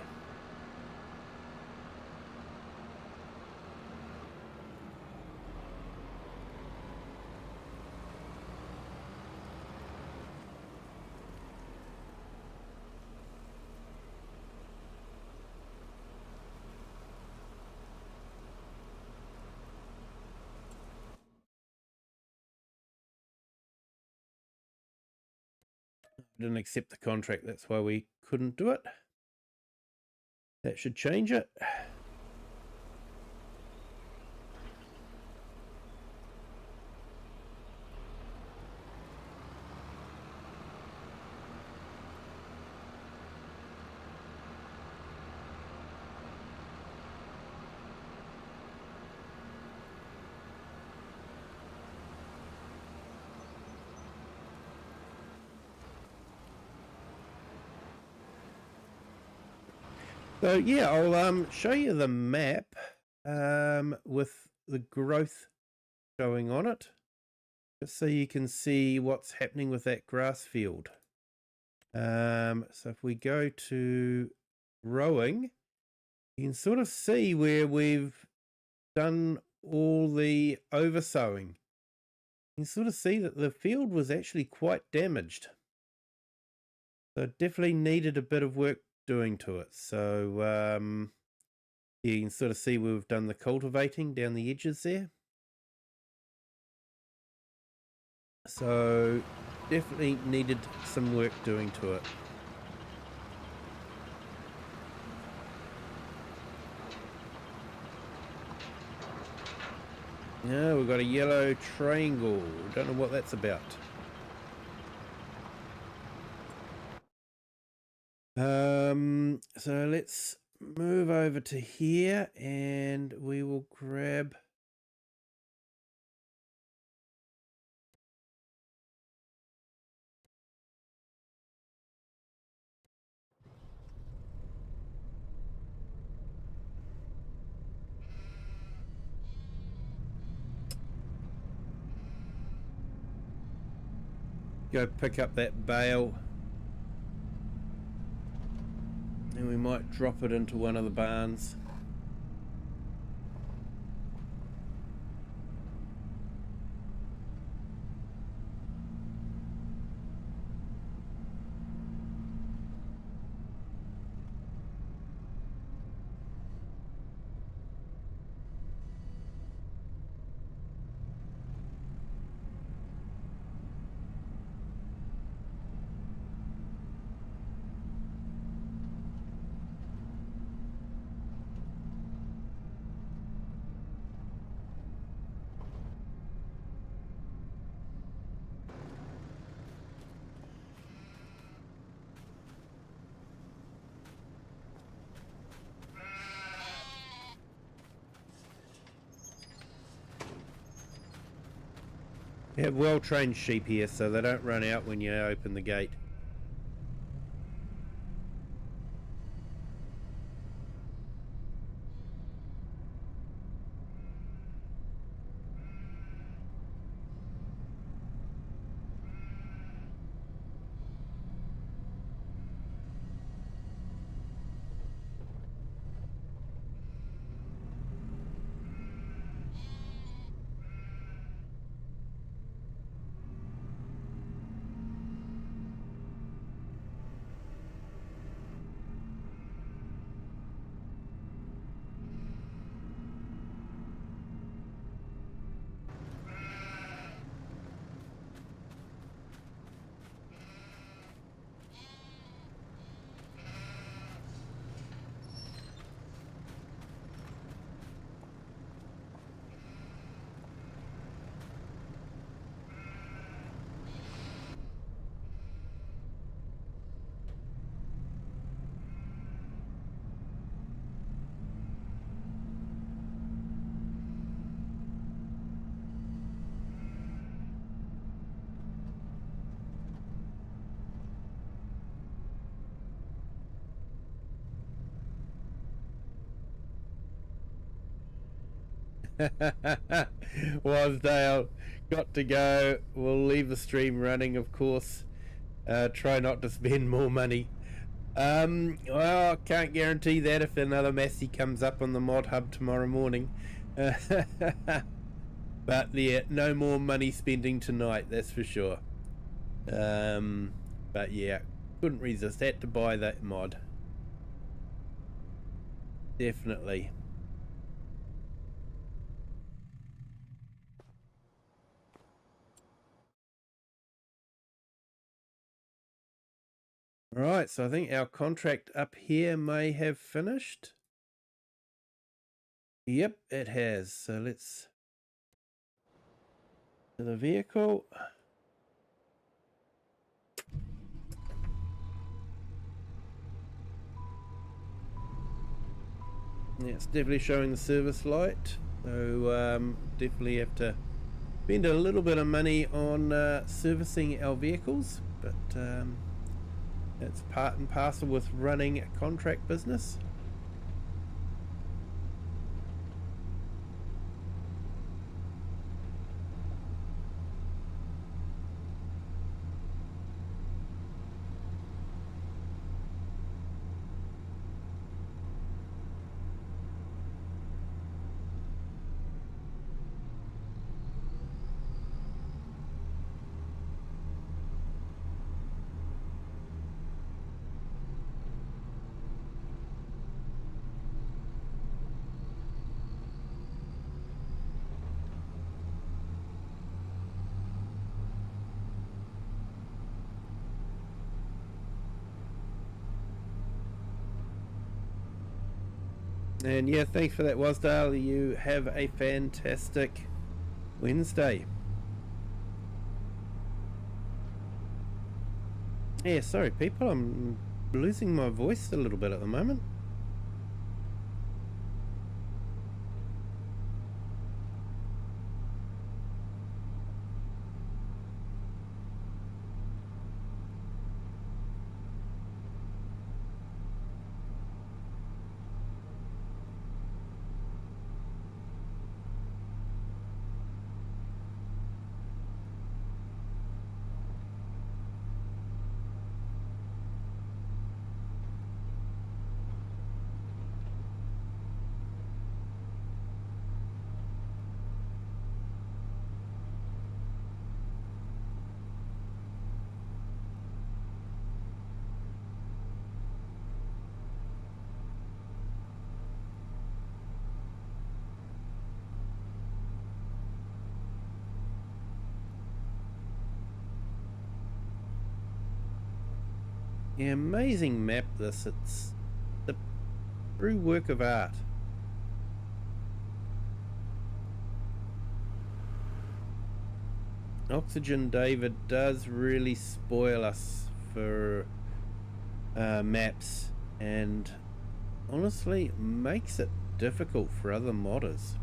didn't accept the contract. That's why we couldn't do it. That should change it. So yeah, I'll show you the map with the growth showing on it, just so you can see what's happening with that grass field. So if we go to rowing, you can sort of see where we've done all the oversowing. You can sort of see that the field was actually quite damaged. So it definitely needed a bit of work doing to it. So you can sort of see where we've done the cultivating down the edges there. So definitely needed some work doing to it. Yeah, we've got a yellow triangle. Don't know what that's about. So let's move over to here and we will grab go pick up that bale. And we might drop it into one of the barns. You have well-trained sheep here, so they don't run out when you open the gate. Wasdale, got to go. We'll leave the stream running, of course. Try not to spend more money. Well, can't guarantee that if another Massey comes up on the mod hub tomorrow morning. But yeah, no more money spending tonight, that's for sure. But yeah, couldn't resist. Had to buy that mod. Definitely. Alright, so I think our contract up here may have finished. Yep, it has. So let's to the vehicle. Yeah, it's definitely showing the service light. So definitely have to spend a little bit of money on servicing our vehicles, but it's part and parcel with running a contract business. And yeah, thanks for that, Wasdale. You have a fantastic Wednesday. Yeah, sorry people, I'm losing my voice a little bit at the moment. Yeah, amazing map this. It's the true work of art. OxygenDavid does really spoil us for maps, and honestly makes it difficult for other modders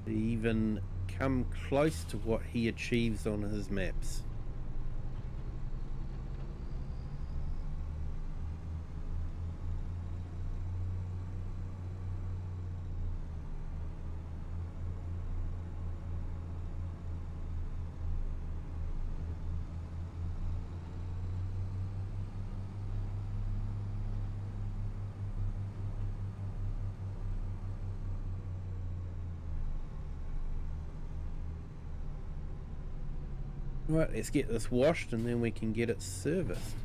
to even come close to what he achieves on his maps. Right, let's get this washed and then we can get it serviced.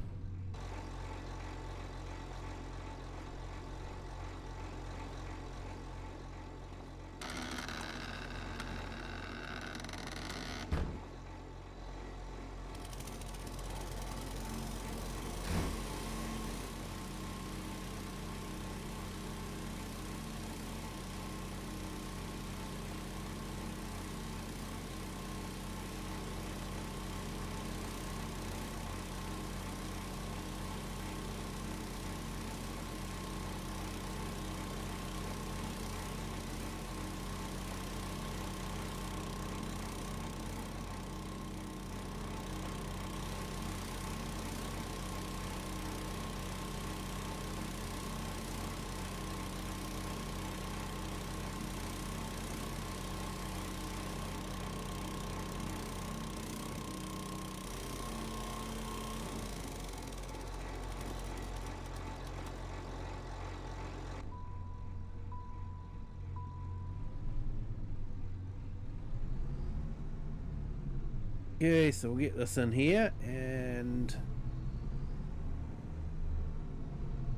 Okay, so we'll get this in here and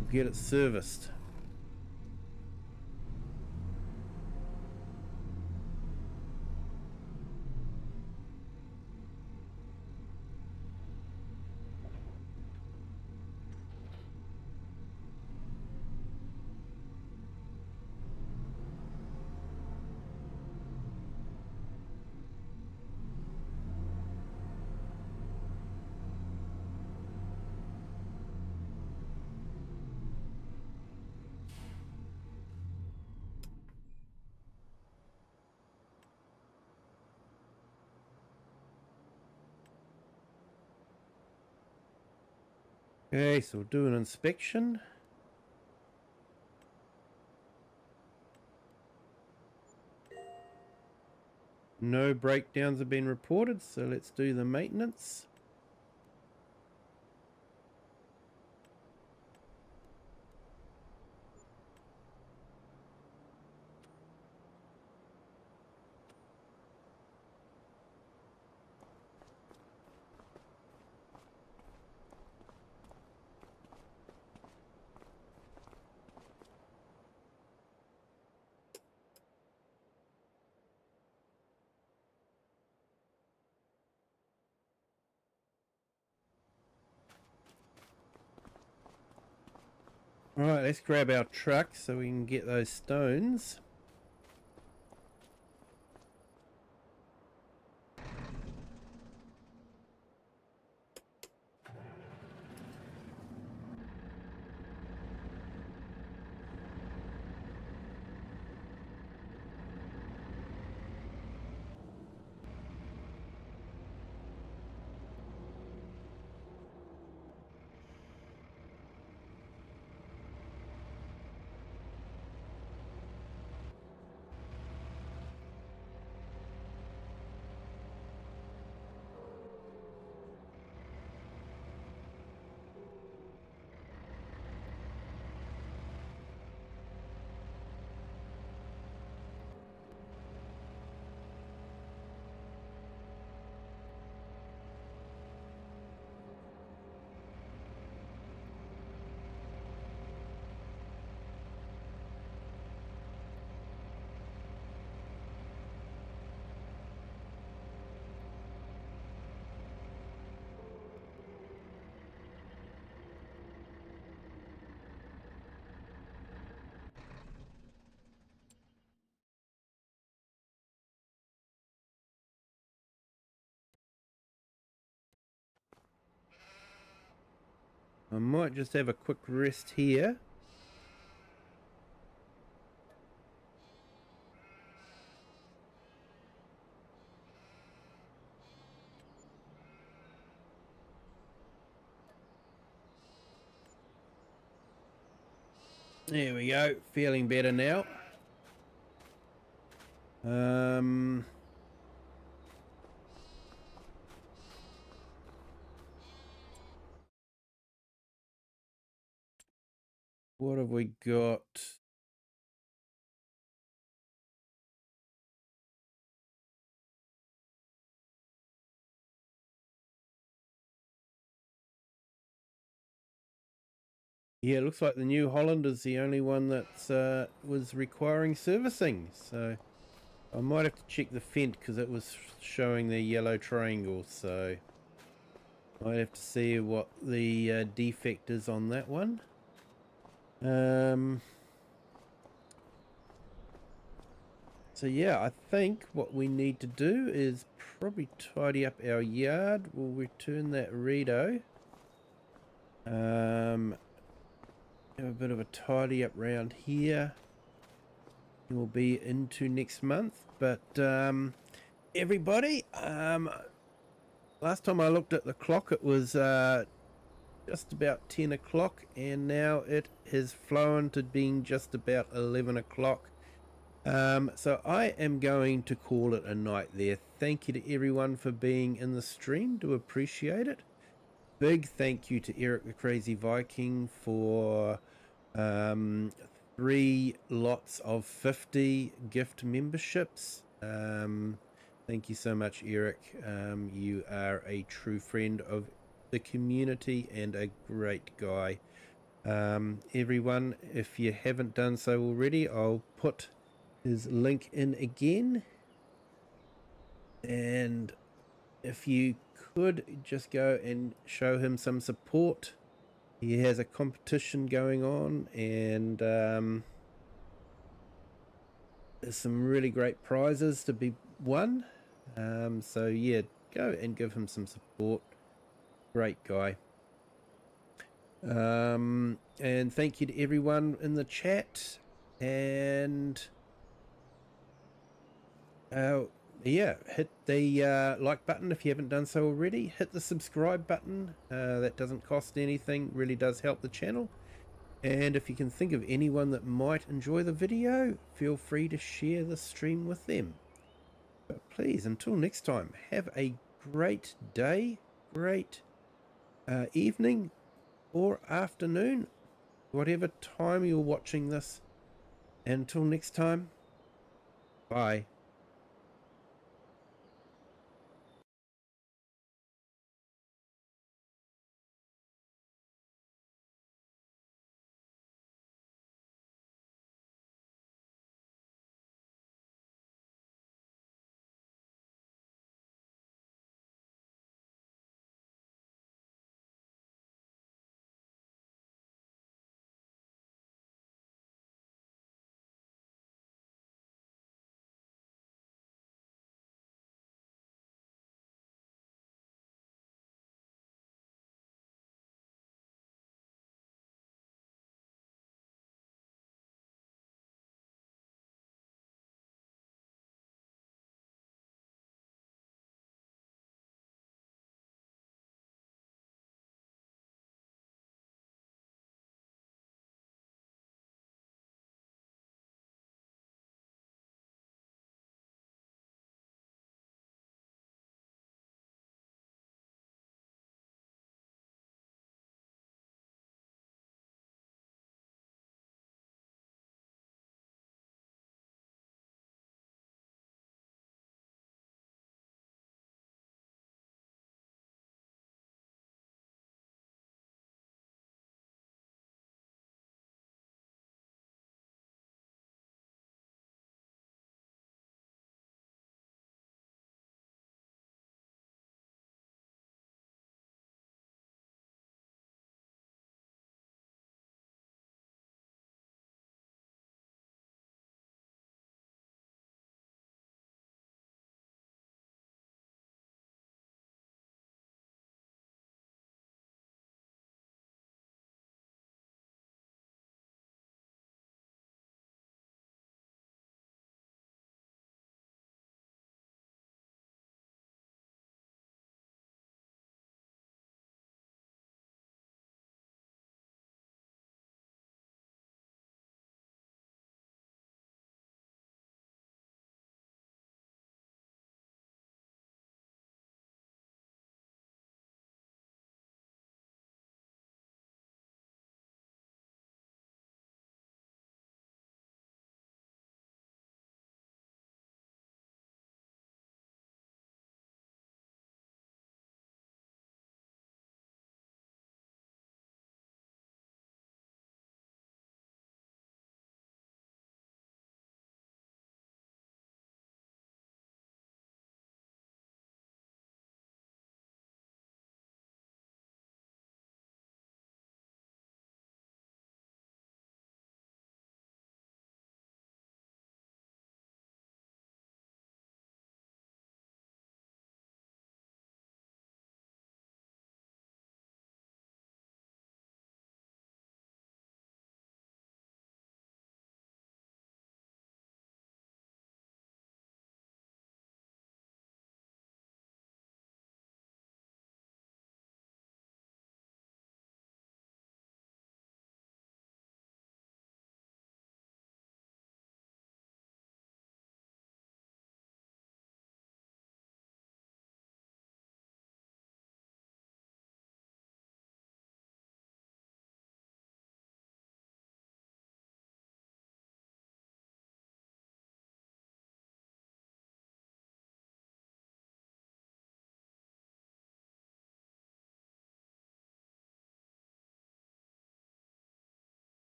we'll get it serviced. Okay, so we'll do an inspection. No breakdowns have been reported, so let's do the maintenance. Alright, let's grab our truck so we can get those stones. I might just have a quick rest here. There we go, feeling better now. What have we got? Yeah, it looks like the New Holland is the only one that was requiring servicing. So I might have to check the Fent because it was showing the yellow triangle. So I might have to see what the defect is on that one. So yeah, I think what we need to do is probably tidy up our yard. We'll return that Rito. Have a bit of a tidy up round here. We'll be into next month. But everybody, last time I looked at the clock it was just about 10 o'clock, and now it has flown to being just about 11 o'clock. So I am going to call it a night there. Thank you to everyone for being in the stream. Do appreciate it. Big thank you to Eric the Crazy Viking for 3 lots of 50 gift memberships. Thank you so much, Eric. You are a true friend of the community and a great guy. Everyone, if you haven't done so already, I'll put his link in again, and if you could just go and show him some support. He has a competition going on, and there's some really great prizes to be won. So yeah, go and give him some support. Great guy. And thank you to everyone in the chat. And yeah, hit the like button if you haven't done so already. Hit the subscribe button. That doesn't cost anything, really does help the channel. And if you can think of anyone that might enjoy the video, feel free to share the stream with them. But please, until next time, have a great day, great evening or afternoon, whatever time you're watching this. And until next time, bye.